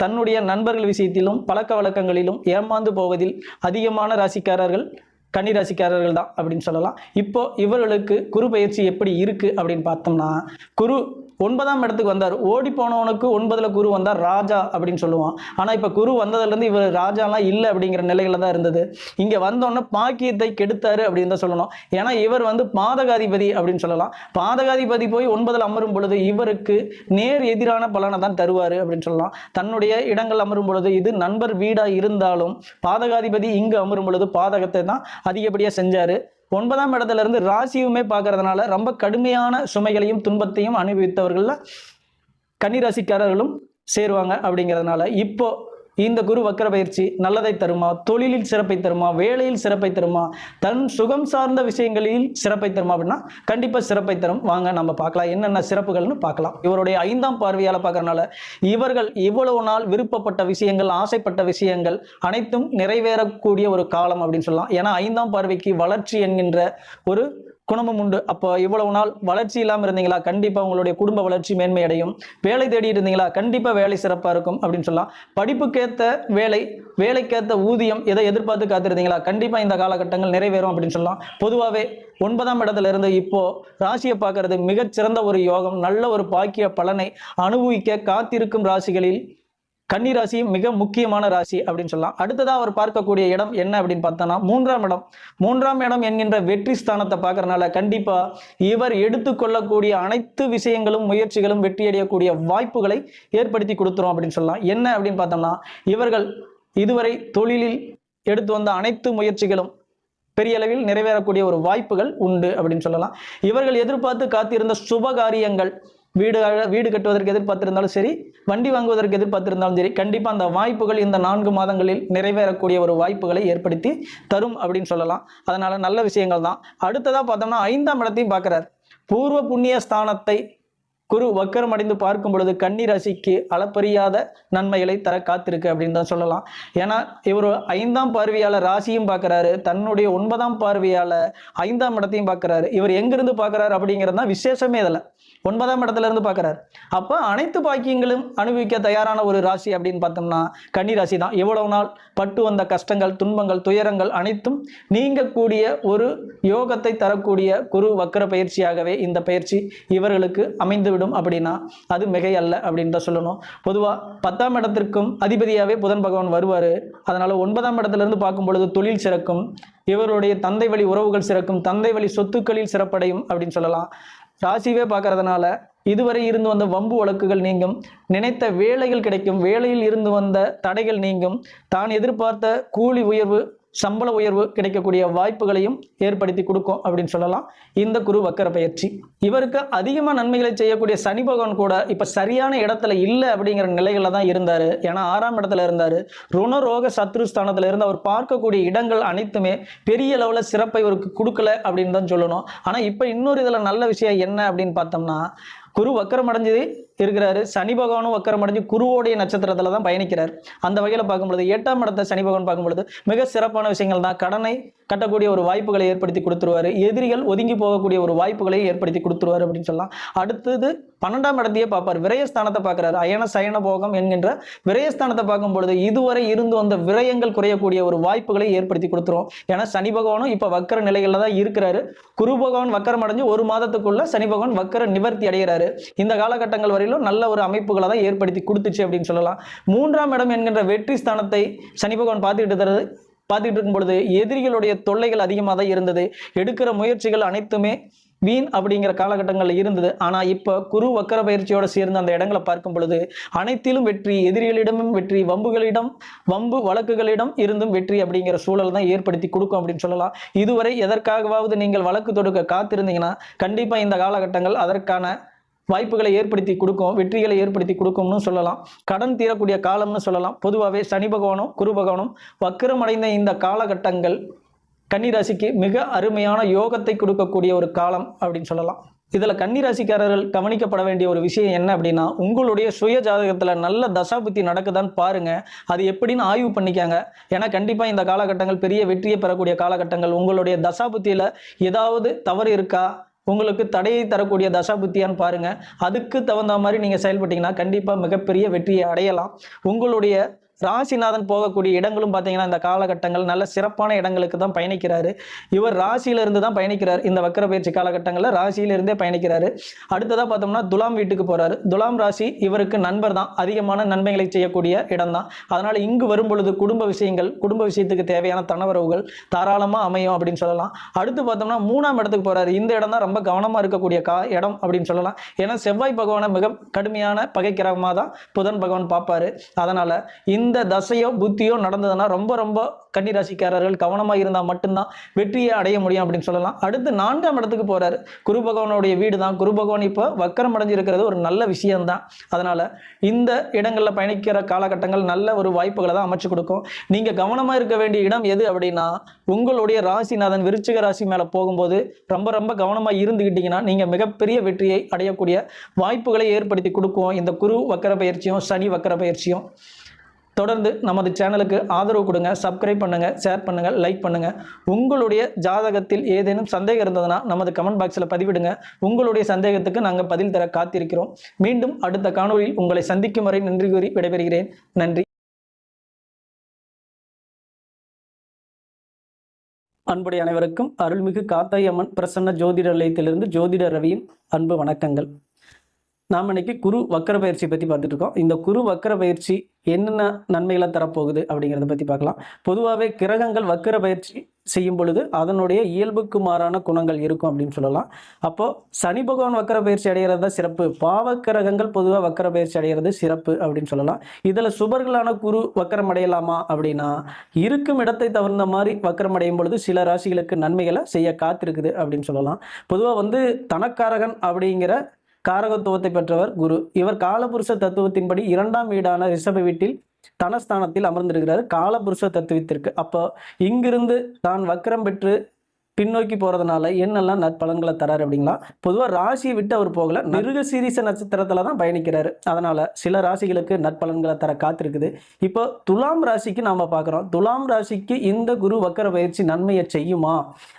தன்னுடைய நண்பர்கள் விஷயத்திலும் பழக்க வழக்கங்களிலும் ஏமாந்து போவதில் அதிகமான ராசிக்காரர்கள் கன்னிராசிக்காரர்கள் தான் அப்படின்னு சொல்லலாம். இப்போ இவர்களுக்கு குரு பயிற்சி எப்படி இருக்கு அப்படின்னு பார்த்தோம்னா குரு 9ஆம் இடத்துக்கு வந்தார். ஓடி போனவனுக்கு 9ல் குரு வந்தார் ராஜா அப்படின்னு சொல்லுவான். ஆனால் இப்போ குரு வந்ததுலேருந்து இவர் ராஜாலாம் இல்லை அப்படிங்கிற நிலையில தான் இருந்தது. இங்கே வந்தோடனே பாக்கியத்தை கெடுத்தாரு அப்படின்னு தான் சொல்லணும். ஏன்னா இவர் வந்து பாதகாதிபதி அப்படின்னு சொல்லலாம். பாதகாதிபதி போய் 9ல் அமரும் பொழுது இவருக்கு நேர் எதிரான பலனை தான் தருவார் அப்படின்னு சொல்லலாம். தன்னுடைய இடங்கள் அமரும் பொழுது இது நண்பர் வீடாக இருந்தாலும் பாதகாதிபதி இங்கு அமரும் பொழுது பாதகத்தை தான் அதிகப்படியாக செஞ்சார். 9ஆம் இடத்துல இருந்து ராசியுமே பார்க்கறதுனால ரொம்ப கடுமையான சுமைகளையும் துன்பத்தையும் அனுபவித்தவர்கள் கன்னிராசிக்காரர்களும் சேருவாங்க. அப்படிங்கிறதுனால இப்போ இந்த குரு வக்கர பயிற்சி நல்லதை தருமா, தொழிலில் சிறப்பை தருமா, வேலையில் சிறப்பை தருமா, தன் சுகம் சார்ந்த விஷயங்களில் சிறப்பை தருமா அப்படின்னா கண்டிப்பா சிறப்பை தரும். வாங்க நம்ம பார்க்கலாம் என்னென்ன சிறப்புகள்னு பார்க்கலாம். இவருடைய 5ஆம் பார்வையால பார்க்கறனால இவர்கள் இவ்வளவு நாள் விருப்பப்பட்ட விஷயங்கள், ஆசைப்பட்ட விஷயங்கள் அனைத்தும் நிறைவேறக்கூடிய ஒரு காலம் அப்படின்னு சொல்லலாம். ஏன்னா 5ஆம் பார்வைக்கு வளர்ச்சி என்கின்ற ஒரு குணமும் உண்டு. அப்போ இவ்வளவு நாள் வளர்ச்சி இல்லாமல் இருந்தீங்களா, கண்டிப்பா உங்களுடைய குடும்ப வளர்ச்சி மேன்மை அடையும். வேலை தேடி இருந்தீங்களா, கண்டிப்பா வேலை சிறப்பா இருக்கும் அப்படின்னு சொல்லலாம். படிப்புக்கேற்ற வேலை, வேலைக்கேற்ற ஊதியம் எதை எதிர்பார்த்து காத்திருந்தீங்களா, கண்டிப்பா இந்த காலகட்டங்கள் நிறைவேறும் அப்படின்னு சொல்லலாம். பொதுவாகவே 9ஆம் இடத்துல இருந்து இப்போ ராசியை பார்க்கறது மிகச்சிறந்த ஒரு யோகம், நல்ல ஒரு பாக்கிய பலனை அனுபவிக்க காத்திருக்கும் ராசிகளில் கன்னி ராசி மிக முக்கியமான ராசி அப்படின்னு சொல்லலாம். அடுத்ததா அவர் பார்க்கக்கூடிய இடம் என்ன அப்படின்னு பார்த்தோம்னா 3ஆம் இடம். 3ஆம் இடம் என்கின்ற வெற்றி ஸ்தானத்தை பார்க்கறதுனால கண்டிப்பா இவர் எடுத்துக்கொள்ளக்கூடிய அனைத்து விஷயங்களும், முயற்சிகளும் வெற்றியடையக்கூடிய வாய்ப்புகளை ஏற்படுத்தி கொடுத்துரும் அப்படின்னு சொல்லலாம். என்ன அப்படின்னு பார்த்தோம்னா இவர்கள் இதுவரை தொழிலில் எடுத்து வந்த அனைத்து முயற்சிகளும் பெரிய அளவில் நிறைவேறக்கூடிய ஒரு வாய்ப்புகள் உண்டு அப்படின்னு சொல்லலாம். இவர்கள் எதிர்பார்த்து காத்திருந்த சுபகாரியங்கள், வீடு கட்டுவதற்கு எதிர்பார்த்திருந்தாலும் சரி, வண்டி வாங்குவதற்கு எதிர்பார்த்திருந்தாலும் சரி, கண்டிப்பா அந்த வாய்ப்புகள் இந்த 4 மாதங்களில் நிறைவேறக்கூடிய ஒரு வாய்ப்புகளை ஏற்படுத்தி தரும் அப்படின்னு சொல்லலாம். அதனால நல்ல விஷயங்கள் தான். அடுத்ததா பார்த்தோம்னா 5ஆம் இடத்தையும் பார்க்கிறார். பூர்வ புண்ணிய ஸ்தானத்தை குரு வக்கரம் அடைந்து பார்க்கும் பொழுது கன்னி ராசிக்கு அளப்பரியாத நன்மைகளை தர காத்திருக்கு அப்படின்னு தான் சொல்லலாம். ஏன்னா இவர் 5ஆம் பார்வையால ராசியும் பார்க்கிறாரு, தன்னுடைய 9ஆம் பார்வையால 5ஆம் இடத்தையும் பார்க்கிறாரு. இவர் எங்கிருந்து பார்க்கிறாரு அப்படிங்கிறது தான் விசேஷமே இதில். 9ஆம் இடத்துல இருந்து பார்க்கிறார். அப்ப அனைத்து பாக்கியங்களும் அனுபவிக்க தயாரான ஒரு ராசி அப்படின்னு பார்த்தோம்னா கன்னி ராசி தான். எவ்வளவு நாள் பட்டு வந்த கஷ்டங்கள், துன்பங்கள், துயரங்கள் அனைத்தும் நீங்கக்கூடிய ஒரு யோகத்தை தரக்கூடிய குரு வக்கர பயிற்சியாகவே இந்த பயிற்சி இவர்களுக்கு அமைந்துவிடும் அப்படின்னா அது மிகை அல்ல அப்படின்னு தான் சொல்லணும். பொதுவா 10ஆம் இடத்திற்கும் அதிபதியாவே புதன் பகவான் வருவாரு. அதனால 9ஆம் இடத்துல இருந்து பார்க்கும் பொழுது தொழில் சிறக்கும், இவருடைய தந்தை வழி உறவுகள் சிறக்கும், தந்தை வழி சொத்துக்களில் சிறப்படையும் அப்படின்னு சொல்லலாம். ராசிவே பார்க்கறதுனால இதுவரை இருந்து வந்த வம்பு வழக்குகள் நீங்கும், நினைத்த வேலைகள் கிடைக்கும், வேலையில் இருந்து வந்த தடைகள் நீங்கும், தான் எதிர்பார்த்த கூலி உயர்வு, சம்பள உயர்வு கிடைக்கக்கூடிய வாய்ப்புகளையும் ஏற்படுத்தி கொடுக்கும் அப்படின்னு சொல்லலாம் இந்த குரு வக்கர பயிற்சி. இவருக்கு அதிகமாக நன்மைகளை செய்யக்கூடிய சனி பகவான் கூட இப்போ சரியான இடத்துல இல்லை அப்படிங்கிற நிலையில தான் இருந்தார். ஏன்னா 6ஆம் இடத்துல இருந்தார். ருணரோக சத்ருஸ்தானத்தில் இருந்து அவர் பார்க்கக்கூடிய இடங்கள் அனைத்துமே பெரிய லெவலில் சிறப்பை இவருக்கு கொடுக்கல அப்படின்னு தான் சொல்லணும். ஆனால் இப்போ இன்னொரு இதில் நல்ல விஷயம் என்ன அப்படின்னு பார்த்தோம்னா குரு வக்கரம் அடைஞ்சு இருக்கிறாரு. சனி பகவானும் வக்கரம் அடைஞ்சு குருவோடைய நட்சத்திரத்துல தான் பயணிக்கிறார். அந்த வகையில் பார்க்கும்பொழுது 8ஆம் இடத்தை சனி பகவான் பார்க்கும்பொழுது மிக சிறப்பான விஷயங்கள் தான். கடனை கட்டக்கூடிய ஒரு வாய்ப்புகளை ஏற்படுத்தி கொடுத்துருவாரு. எதிரிகள் ஒதுங்கி போகக்கூடிய ஒரு வாய்ப்புகளை ஏற்படுத்தி கொடுத்துருவாரு அப்படின்னு சொல்லலாம். அடுத்தது 12ஆம் இடத்தையே பார்ப்பார். விரயஸ்தானத்தை பார்க்கிறாரு. அயன சயன போகம் என்கின்ற விரயஸ்தானத்தை பார்க்கும் பொழுது இதுவரை இருந்து வந்த விரயங்கள் குறையக்கூடிய ஒரு வாய்ப்புகளை ஏற்படுத்தி கொடுத்துரும். ஏன்னா சனி பகவானும் இப்ப வக்கர நிலைகள்ல தான் இருக்கிறாரு. குரு பகவான் வக்கரம் அடைஞ்சு 1 மாதத்துக்குள்ள சனி பகவான் வக்கர நிவர்த்தி அடைகிறாரு. இந்த காலகட்டங்கள் வரையிலும் நல்ல ஒரு அமைப்புகளை தான் ஏற்படுத்தி கொடுத்துச்சு அப்படின்னு சொல்லலாம். 3ஆம் இடம் என்கின்ற வெற்றி ஸ்தானத்தை சனி பகவான் பார்த்துட்டு இருக்கும் பொழுது எதிரிகளுடைய தொல்லைகள் அதிகமாக தான் இருந்தது. எடுக்கிற முயற்சிகள் அனைத்துமே வீண் அப்படிங்கிற காலகட்டங்களில் இருந்தது. ஆனால் இப்போ குரு வக்கர பயிற்சியோட சேர்ந்து அந்த இடங்களை பார்க்கும் பொழுது அனைத்திலும் வெற்றி, எதிரிகளிடமும் வெற்றி, வம்பு வழக்குகளிடம் இருந்தும் வெற்றி அப்படிங்கிற சூழல் தான் ஏற்படுத்தி கொடுக்கும் அப்படின்னு சொல்லலாம். இதுவரை எதற்காகவாவது நீங்கள் வழக்கு தொடுக்க காத்திருந்தீங்கன்னா கண்டிப்பாக இந்த காலகட்டங்கள் அதற்கான வாய்ப்புகளை ஏற்படுத்தி கொடுக்கும், வெற்றிகளை ஏற்படுத்தி கொடுக்கும்னு சொல்லலாம். கடன் தீரக்கூடிய காலம்னு சொல்லலாம். பொதுவாகவே சனி பகவானும் குரு பகவானும் வக்கரமடைந்த இந்த காலகட்டங்கள் கன்னிராசிக்கு மிக அருமையான யோகத்தை கொடுக்கக்கூடிய ஒரு காலம் அப்படின்னு சொல்லலாம். இதில் கன்னிராசிக்காரர்கள் கவனிக்கப்பட வேண்டிய ஒரு விஷயம் என்ன அப்படின்னா உங்களுடைய சுய ஜாதகத்தில் நல்ல தசாபுத்தி நடக்குதான்னு பாருங்க. அது எப்படின்னு ஆய்வு பண்ணிக்காங்க. ஏன்னா கண்டிப்பாக இந்த காலகட்டங்கள் பெரிய வெற்றியை பெறக்கூடிய காலகட்டங்கள். உங்களுடைய தசாபுத்தியில் ஏதாவது தவறு இருக்கா, உங்களுக்கு தடையை தரக்கூடிய தசாபுத்தியான்னு பாருங்க. அதுக்கு தகுந்த மாதிரி நீங்க செயல்பட்டீங்கன்னா கண்டிப்பா மிகப்பெரிய வெற்றியை அடையலாம். உங்களுடைய ராசிநாதன் போகக்கூடிய இடங்களும் பார்த்தீங்கன்னா இந்த காலகட்டங்கள் நல்ல சிறப்பான இடங்களுக்கு தான் பயணிக்கிறாரு. இவர் ராசியிலிருந்து தான் பயணிக்கிறார். இந்த வக்கர பயிற்சி காலகட்டங்களில் ராசியிலிருந்தே பயணிக்கிறாரு. அடுத்ததாக பார்த்தோம்னா துலாம் வீட்டுக்கு போறாரு. துலாம் ராசி இவருக்கு நண்பர் தான், அதிகமான நன்மைகளை செய்யக்கூடிய இடம் தான். அதனால இங்கு வரும் பொழுது குடும்ப விஷயத்துக்கு தேவையான தனவரவுகள் தாராளமாக அமையும் அப்படின்னு சொல்லலாம். அடுத்து பார்த்தோம்னா 3ஆம் இடத்துக்கு போறாரு. இந்த இடம் தான் ரொம்ப கவனமாக இருக்கக்கூடிய இடம் அப்படின்னு சொல்லலாம். ஏன்னா செவ்வாய் பகவானை மிக கடுமையான பகைக்கிரகமாக தான் புதன் பகவான் பார்ப்பாரு. அதனால இந்த தசையோ புத்தியோ நடந்ததுன்னா ரொம்ப ரொம்ப கன்னிராசிக்காரர்கள் கவனமாக இருந்தால் மட்டும்தான் வெற்றியை அடைய முடியும் அப்படின்னு சொல்லலாம். அடுத்து 4ஆம் இடத்துக்கு போறாரு. குரு பகவானுடைய வீடு தான். குரு பகவான் இப்போ வக்கரம் அடைஞ்சிருக்கிறது ஒரு நல்ல விஷயம்தான். அதனால இந்த இடங்களில் பயணிக்கிற காலகட்டங்கள் நல்ல ஒரு வாய்ப்புகளை தான் அமைச்சு கொடுக்கும். நீங்க கவனமா இருக்க வேண்டிய இடம் எது அப்படின்னா, உங்களுடைய ராசிநாதன் விருச்சிக ராசி மேல போகும்போது ரொம்ப ரொம்ப கவனமா இருந்துகிட்டீங்கன்னா நீங்க மிகப்பெரிய வெற்றியை அடையக்கூடிய வாய்ப்புகளை ஏற்படுத்தி கொடுக்கும் இந்த குரு வக்கர பயிற்சியும் சனி வக்கர பயிற்சியும். தொடர்ந்து நமது சேனலுக்கு ஆதரவு கொடுங்க, சப்ஸ்கிரைப் பண்ணுங்க, ஷேர் பண்ணுங்க, லைக் பண்ணுங்க. உங்களுடைய ஜாதகத்தில் ஏதேனும் சந்தேகம் இருந்ததுன்னா நமது கமெண்ட் பாக்ஸில் பதிவிடுங்க. உங்களுடைய சந்தேகத்துக்கு நாங்கள் பதில் தர காத்திருக்கிறோம். மீண்டும் அடுத்த காணொலியில் உங்களை சந்திக்கும் வரை நன்றி கூறி விடைபெறுகிறேன். நன்றி. அன்புடைய அனைவருக்கும் அருள்மிகு காத்தாயம்மன் பிரசன்ன ஜோதிட நிலையத்திலிருந்து ஜோதிட ரவியின் அன்பு வணக்கங்கள். நாம் இன்னைக்கு குரு வக்கர பயிற்சி பற்றி பார்த்துட்டு இருக்கோம். இந்த குரு வக்கர பயிற்சி என்னென்ன நன்மைகளை தரப்போகுது அப்படிங்கிறத பற்றி பார்க்கலாம். பொதுவாகவே கிரகங்கள் வக்கர பயிற்சி செய்யும் பொழுது அதனுடைய இயல்புக்கு மாறான குணங்கள் இருக்கும் அப்படின்னு சொல்லலாம். அப்போது சனி பகவான் வக்கர பயிற்சி அடைகிறது தான் சிறப்பு. பாவ கிரகங்கள் பொதுவாக வக்கர பயிற்சி அடைகிறது சிறப்பு அப்படின்னு சொல்லலாம். இதில் சுபர்களான குரு வக்கரம் அடையலாமா அப்படின்னா, இருக்கும் இடத்தை தவிர்த்த மாதிரி வக்கரம் அடையும் பொழுது சில ராசிகளுக்கு நன்மைகளை செய்ய காத்திருக்குது அப்படின்னு சொல்லலாம். பொதுவாக தனக்காரகன் அப்படிங்கிற காரகத்துவத்தை பெற்றவர் குரு. இவர் காலபுருஷ தத்துவத்தின்படி 2ஆம் வீடான ரிஷப வீட்டில் தனஸ்தானத்தில் அமர்ந்திருக்கிறார் காலபுருஷ தத்துவத்திற்கு. அப்போ இங்கிருந்து தான் வக்கரம் பெற்று பின்னோக்கி போறதுனால என்னெல்லாம் நற்பலன்களை தராரு அப்படிங்களா? பொதுவாக ராசியை விட்டு அவர் போகல, மிருகசீரிஷ நட்சத்திரத்துல தான் பயணிக்கிறாரு. அதனால சில ராசிகளுக்கு நற்பலன்களை தர காத்திருக்குது. இப்போ துலாம் ராசிக்கு நாம பார்க்குறோம். துலாம் ராசிக்கு இந்த குரு வக்கர பயிற்சி நன்மையை செய்யுமா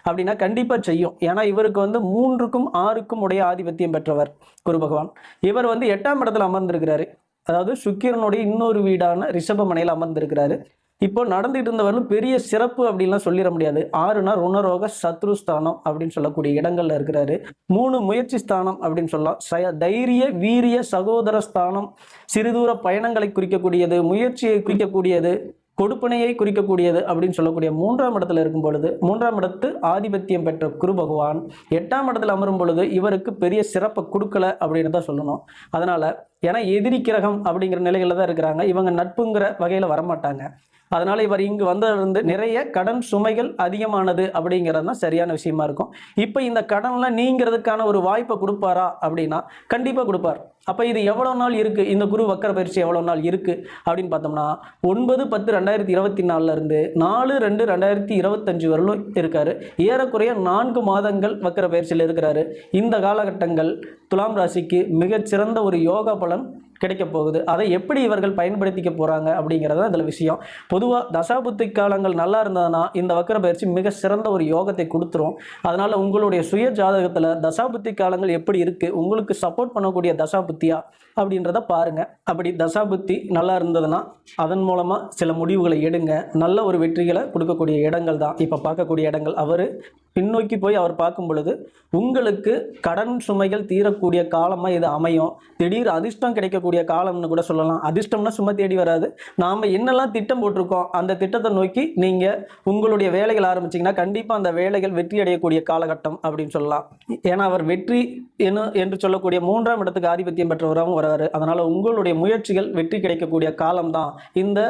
அப்படின்னா கண்டிப்பா செய்யும். ஏன்னா இவருக்கு 3க்கும் 6க்கும் உடைய ஆதிபத்தியம் பெற்றவர் குரு பகவான். இவர் 8ஆம் இடத்துல அமர்ந்திருக்கிறாரு. அதாவது சுக்கிரனுடைய இன்னொரு வீடான ரிஷபமனையில் அமர்ந்திருக்கிறாரு. இப்போ நடந்துகிட்டு இருந்தவர்களும் பெரிய சிறப்பு அப்படின்லாம் சொல்லிட முடியாது. 6னா ருணரோக சத்ருஸ்தானம் அப்படின்னு சொல்லக்கூடிய இடங்கள்ல இருக்கிறாரு. 3 முயற்சி ஸ்தானம் அப்படின்னு சொல்லலாம். தைரிய வீரிய சகோதர ஸ்தானம், சிறுதூர பயணங்களை குறிக்கக்கூடியது, முயற்சியை குறிக்கக்கூடியது, கொடுப்பனையை குறிக்கக்கூடியது அப்படின்னு சொல்லக்கூடிய 3ஆம் இடத்துல இருக்கும் பொழுது 3ஆம் இடத்து ஆதிபத்தியம் பெற்ற குரு பகவான் 8ஆம் இடத்துல அமரும் பொழுது இவருக்கு பெரிய சிறப்பை கொடுக்கல அப்படின்னு தான் சொல்லணும். அதனால ஏன்னா எதிரி கிரகம் அப்படிங்கிற நிலையில தான் இருக்கிறாங்க. இவங்க நட்புங்கிற வகையில வரமாட்டாங்க. அதனால இவர் இங்கு வந்ததிலிருந்து நிறைய கடன் சுமைகள் அதிகமானது அப்படிங்கிறது தான் சரியான விஷயமா இருக்கும். இப்போ இந்த கடன்லாம் நீங்கிறதுக்கான ஒரு வாய்ப்பை கொடுப்பாரா அப்படின்னா கண்டிப்பாக கொடுப்பார். அப்போ இது எவ்வளோ நாள் இருக்குது, இந்த குரு வக்கர பயிற்சி எவ்வளோ நாள் இருக்குது அப்படின்னு பார்த்தோம்னா 9/10/2024 இருந்து 4/2/2025 வரலும் இருக்காரு. ஏறக்குறைய 4 மாதங்கள் வக்கர பயிற்சியில் இருக்கிறாரு. இந்த காலகட்டங்கள் துலாம் ராசிக்கு மிகச்சிறந்த ஒரு யோகா பலன் கிடைக்க போகுது. அதை எப்படி இவர்கள் பயன்படுத்திக்க போறாங்க அப்படிங்கிறது இதில் விஷயம். பொதுவாக தசாபுத்தி காலங்கள் நல்லா இருந்ததுன்னா இந்த வக்கர பயிற்சி மிக சிறந்த ஒரு யோகத்தை கொடுத்துரும். அதனால உங்களுடைய சுய ஜாதகத்தில் தசாபுத்தி காலங்கள் எப்படி இருக்கு, உங்களுக்கு சப்போர்ட் பண்ணக்கூடிய தசாபுத்தியா அப்படின்றத பாருங்க. அப்படி தசாபுத்தி நல்லா இருந்ததுன்னா அதன் மூலமா சில முடிவுகளை எடுங்க. நல்ல ஒரு வெற்றிகளை கொடுக்கக்கூடிய இடங்கள் தான் இப்போ பார்க்கக்கூடிய இடங்கள். அவர் பின்னோக்கி போய் அவர் பார்க்கும் பொழுது உங்களுக்கு கடன் சுமைகள் தீரக்கூடிய காலமாக இது அமையும். திடீர் அதிர்ஷ்டம் கிடைக்கக்கூடிய காலம்னு கூட சொல்லலாம். அதிர்ஷ்டம்னா சும்மா தேடி வராது. நாம் என்னெல்லாம் திட்டம் போட்டிருக்கோம் அந்த திட்டத்தை நோக்கி நீங்கள் உங்களுடைய வேலைகள் ஆரம்பிச்சிங்கன்னா கண்டிப்பாக அந்த வேலைகள் வெற்றி அடையக்கூடிய காலகட்டம் அப்படின்னு சொல்லலாம். ஏன்னா அவர் வெற்றி என்று சொல்லக்கூடிய 3ஆம் இடத்துக்கு ஆதிபத்தியம் பெற்றவராகவும் வராரு. அதனால் உங்களுடைய முயற்சிகள் வெற்றி கிடைக்கக்கூடிய காலம்தான் இந்த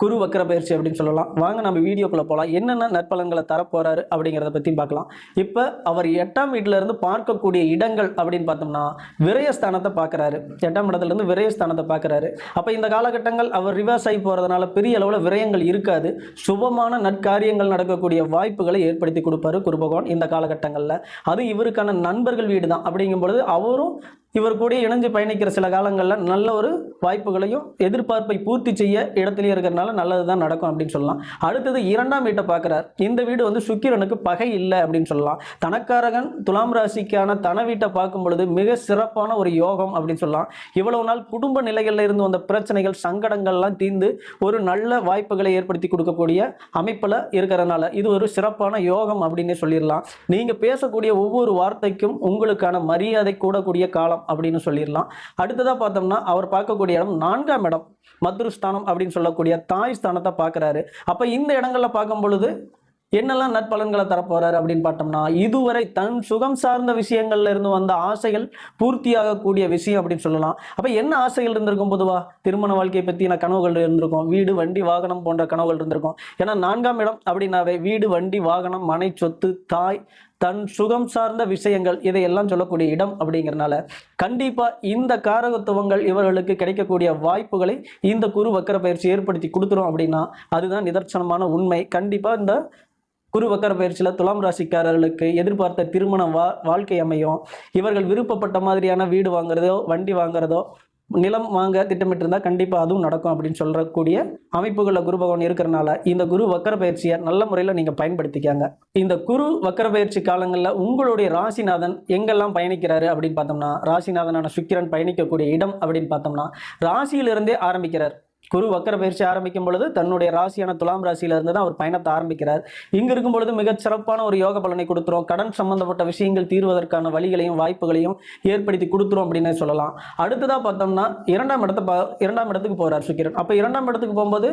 குரு வக்கர பயிற்சி அப்படின்னு சொல்லலாம். வாங்க நம்ம வீடியோக்குள்ள போகலாம். என்னென்ன நற்பலன்களை தரப்போறாரு அப்படிங்கிறத பற்றி பார்க்கலாம். இப்போ அவர் 8ஆம் வீட்டில இருந்து பார்க்கக்கூடிய இடங்கள் அப்படின்னு பார்த்தோம்னா விரயஸ்தானத்தை பார்க்குறாரு. 8ஆம் இடத்துல இருந்து விரயஸ்தானத்தை பார்க்குறாரு. அப்போ இந்த காலகட்டங்கள் அவர் ரிவர்ஸ் ஆகி போகிறதுனால பெரிய அளவில் விரயங்கள் இருக்காது. சுபமான நற்காரியங்கள் நடக்கக்கூடிய வாய்ப்புகளை ஏற்படுத்தி கொடுப்பாரு குரு பகவான் இந்த காலகட்டங்களில். அது இவருக்கான நண்பர்கள் வீடு தான். அப்படிங்கும் பொழுது அவரும் இவர் கூட இணைஞ்சு பயணிக்கிற சில காலங்களில் நல்ல ஒரு வாய்ப்புகளையும் எதிர்பார்ப்பை பூர்த்தி செய்ய இடத்துலயே இருக்கிறதுனால நல்லது தான் நடக்கும் அப்படின்னு சொல்லலாம். அடுத்தது 2ஆம் வீட்டை பார்க்குறார். இந்த வீடு சுக்கிரனுக்கு பகை இல்லை அப்படின்னு சொல்லலாம். தனக்காரகன் துலாம் ராசிக்கான தன வீட்டை பார்க்கும் பொழுது மிக சிறப்பான ஒரு யோகம் அப்படின்னு சொல்லலாம். இவ்வளவு நாள் குடும்ப நிலைகளில் இருந்து வந்த பிரச்சனைகள் சங்கடங்கள்லாம் தீர்ந்து ஒரு நல்ல வாய்ப்புகளை ஏற்படுத்தி கொடுக்கக்கூடிய அமைப்பில் இருக்கிறதுனால இது ஒரு சிறப்பான யோகம் அப்படின்னு சொல்லிடலாம். நீங்கள் பேசக்கூடிய ஒவ்வொரு வார்த்தைக்கும் உங்களுக்கான மரியாதை கூடக்கூடிய காலம் அப்படின்னு சொல்லிடலாம். அடுத்ததா பார்த்தோம்னா அவர் பார்க்கக்கூடிய இடம் 4ஆம் இடம் மத்ருஸ்தானம் அப்படின்னு சொல்லக்கூடிய தாய் ஸ்தானத்தை பார்க்குறாரு. அப்போ இந்த இடங்கள்ல பார்க்கும் பொழுது என்னெல்லாம் நற்பலன்களை தரப்போறாரு அப்படின்னு பார்த்தோம்னா, இதுவரை தன் சுகம் சார்ந்த விஷயங்கள்ல இருந்து வந்த ஆசைகள் பூர்த்தியாகக்கூடிய விஷயம் அப்படின்னு சொல்லலாம். அப்ப என்ன ஆசைகள் இருந்திருக்கும் பொதுவா? திருமண வாழ்க்கையை பத்தின கனவுகள் இருந்திருக்கும். வீடு, வண்டி, வாகனம் போன்ற கனவுகள் இருந்திருக்கும். ஏன்னா 4ஆம் இடம் அப்படின்னாவே வீடு, வண்டி, வாகனம், மனை, சொத்து, தாய், தன் சுகம் சார்ந்த விஷயங்கள் இதையெல்லாம் சொல்லக்கூடிய இடம் அப்படிங்கிறனால கண்டிப்பா இந்த காரகத்துவங்கள் இவர்களுக்கு கிடைக்கக்கூடிய வாய்ப்புகளை இந்த குரு வக்கர பயிற்சி ஏற்படுத்தி கொடுத்துரும் அப்படின்னா அதுதான் நிதர்சனமான உண்மை. கண்டிப்பா இந்த குரு வக்கர பயிற்சியில் துலாம் ராசிக்காரர்களுக்கு எதிர்பார்த்த திருமண வாழ்க்கை அமையும். இவர்கள் விருப்பப்பட்ட மாதிரியான வீடு வாங்குறதோ, வண்டி வாங்குறதோ, நிலம் வாங்க திட்டமிட்டிருந்தா கண்டிப்பா அதுவும் நடக்கும் அப்படின்னு சொல்லக்கூடிய அமைப்புகளில் குரு பகவான் இருக்கிறனால இந்த குரு வக்கர பயிற்சியை நல்ல முறையில் நீங்க பயன்படுத்திக்காங்க. இந்த குரு வக்கர பயிற்சி காலங்களில் உங்களுடைய ராசிநாதன் எங்கெல்லாம் பயணிக்கிறாரு அப்படின்னு பார்த்தோம்னா, ராசிநாதனான சுக்கிரன் பயணிக்கக்கூடிய இடம் அப்படின்னு பார்த்தோம்னா ராசியிலிருந்தே ஆரம்பிக்கிறார். குரு வக்கர பயிற்சி ஆரம்பிக்கும் பொழுது தன்னுடைய ராசியான துலாம் ராசியில இருந்து தான் அவர் பயணத்தை ஆரம்பிக்கிறார். இங்க இருக்கும் பொழுது மிகச் சிறப்பான ஒரு யோக பலனை கொடுத்துரும். கடன் சம்பந்தப்பட்ட விஷயங்கள் தீர்வதற்கான வழிகளையும் வாய்ப்புகளையும் ஏற்படுத்தி கொடுத்துரும் அப்படின்னு சொல்லலாம். அடுத்ததா பார்த்தோம்னா இரண்டாம் இடத்துக்கு போறார் சுக்கிரன். அப்ப இரண்டாம் இடத்துக்கு போகும்போது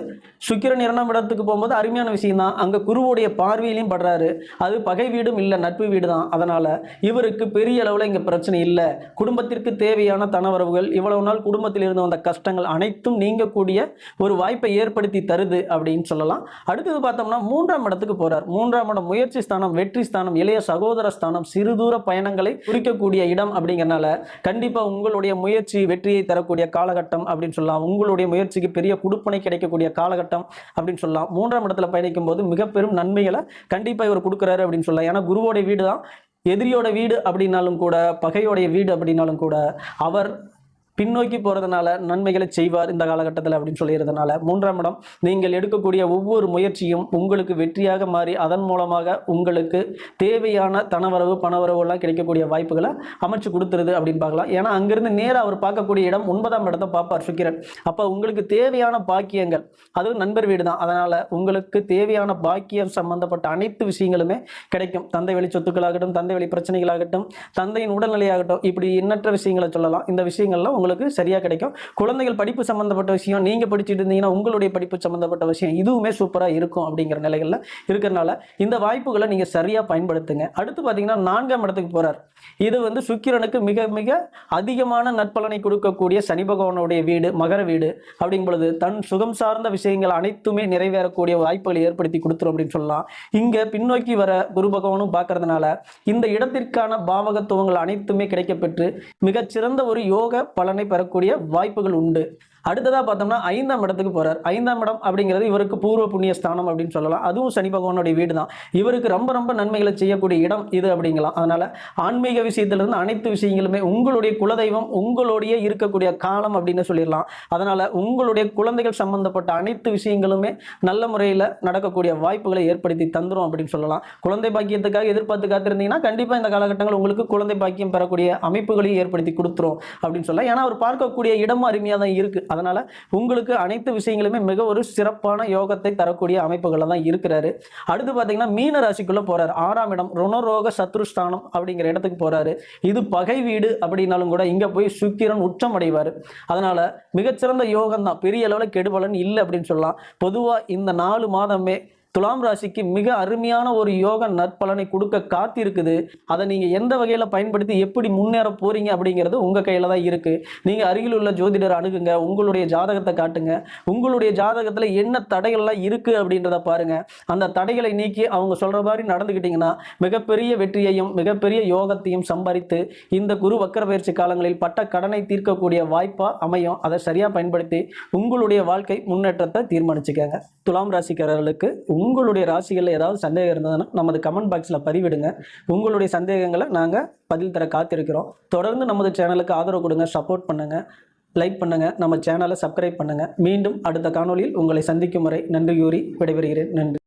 சுக்கிரன் இரண்டாம் இடத்துக்கு போகும்போது அருமையான விஷயம் தான். அங்க குருவுடைய பார்வையிலையும் படுறாரு. அது பகை வீடும் இல்லை, நட்பு வீடு தான். அதனால இவருக்கு பெரிய அளவில் இங்க பிரச்சனை இல்லை. குடும்பத்திற்கு தேவையான தனவரவுகள், இவ்வளவு நாள் குடும்பத்தில் இருந்து வந்த கஷ்டங்கள் அனைத்தும் நீங்கக்கூடிய ஒரு வாய்ப்பை ஏற்படுத்தி தருது அப்படின்னு சொல்லலாம். அடுத்தது பார்த்தோம்னா 3ஆம் இடத்துக்கு போறார். 3ஆம் இடம் முயற்சி ஸ்தானம், வெற்றி ஸ்தானம், இளைய சகோதர ஸ்தானம், சிறுதூர பயணங்களை குறிக்கக்கூடிய இடம் அப்படிங்கறனால கண்டிப்பா உங்களுடைய முயற்சி வெற்றியை தரக்கூடிய காலகட்டம் அப்படின்னு சொல்லலாம். உங்களுடைய முயற்சிக்கு பெரிய குடுப்பனை கிடைக்கக்கூடிய காலகட்டம் அப்படின்னு சொல்லலாம். 3ஆம் இடத்துல பயணிக்கும் போது மிக பெரும் நன்மைகளை கண்டிப்பா இவர் கொடுக்குறாரு அப்படின்னு சொல்லலாம். ஏன்னா குருவோட வீடு தான். எதிரியோட வீடு அப்படின்னாலும் கூட, பகையோடைய வீடு அப்படின்னாலும் கூட அவர் பின்னோக்கி போறதுனால நன்மைகளை செய்வார் இந்த காலகட்டத்தில் அப்படின்னு சொல்லியிருந்தனால 3ஆம் இடம் நீங்கள் எடுக்கக்கூடிய ஒவ்வொரு முயற்சியும் உங்களுக்கு வெற்றியாக மாறி அதன் மூலமாக உங்களுக்கு தேவையான தனவரவு பணவரவு எல்லாம் கிடைக்கக்கூடிய வாய்ப்புகளை அமைச்சு கொடுத்துருது அப்படின்னு பார்க்கலாம். ஏன்னா அங்கிருந்து நேராக அவர் பார்க்கக்கூடிய இடம் 9ஆம் இடத்தை பார்ப்பார் சுக்கிரன். அப்போ உங்களுக்கு தேவையான பாக்கியங்கள், அதுவும் நண்பர் வீடு தான். அதனால உங்களுக்கு தேவையான பாக்கியம் சம்பந்தப்பட்ட அனைத்து விஷயங்களுமே கிடைக்கும். தந்தை வழி சொத்துக்களாகட்டும், தந்தை வழி பிரச்சனைகளாகட்டும், தந்தையின் உடல்நிலையாகட்டும், இப்படி எண்ணற்ற விஷயங்களை சொல்லலாம். இந்த விஷயங்கள்லாம் உங்களுக்கு சரியா கிடைக்கும். குழந்தைகள் படிப்பு சம்பந்தப்பட்ட விஷயம், நீங்க படிச்சுட்டு இருந்தீங்கன்னா உங்களுடைய படிப்பு சம்பந்தப்பட்ட விஷயம் இதுவுமே சூப்பரா இருக்கும் அப்படிங்கிற நிலைகள்ல இருக்கிறனால இந்த வாய்ப்புகளை நீங்க சரியா பயன்படுத்துங்க. அடுத்து பாத்தீங்கன்னா 4ஆம் இடத்துக்கு போறார். இது சுக்கிரனுக்கு மிக மிக அதிகமான நற்பலனை கொடுக்கக்கூடிய சனி பகவானுடைய வீடு, மகர வீடு அப்படிங்கும் பொழுது தன் சுகம் சார்ந்த விஷயங்கள் அனைத்துமே நிறைவேறக்கூடிய வாய்ப்புகளை ஏற்படுத்தி கொடுத்துரும் அப்படின்னு சொல்லலாம். இங்க பின்னோக்கி வர குரு பகவானும் பார்க்கறதுனால இந்த இடத்திற்கான பாவகத்துவங்கள் அனைத்துமே கிடைக்கப்பெற்று மிகச்சிறந்த ஒரு யோக பலனை பெறக்கூடிய வாய்ப்புகள் உண்டு. அடுத்ததா பார்த்தோம்னா 5ஆம் இடத்துக்கு போறார். 5ஆம் இடம் அப்படிங்கிறது இவருக்கு பூர்வ புண்ணிய ஸ்தானம் அப்படின்னு சொல்லலாம். அதுவும் சனி பகவானுடைய வீடு தான். இவருக்கு ரொம்ப ரொம்ப நன்மைகளை செய்யக்கூடிய இடம் இது அப்படிங்கலாம். அதனால ஆன்மீக விஷயத்திலிருந்து அனைத்து விஷயங்களுமே உங்களுடைய குலதெய்வம் உங்களுடைய இருக்கக்கூடிய காலம் அப்படின்னு சொல்லிடலாம். அதனால உங்களுடைய குழந்தைகள் சம்பந்தப்பட்ட அனைத்து விஷயங்களுமே நல்ல முறையில் நடக்கக்கூடிய வாய்ப்புகளை ஏற்படுத்தி தந்துரும் அப்படின்னு சொல்லலாம். குழந்தை பாக்கியத்துக்காக எதிர்பார்த்து காத்திருந்தீங்கன்னா கண்டிப்பா இந்த காலகட்டங்கள் உங்களுக்கு குழந்தை பாக்கியம் பெறக்கூடிய அமைப்புகளையும் ஏற்படுத்தி கொடுத்துரும் அப்படின்னு சொல்லலாம். ஏன்னா அவர் பார்க்கக்கூடிய இடமும் அருமையாக தான் இருக்கு. அதனால உங்களுக்கு அனைத்து விஷயங்களுமே மிக ஒரு சிறப்பான யோகத்தை தரக்கூடிய அமைப்புகளை தான் இருக்கிறாரு. அடுத்து பாத்தீங்கன்னா மீன ராசிக்குள்ள போறாரு. 6ஆம் இடம் ருணரோக சத்ருஸ்தானம் அப்படிங்கிற இடத்துக்கு போறாரு. இது பகை வீடு அப்படின்னாலும் கூட இங்க போய் சுக்கிரன் உச்சம் அடைவாரு. அதனால மிகச்சிறந்த யோகம் தான், பெரிய அளவில் கெடுபலன் இல்லை அப்படின்னு சொல்லலாம். பொதுவா இந்த 4 மாதமே துலாம் ராசிக்கு மிக அருமையான ஒரு யோக நற்பலனை கொடுக்க காத்திருக்குது. அதை நீங்க எந்த வகையில பயன்படுத்தி எப்படி முன்னேற போறீங்க அப்படிங்கிறது உங்க கையில தான் இருக்கு. நீங்க அருகில் உள்ள ஜோதிடர் அணுகுங்க, உங்களுடைய ஜாதகத்தை காட்டுங்க, உங்களுடைய ஜாதகத்துல என்ன தடைகள்லாம் இருக்கு அப்படின்றத பாருங்க. அந்த தடைகளை நீக்கி அவங்க சொல்ற மாதிரி நடந்துக்கிட்டீங்கன்னா மிகப்பெரிய வெற்றியையும் மிகப்பெரிய யோகத்தையும் சம்பாதித்து இந்த குரு வக்கர பயிற்சி காலங்களில் பட்ட கடனை தீர்க்கக்கூடிய வாய்ப்பா அமையும். அதை சரியா பயன்படுத்தி உங்களுடைய வாழ்க்கை முன்னேற்றத்தை தீர்மானிச்சுக்கங்க. துலாம் ராசிக்காரர்களுக்கு உங்களுடைய ராசிகளில் ஏதாவது சந்தேகம் இருந்ததுன்னா நமது கமெண்ட் பாக்ஸில் பதிவிடுங்க. உங்களுடைய சந்தேகங்களை நாங்கள் பதில் தர காத்திருக்கிறோம். தொடர்ந்து நமது சேனலுக்கு ஆதரவு கொடுங்க, சப்போர்ட் பண்ணுங்க, லைக் பண்ணுங்க, நம்ம சேனலை சப்ஸ்கிரைப் பண்ணுங்க. மீண்டும் அடுத்த காணொலியில் உங்களை சந்திக்கும் வரை நன்றி கூறி விடைபெறுகிறேன். நன்றி.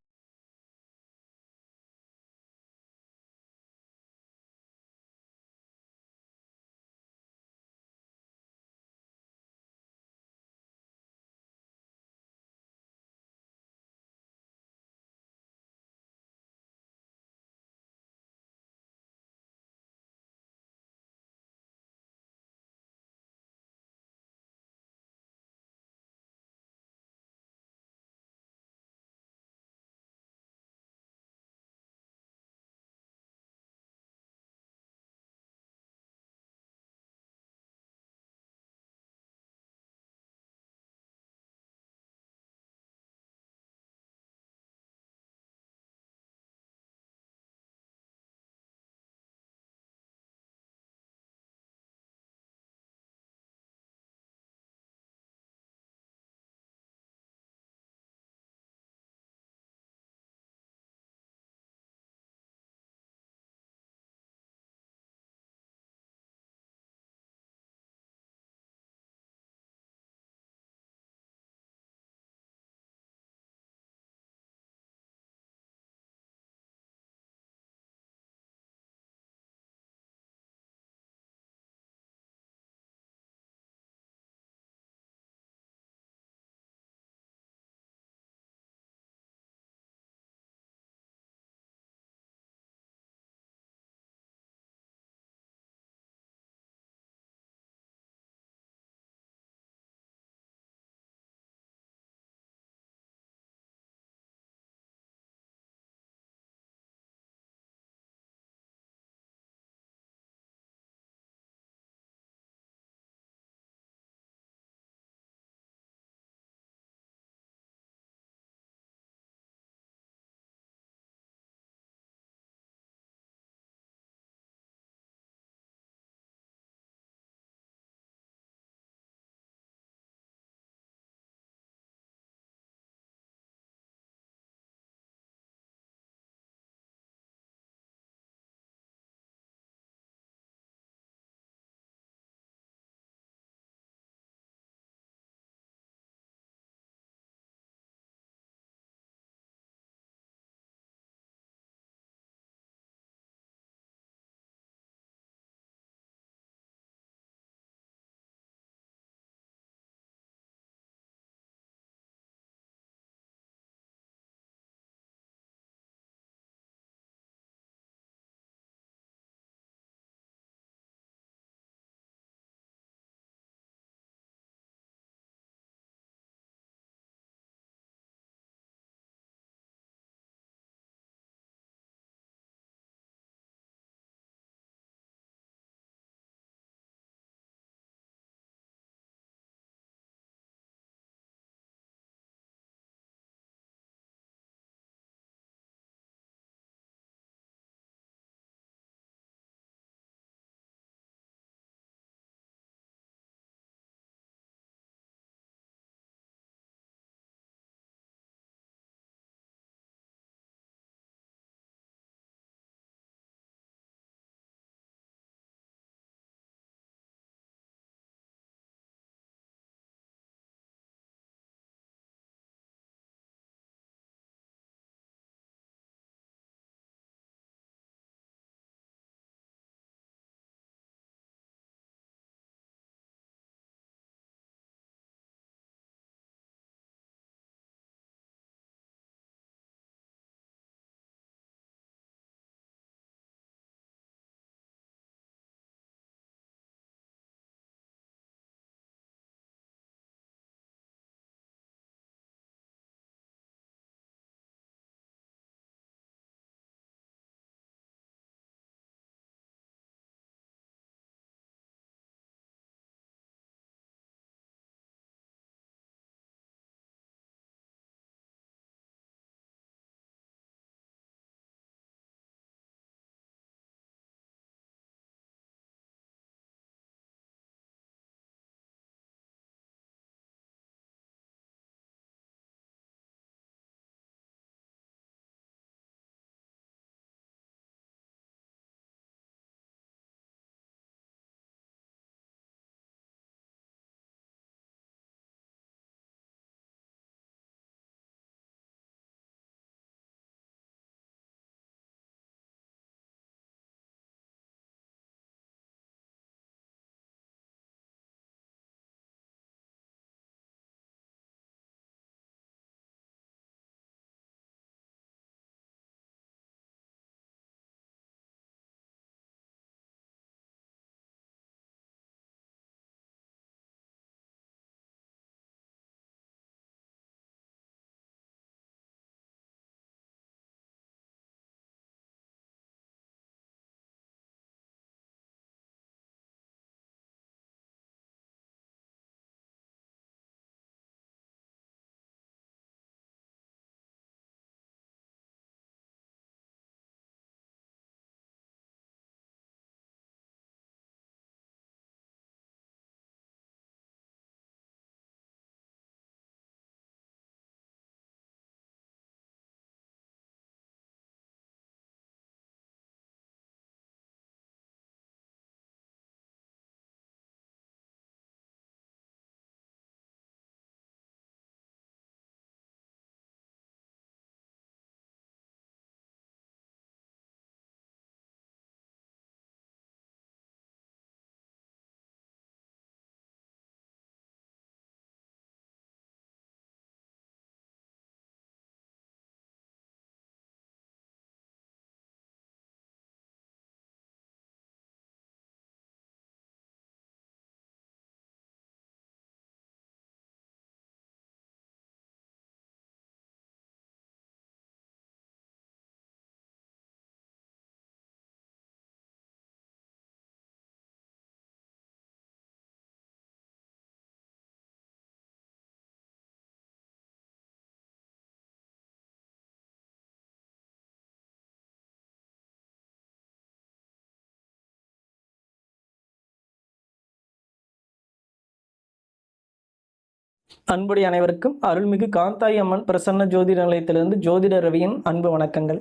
அன்புடைய அனைவருக்கும் அருள்மிகு காந்தாயி அம்மன் பிரசன்ன ஜோதிட நிலையத்திலிருந்து ஜோதிட ரவியின் அன்பு வணக்கங்கள்.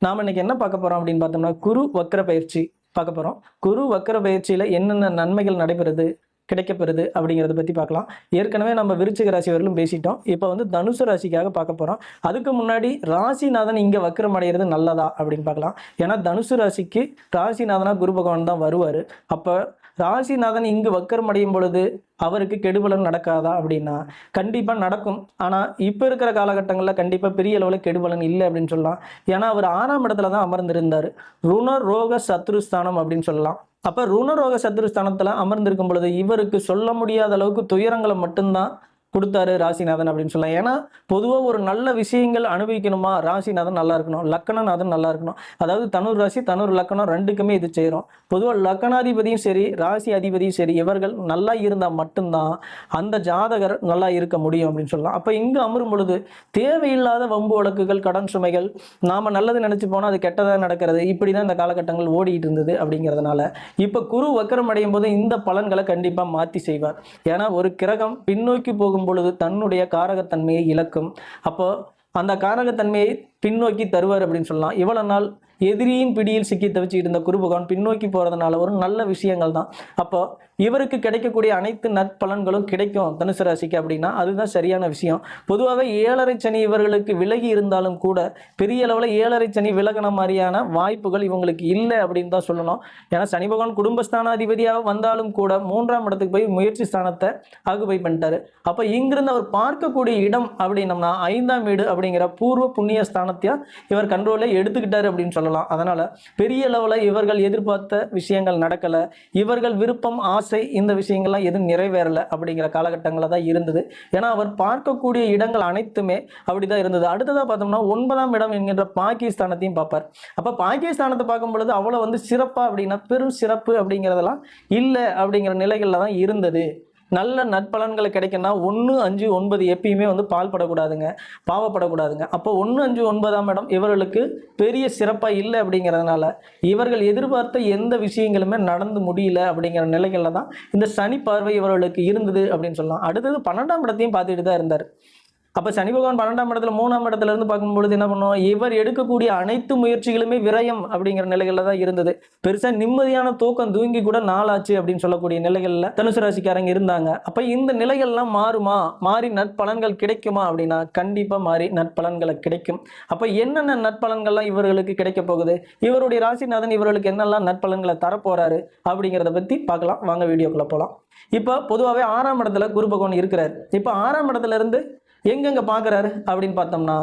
நாம் இன்னைக்கு என்ன பார்க்க போறோம் அப்படின்னு பார்த்தோம்னா, குரு வக்ர பயிற்சி பார்க்க போறோம். குரு வக்ர பயிற்சியில என்னென்ன நன்மைகள் நடைபெறுது, கிடைக்கப்பெறுது அப்படிங்கிறத பற்றி பார்க்கலாம். ஏற்கனவே நம்ம விருச்சிக ராசி வரையிலும் பேசிட்டோம். இப்போ வந்து தனுசு ராசிக்காக பார்க்க போகிறோம். அதுக்கு முன்னாடி ராசிநாதன் இங்கே வக்ரம் அடைகிறது நல்லதா அப்படின்னு பார்க்கலாம். ஏன்னா தனுசு ராசிக்கு ராசிநாதனாக குரு பகவான் தான் வருவார். அப்போ ராசிநாதன் இங்கு வக்கரம் அடையும் பொழுது அவருக்கு கெடுபலன் நடக்காதா அப்படின்னா கண்டிப்பாக நடக்கும். ஆனால் இப்போ இருக்கிற காலகட்டங்களில் கண்டிப்பாக பெரிய அளவில் கெடுபலன் இல்லை அப்படின்னு சொல்லலாம். ஏன்னா அவர் 6ஆம் இடத்துல தான் அமர்ந்திருந்தார். ருண ரோக சத்ருஸ்தானம் அப்படின்னு சொல்லலாம். அப்போ ருணரோக சத்ருஸ்தானத்தில் அமர்ந்திருக்கும் பொழுது இவருக்கு சொல்ல முடியாத அளவுக்கு துயரங்களை மட்டும்தான் கொடுத்தாரு ராசிநாதன் அப்படின்னு சொல்லலாம். ஏன்னா பொதுவாக ஒரு நல்ல விஷயங்கள் அனுபவிக்கணுமா, ராசிநாதன் நல்லா இருக்கணும், லக்கணநாதன் நல்லா இருக்கணும். அதாவது தனுர் ராசி தனுர் லக்கணம் ரெண்டுக்குமே இது செய்கிறோம். பொதுவாக லக்கணாதிபதியும் சரி ராசி அதிபதியும் சரி இவர்கள் நல்லா இருந்தால் மட்டும்தான் அந்த ஜாதகர் நல்லா இருக்க முடியும் அப்படின்னு சொல்லலாம். அப்போ இங்கு அமரும் பொழுது தேவையில்லாத வம்பு வழக்குகள், கடன் சுமைகள், நாம் நல்லது நினச்சி போனால் அது கெட்டதாக நடக்கிறது, இப்படி தான் இந்த காலகட்டங்கள் ஓடிட்டு இருந்தது. அப்படிங்கிறதுனால இப்போ குரு வக்கரம் அடையும் போது இந்த பலன்களை கண்டிப்பாக மாற்றி செய்வார். ஏன்னா ஒரு கிரகம் பின்னோக்கி போகும் பொழுது தன்னுடைய காரகத்தன்மையை இழக்கும். அப்போ அந்த காரகத்தன்மையை பின்னோக்கி தருவார் அப்படின்னு சொல்லலாம். இவ்வளவு நாள் எதிரியின் பிடியில் சிக்கி தவிச்சுக்கிட்டு இருந்த குரு பகவான் பின்னோக்கி போறதுனால ஒரு நல்ல விஷயங்கள் தான். அப்போ இவருக்கு கிடைக்கக்கூடிய அனைத்து நற்பலன்களும் கிடைக்கும் தனுசு ராசிக்கு அப்படின்னா அதுதான் சரியான விஷயம். பொதுவாகவே 7.5 சனி இவர்களுக்கு விலகி இருந்தாலும் கூட பெரிய அளவில் 7.5 சனி விலகின மாதிரியான வாய்ப்புகள் இவங்களுக்கு இல்லை அப்படின்னு தான் சொல்லணும். ஏன்னா சனி பகவான் குடும்பஸ்தானாதிபதியாக வந்தாலும் கூட 3ஆம் இடத்துக்கு போய் முயற்சி ஸ்தானத்தை ஆக்குபை பண்ணிட்டாரு. அப்போ இங்கிருந்து அவர் பார்க்கக்கூடிய இடம் அப்படின்னம்னா 5ஆம் வீடு அப்படிங்கிற பூர்வ புண்ணிய ஸ்தானத்தையா இவர் கண்ட்ரோலை எடுத்துக்கிட்டாரு அப்படின்னு சொல்லலாம். அதனால பெரிய அளவில் இவர்கள் எதிர்பார்த்த விஷயங்கள் நடக்கலை, இவர்கள் விருப்பம் ஆசை இந்த விஷயங்கள்லாம் எதுவும் நிறைவேறலை அப்படிங்கிற காலகட்டங்களில் தான் இருந்தது. ஏன்னா அவர் பார்க்கக்கூடிய இடங்கள் அனைத்துமே அப்படிதான் இருந்தது. அடுத்ததாக பார்த்தோம்னா 9ஆம் இடம் என்கின்ற பாகிஸ்தானத்தையும் பார்ப்பார். அப்போ பாகிஸ்தானத்தை பார்க்கும் பொழுது அவ்வளோ வந்து சிறப்பா அப்படின்னா பெரும் சிறப்பு அப்படிங்கிறதெல்லாம் இல்லை அப்படிங்கிற நிலைகளில் தான் இருந்தது. நல்ல நற்பலன்களை கிடைக்குன்னா 1, 5, 9 எப்பயுமே வந்து பால்படக்கூடாதுங்க, பாவப்படக்கூடாதுங்க. அப்போ 1, 5, 9ஆம் இடம் இவர்களுக்கு பெரிய சிறப்பாக இல்லை அப்படிங்கிறதுனால இவர்கள் எதிர்பார்த்த எந்த விஷயங்களுமே நடந்து முடியல அப்படிங்கிற நிலைகளில் தான் இந்த சனி பார்வை இவர்களுக்கு இருந்தது அப்படின்னு சொல்லலாம். அடுத்தது 12ஆம் இடத்தையும் பார்த்துட்டு தான் இருந்தார். அப்போ சனி பகவான் 12ஆம் இடத்துல 3ஆம் இடத்துல இருந்து பார்க்கும்பொழுது என்ன பண்ணுவோம், இவர் எடுக்கக்கூடிய அனைத்து முயற்சிகளுமே விரயம் அப்படிங்கிற நிலைகளில் தான் இருந்தது. பெருசாக நிம்மதியான தூக்கம் தூங்கி கூட நாளாச்சு அப்படின்னு சொல்லக்கூடிய நிலைகளில் தனுசு ராசிக்காரங்க இருந்தாங்க. அப்போ இந்த நிலைகள்லாம் மாறுமா, மாறி நற்பலன்கள் கிடைக்குமா அப்படின்னா கண்டிப்பாக மாறி நற்பலன்களை கிடைக்கும். அப்போ என்னென்ன நற்பலன்கள்லாம் இவர்களுக்கு கிடைக்க போகுது, இவருடைய ராசிநாதன் இவர்களுக்கு என்னெல்லாம் நற்பலன்களை தரப்போறாரு அப்படிங்கிறத பற்றி பார்க்கலாம். வாங்க வீடியோக்குள்ள போகலாம். இப்போ பொதுவாகவே 6ஆம் இடத்துல குரு பகவான் இருக்கிறார். இப்போ 6ஆம் இடத்துல இருந்து எங்கெங்க பார்க்குறாரு அப்படின்னு பார்த்தோம்னா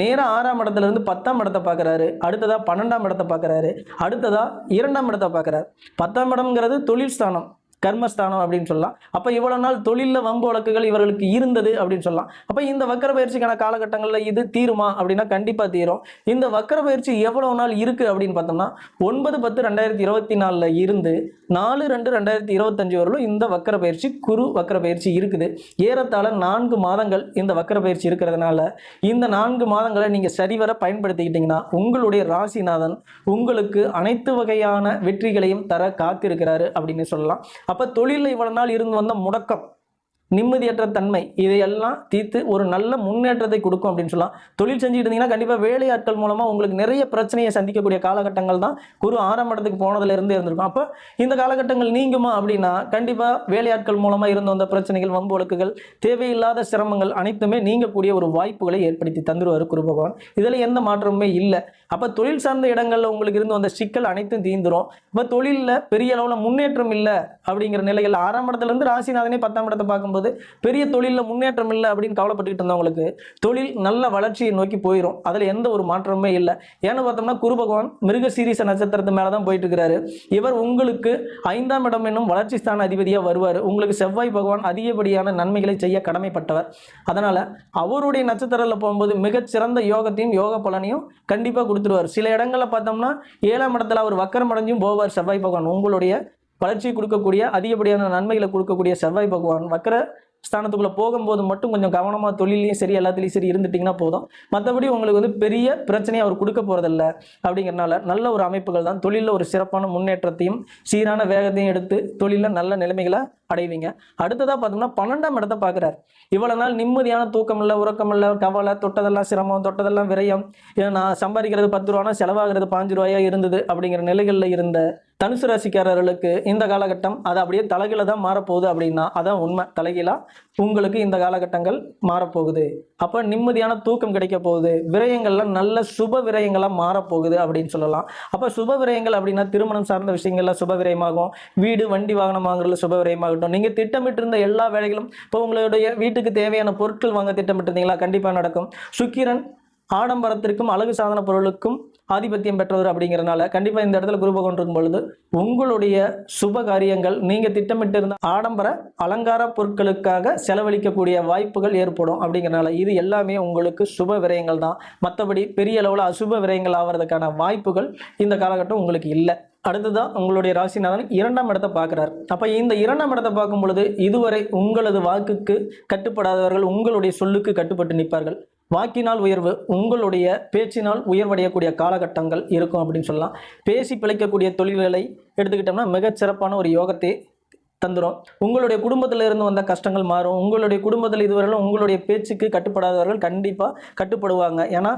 நேராக 6ஆம் இடத்துல இருந்து 10ஆம் இடத்தை பார்க்குறாரு. அடுத்ததாக 12ஆம் இடத்தை பார்க்குறாரு. அடுத்ததாக 2ஆம் இடத்தை பார்க்குறாரு. 10ஆம் இடம்ங்கிறது தொழில் ஸ்தானம், கர்மஸ்தானம் அப்படின்னு சொல்லலாம். அப்போ இவ்வளவு நாள் தொழிலில் வம்பு வழக்குகள் இவர்களுக்கு இருந்தது அப்படின்னு சொல்லலாம். அப்போ இந்த வக்கர பயிற்சிக்கான காலகட்டங்களில் இது தீருமா அப்படின்னா கண்டிப்பாக தீரும். இந்த வக்கர பயிற்சி எவ்வளவு நாள் இருக்குது அப்படின்னு பார்த்தோம்னா 9/10/2024 இருந்து 4/2/2025 வரலும் இந்த வக்கர பயிற்சி குரு வக்கர பயிற்சி இருக்குது. ஏறத்தாழ 4 மாதங்கள் இந்த வக்கர பயிற்சி இருக்கிறதுனால இந்த 4 மாதங்களை நீங்கள் சரிவர பயன்படுத்திக்கிட்டீங்கன்னா உங்களுடைய ராசிநாதன் உங்களுக்கு அனைத்து வகையான வெற்றிகளையும் தர காத்திருக்கிறாரு அப்படின்னு சொல்லலாம். அப்போ தொழிலில் இவ்வளவு நாள் இருந்து வந்த முடக்கம், நிம்மதியற்ற தன்மை இதையெல்லாம் தீர்த்து ஒரு நல்ல முன்னேற்றத்தை கொடுக்கும் அப்படின்னு சொல்லலாம். தொழில் செஞ்சுட்டு இருந்தீங்கன்னா கண்டிப்பாக வேலையாட்கள் மூலமாக உங்களுக்கு நிறைய பிரச்சனையை சந்திக்கக்கூடிய காலகட்டங்கள் தான் குரு 6ஆம் இடத்துக்கு போனதுல இருந்து இருந்திருக்கும். அப்போ இந்த காலகட்டங்கள் நீங்குமா அப்படின்னா கண்டிப்பாக வேலையாட்கள் மூலமாக இருந்து வந்த பிரச்சனைகள், வம்பு வழக்குகள், தேவையில்லாத சிரமங்கள் அனைத்துமே நீங்கக்கூடிய ஒரு வாய்ப்புகளை ஏற்படுத்தி தந்துருவார் குரு பகவான். இதில் எந்த மாற்றமுமே இல்லை. அப்போ தொழில் சார்ந்த இடங்களில் உங்களுக்கு இருந்து வந்த சிக்கல் அனைத்தும் தீந்துரும். இப்போ தொழிலில் பெரிய அளவில் முன்னேற்றம் இல்லை அப்படிங்கிற நிலைகள் 6ஆம் இடத்துல இருந்து ராசிநாதனே 10ஆம் இடத்தை பார்க்கும்போது பெரிய தொழிலில் முன்னேற்றம் இல்லை அப்படின்னு கவலைப்பட்டுக்கிட்டு இருந்தவங்களுக்கு தொழில் நல்ல வளர்ச்சியை நோக்கி போயிடும். அதில் எந்த ஒரு மாற்றமே இல்லை. ஏன்னு பார்த்தோம்னா குரு பகவான் மிருகசீரிஷ நட்சத்திரத்து மேலே தான் போயிட்டு இருக்கிறாரு. இவர் உங்களுக்கு 5ஆம் இடம் என்னும் வளர்ச்சி ஸ்தான அதிபதியாக வருவார். உங்களுக்கு செவ்வாய் பகவான் அதிகப்படியான நன்மைகளை செய்ய கடமைப்பட்டவர். அதனால் அவருடைய நட்சத்திரத்தில் போகும்போது மிகச்சிறந்த யோகத்தையும் யோக பலனையும் கண்டிப்பாக கொடுத்துருவார். சில இடங்களில் பார்த்தோம்னா 7ஆம் இடத்துல அவர் வக்கரம் அடைஞ்சும் போவார் செவ்வாய் பகவான். உங்களுடைய வளர்ச்சி கொடுக்கக்கூடிய அதிகப்படியான நன்மைகளை கொடுக்கக்கூடிய செவ்வாய் பகவான் வக்கர ஸ்தானத்துக்குள்ளே போகும்போது மட்டும் கொஞ்சம் கவனமாக தொழிலையும் சரி எல்லாத்துலேயும் சரி இருந்துட்டிங்கன்னா போதும். மற்றபடி உங்களுக்கு வந்து பெரிய பிரச்சனையை அவர் கொடுக்க போகிறதில்ல. அப்படிங்கிறனால நல்ல ஒரு அமைப்புகள் தான். தொழிலில் ஒரு சிறப்பான முன்னேற்றத்தையும் சீரான வேகத்தையும் எடுத்து தொழிலில் நல்ல நிலைமைகளை அடைவீங்க. அடுத்ததாக பார்த்தோம்னா 12ஆம் இடத்தை பார்க்குறாரு. இவ்வளோ நாள் நிம்மதியான தூக்கம் இல்லை, உறக்கம் இல்லை, கவலை, தொட்டதெல்லாம் சிரமம், தொட்டதெல்லாம் விரயம், நான் சம்பாதிக்கிறது 10 ரூபானா செலவாகிறது 5 ரூபாயா இருந்தது அப்படிங்கிற நிலைகளில் இருந்த தனுசு ராசிக்காரர்களுக்கு இந்த காலகட்டம் அது அப்படியே தலைகீழ தான் மாறப்போகுது. அப்படின்னா அதான் உண்மை. தலைகீழாக உங்களுக்கு இந்த காலகட்டங்கள் மாறப்போகுது. அப்போ நிம்மதியான தூக்கம் கிடைக்க போகுது. விரயங்கள்லாம் நல்ல சுப விரயங்களாக மாறப்போகுது அப்படின்னு சொல்லலாம். அப்போ சுப விரயங்கள் அப்படின்னா திருமணம் சார்ந்த விஷயங்கள்ல சுப விரயமாகும், வீடு வண்டி வாகனம் வாங்குறதுல சுப விரயமாகட்டும், நீங்கள் திட்டமிட்டு இருந்த எல்லா வேலைகளும் இப்போ உங்களுடைய வீட்டுக்கு தேவையான பொருட்கள் வாங்க திட்டமிட்டிருந்தீங்களா, கண்டிப்பாக நடக்கும். சுக்கிரன் ஆடம்பரத்திற்கும் அழகு சாதன பொருளுக்கும் ஆதிபத்தியம் பெற்றவர் அப்படிங்கிறனால கண்டிப்பாக இந்த இடத்துல குரு பகவான் இருக்கும் பொழுது உங்களுடைய சுப காரியங்கள் நீங்கள் திட்டமிட்டு இருந்த ஆடம்பர அலங்கார பொருட்களுக்காக செலவழிக்கக்கூடிய வாய்ப்புகள் ஏற்படும். அப்படிங்கிறனால இது எல்லாமே உங்களுக்கு சுப விரயங்கள் தான். மற்றபடி பெரிய அளவில் அசுப விரயங்கள் ஆகிறதுக்கான வாய்ப்புகள் இந்த காலகட்டம் உங்களுக்கு இல்லை. அடுத்ததான் உங்களுடைய ராசிநாதன் 2ஆம் இடத்தை பார்க்குறார். அப்போ இந்த 2ஆம் இடத்தை பார்க்கும் பொழுது இதுவரை உங்களது வாக்குக்கு கட்டுப்படாதவர்கள் உங்களுடைய சொல்லுக்கு கட்டுப்பட்டு நிற்பார்கள். வாக்கினால் உயர்வு, உங்களுடைய பேச்சினால் உயர்வடையக்கூடிய காலகட்டங்கள் இருக்கும் அப்படின்னு சொல்லலாம். பேசி பிழைக்கக்கூடிய தொழில்களை எடுத்துக்கிட்டோம்னா மிகச்சிறப்பான ஒரு யோகத்தை தந்துடும். உங்களுடைய குடும்பத்தில் இருந்து வந்த கஷ்டங்கள் மாறும். உங்களுடைய குடும்பத்தில் இதுவரையிலும் உங்களுடைய பேச்சுக்கு கட்டுப்படாதவர்கள் கண்டிப்பாக கட்டுப்படுவாங்க. ஏன்னா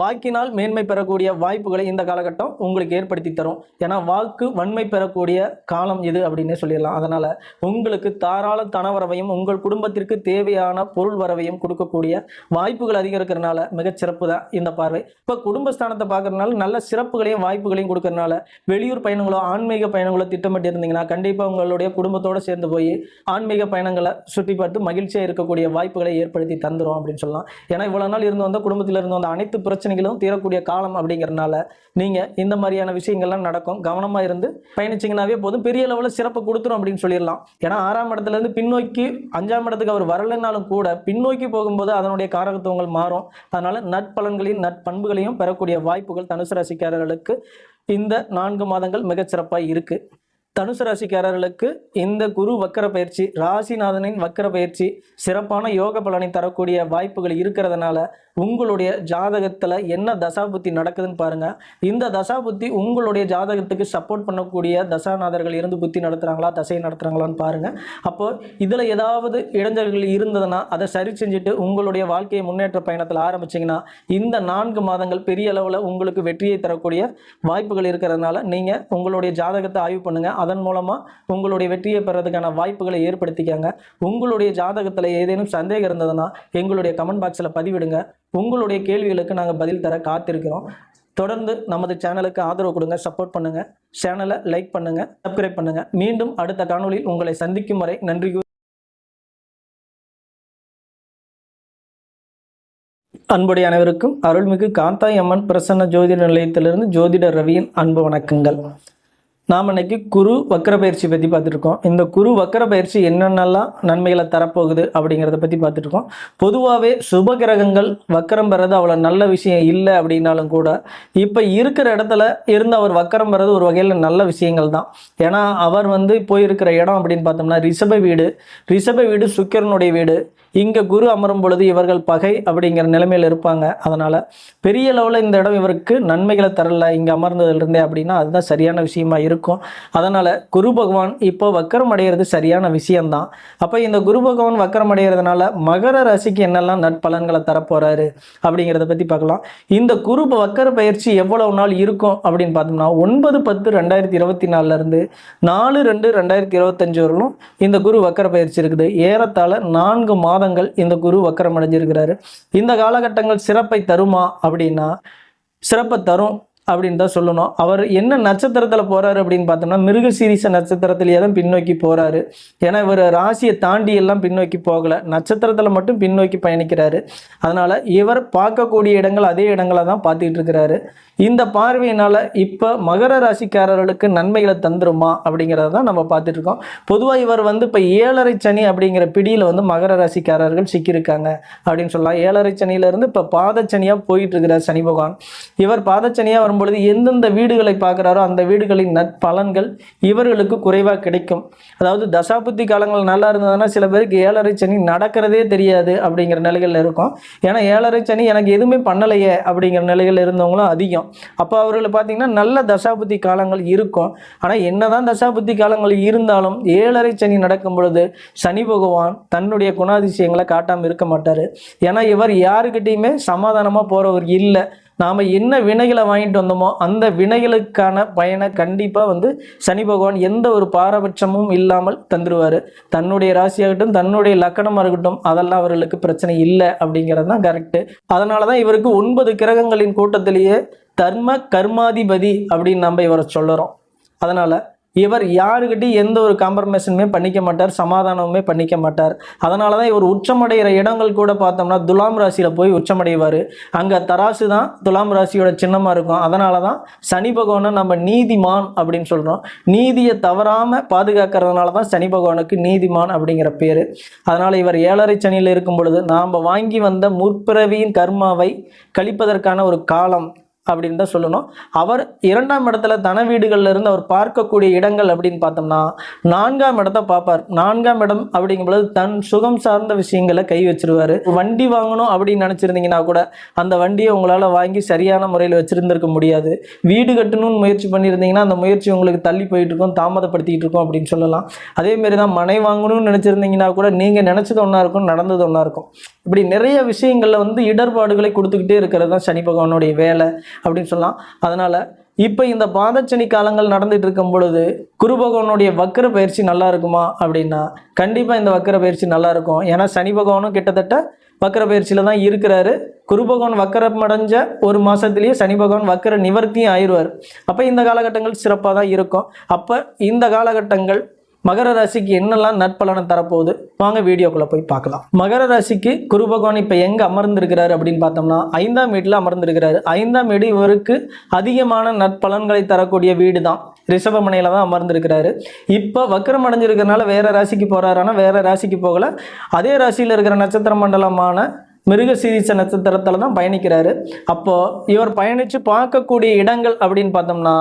வாக்கினால் மேன்மை பெறக்கூடிய வாய்ப்புகளை இந்த காலகட்டம் உங்களுக்கு ஏற்படுத்தி தரும். ஏன்னா வாக்கு வன்மை பெறக்கூடிய காலம் இது அப்படின்னே சொல்லிடலாம். அதனால் உங்களுக்கு தாராள தனவரவையும் உங்கள் குடும்பத்திற்கு தேவையான பொருள் வரவையும் கொடுக்கக்கூடிய வாய்ப்புகள் அதிகம் இருக்கிறதுனால மிகச்சிறப்பு தான் இந்த பார்வை. இப்போ குடும்பஸ்தானத்தை பார்க்கறதுனால நல்ல சிறப்புகளையும் வாய்ப்புகளையும் கொடுக்கறதுனால வெளியூர் பயணங்களோ ஆன்மீக பயணங்களோ திட்டமிட்டு இருந்தீங்கன்னா கண்டிப்பாக உங்களுடைய குடும்பத்தோடு சேர்ந்து போய் ஆன்மீக பயணங்களை சுற்றி பார்த்து மகிழ்ச்சியாக இருக்கக்கூடிய வாய்ப்புகளை ஏற்படுத்தி தந்துடும் அப்படின்னு சொல்லலாம். ஏன்னா இவ்வளோ நாள் இருந்து வந்த குடும்பத்தில் இருந்து வந்த அனைத்து பிரச்சனைகளும் தீரக்கூடிய காலம் அப்படிங்கிறதுனால நீங்கள் இந்த மாதிரியான விஷயங்கள்லாம் நடக்கும். கவனமாக இருந்து பயணிச்சிங்கனாவே போதும். பெரிய லெவலில் சிறப்பு கொடுத்துரும் அப்படின்னு சொல்லிடலாம். ஏன்னா 6ஆம் இடத்துலேருந்து பின்னோக்கி 5ஆம் இடத்துக்கு அவர் வரலைன்னாலும் கூட பின்னோக்கி போகும்போது அதனுடைய காரகத்துவங்கள் மாறும். அதனால் நற்பலன்களையும் நற்பண்புகளையும் பெறக்கூடிய வாய்ப்புகள் தனுசு ராசிக்காரர்களுக்கு இந்த 4 மாதங்கள் மிகச்சிறப்பாக இருக்குது. தனுசு ராசிக்காரர்களுக்கு இந்த குரு வக்கர பயிற்சி, ராசிநாதனின் வக்கர பயிற்சி சிறப்பான யோக பலனை தரக்கூடிய வாய்ப்புகள் இருக்கிறதுனால உங்களுடைய ஜாதகத்தில் என்ன தசாபுத்தி நடக்குதுன்னு பாருங்கள். இந்த தசாபுத்தி உங்களுடைய ஜாதகத்துக்கு சப்போர்ட் பண்ணக்கூடிய தசாநாதர்கள் இருந்து புத்தி நடத்துகிறாங்களா, தசையை நடத்துகிறாங்களான்னு பாருங்கள். அப்போது இதில் ஏதாவது இடைஞ்சல்கள் இருந்ததுன்னா அதை சரி செஞ்சுட்டு உங்களுடைய வாழ்க்கையை முன்னேற்ற பயணத்தில் ஆரம்பிச்சிங்கன்னா இந்த 4 மாதங்கள் பெரிய அளவில் உங்களுக்கு வெற்றியை தரக்கூடிய வாய்ப்புகள் இருக்கிறதுனால நீங்கள் உங்களுடைய ஜாதகத்தை ஆய்வு பண்ணுங்கள். அதன் மூலமாக உங்களுடைய வெற்றியை பெறதுக்கான வாய்ப்புகளை ஏற்படுத்திக்கங்க. உங்களுடைய ஜாதகத்தில் ஏதேனும் சந்தேகம் இருந்ததுன்னா எங்களுடைய கமெண்ட் பாக்ஸில் பதிவிடுங்க. உங்களுடைய கேள்விகளுக்கு நாங்கள் பதில் தர காத்திருக்கிறோம். தொடர்ந்து நமது சேனலுக்கு ஆதரவு கொடுங்க, சப்போர்ட் பண்ணுங்கள். சேனலை லைக் பண்ணுங்கள், சப்ஸ்கிரைப் பண்ணுங்கள். மீண்டும் அடுத்த காணொளியில் உங்களை சந்திக்கும் வரை நன்றி. அன்புடைய அனைவருக்கும் அருள்மிகு காந்தாய் அம்மன் பிரசன்ன ஜோதிட நிலையத்திலிருந்து ஜோதிடர் ரவியின் அன்பு வணக்கங்கள். நாம் இன்னைக்கு குரு வக்கர பயிற்சி பற்றி பார்த்துருக்கோம். இந்த குரு வக்கர பயிற்சி என்னென்னலாம் நன்மைகளை தரப்போகுது அப்படிங்கிறத பற்றி பார்த்துருக்கோம். பொதுவாகவே சுப கிரகங்கள் வக்கரம் பெறது அவ்வளோ நல்ல விஷயம் இல்லை அப்படின்னாலும் கூட இப்போ இருக்கிற இடத்துல இருந்து அவர் வக்கரம் பெறது ஒரு வகையில் நல்ல விஷயங்கள் தான். ஏன்னா அவர் போயிருக்கிற இடம் அப்படின்னு பார்த்தோம்னா ரிஷப வீடு சுக்கிரனுடைய வீடு. இங்கே குரு அமரும் பொழுது இவர்கள் பகை அப்படிங்கிற நிலைமையில் இருப்பாங்க. அதனால் பெரிய லெவலில் இந்த இடம் இவருக்கு நன்மைகளை தரல இங்கே அமர்ந்ததுலேருந்தே அப்படின்னா அதுதான் சரியான விஷயமா இருக்கும். அதனால் குரு பகவான் இப்போ வக்கரம் அடைகிறது சரியான விஷயம்தான். அப்போ இந்த குரு பகவான் வக்கரம் அடைகிறதுனால மகர ராசிக்கு என்னெல்லாம் நற்பலன்களை தரப்போகிறாரு அப்படிங்கிறத பற்றி பார்க்கலாம். இந்த குரு வக்கர பயிற்சி எவ்வளவு நாள் இருக்கும் அப்படின்னு பார்த்தோம்னா 9/10/2024 4/2/2025 வரலும் இந்த குரு வக்கர பயிற்சி இருக்குது. ஏறத்தாழ 4 மாதங்கள் இந்த குரு வக்கரம் அடைஞ்சிருக்கிறாரு. இந்த காலகட்டங்கள் சிறப்பை தருமா அப்படின்னா சிறப்பை தரும் அப்படின்னு தான் சொல்லணும். அவர் என்ன நட்சத்திரத்தில் போகிறாரு அப்படின்னு பார்த்தோம்னா மிருகசீரிஷ நட்சத்திரத்திலேயே தான் பின்னோக்கி போகிறாரு. ஏன்னா இவர் ராசியை தாண்டி எல்லாம் பின்னோக்கி போகலை, நட்சத்திரத்தில் மட்டும் பின்னோக்கி பயணிக்கிறாரு. அதனால் இவர் பார்க்கக்கூடிய இடங்கள் அதே இடங்களை தான் பார்த்துக்கிட்டு இருக்கிறாரு. இந்த பார்வையினால் இப்போ மகர ராசிக்காரர்களுக்கு நன்மைகளை தந்துருமா அப்படிங்கிறத தான் நம்ம பார்த்துட்ருக்கோம். பொதுவாக இவர் இப்போ 7.5 சனி அப்படிங்கிற பிடியில் மகர ராசிக்காரர்கள் சிக்கியிருக்காங்க அப்படின்னு சொல்லலாம். 7.5 சனியிலேருந்து இப்போ பாதச்சனியாக போயிட்டு இருக்கிறார் சனி பகவான். இவர் பாதச்சனியாக வரும்போது பொழுது எந்தெந்த வீடுகளை பார்க்குறாரோ அந்த வீடுகளின் நற்பலன்கள் இவர்களுக்கு குறைவாக கிடைக்கும். அதாவது தசாபுத்தி காலங்கள் நல்லா இருந்ததுன்னா சில பேருக்கு 7.5 சனி நடக்கிறதே தெரியாது அப்படிங்கிற நிலைகளில் இருக்கும். ஏன்னா 7.5 சனி எனக்கு எதுவுமே பண்ணலையே அப்படிங்கிற நிலைகள் இருந்தவங்களும் அதிகம். அப்போ அவர்கள் பார்த்திங்கன்னா நல்ல தசாபுத்தி காலங்கள் இருக்கும். ஆனால் என்னதான் தசாபுத்தி காலங்கள் இருந்தாலும் 7.5 சனி நடக்கும் பொழுது சனி பகவான் தன்னுடைய குணாதிசயங்களை காட்டாமல் இருக்க மாட்டார். ஏன்னா இவர் யாருக்கிட்டையுமே சமாதானமாக போகிறவர் இல்லை. நாம் என்ன வினைகளை வாங்கிட்டு வந்தோமோ அந்த வினைகளுக்கான பயனை கண்டிப்பாக சனி பகவான் எந்த ஒரு பாரபட்சமும் இல்லாமல் தந்துடுவார். தன்னுடைய ராசியாகட்டும் தன்னுடைய லக்கணமாக இருக்கட்டும் அதெல்லாம் அவர்களுக்கு பிரச்சனை இல்லை அப்படிங்கிறது தான் கரெக்டு. அதனால தான் இவருக்கு 9 கிரகங்களின் கூட்டத்திலேயே தர்ம கர்மாதிபதி அப்படின்னு நம்ம இவரை சொல்லுறோம். அதனால் இவர் யாருக்கிட்டையும் எந்த ஒரு காம்ப்ரமைஸுமே பண்ணிக்க மாட்டார், சமாதானமுமே பண்ணிக்க மாட்டார். அதனால தான் இவர் உச்சமடைகிற இடங்கள் கூட பார்த்தோம்னா துலாம் ராசியில் போய் உச்சமடைவார். அங்கே தராசு தான் துலாம் ராசியோட சின்னமாக இருக்கும். அதனால தான் சனி பகவானை நம்ம நீதிமான் அப்படின்னு சொல்கிறோம். நீதியை தவறாமல் பாதுகாக்கிறதுனால தான் சனி பகவானுக்கு நீதிமான் அப்படிங்கிற பேர். அதனால் இவர் 7.5 சனியில் இருக்கும் பொழுது நாம் வாங்கி வந்த முற்பிறவியின் கர்மாவை கழிப்பதற்கான ஒரு காலம் அப்படின்னு தான் சொல்லணும். அவர் 2ஆம் இடத்துல தன வீடுகள்ல இருந்து அவர் பார்க்கக்கூடிய இடங்கள் அப்படின்னு பார்த்தோம்னா 4ஆம் இடத்தை பார்ப்பார். 4ஆம் இடம் அப்படிங்கும்போது தன் சுகம் சார்ந்த விஷயங்களை கை வச்சிருவாரு. வண்டி வாங்கணும் அப்படின்னு நினைச்சிருந்தீங்கன்னா கூட அந்த வண்டியை உங்களால் வாங்கி சரியான முறையில் வச்சிருந்திருக்க முடியாது. வீடு கட்டணும்னு முயற்சி பண்ணியிருந்தீங்கன்னா அந்த முயற்சி உங்களுக்கு தள்ளி போயிட்டு இருக்கும், தாமதப்படுத்திட்டு இருக்கும் அப்படின்னு சொல்லலாம். அதேமாரி தான் மனை வாங்கணும்னு நினச்சிருந்தீங்கன்னா கூட நீங்கள் நினச்சது ஒன்றா இருக்கும், நடந்தது ஒன்றா இருக்கும். இப்படி நிறைய விஷயங்களில் இடர்பாடுகளை கொடுத்துக்கிட்டே இருக்கிறது தான் சனி பகவானுடைய வேலை அப்படின்னு சொல்லலாம். அதனால் இப்போ இந்த பாதச்சனி காலங்கள் நடந்துட்டு இருக்கும் பொழுது குரு பகவானுடைய வக்கர பயிற்சி நல்லா இருக்குமா அப்படின்னா கண்டிப்பாக இந்த வக்கர பயிற்சி நல்லா இருக்கும். ஏன்னா சனி பகவானும் கிட்டத்தட்ட வக்கர பயிற்சியில் தான் இருக்கிறாரு. குரு பகவான் வக்கரம் அடைஞ்ச ஒரு மாதத்துலேயே சனி பகவான் வக்கர நிவர்த்தியும் ஆயிடுவார். அப்போ இந்த காலகட்டங்கள் சிறப்பாக தான் இருக்கும். அப்போ இந்த காலகட்டங்கள் மகர ராசிக்கு என்னெல்லாம் நற்பலனை தரப்போகுது வாங்க வீடியோக்குள்ளே போய் பார்க்கலாம். மகர ராசிக்கு குரு பகவான் இப்போ எங்கே அமர்ந்திருக்கிறாரு அப்படின்னு பார்த்தோம்னா 5ஆம் வீட்டில் அமர்ந்திருக்கிறாரு. 5ஆம் வீடு இவருக்கு அதிகமான நற்பலன்களை தரக்கூடிய வீடு தான். ரிஷபமனையில் தான் அமர்ந்திருக்கிறாரு. இப்போ வக்கரம் அடைஞ்சிருக்கிறதுனால வேறு ராசிக்கு போகிறாரானா வேறு ராசிக்கு போகலை. அதே ராசியில் இருக்கிற நட்சத்திர மண்டலமான மிருகசீரிஷ நட்சத்திரத்தில் தான் பயணிக்கிறாரு. அப்போது இவர் பயணித்து பார்க்கக்கூடிய இடங்கள் அப்படின்னு பார்த்தோம்னா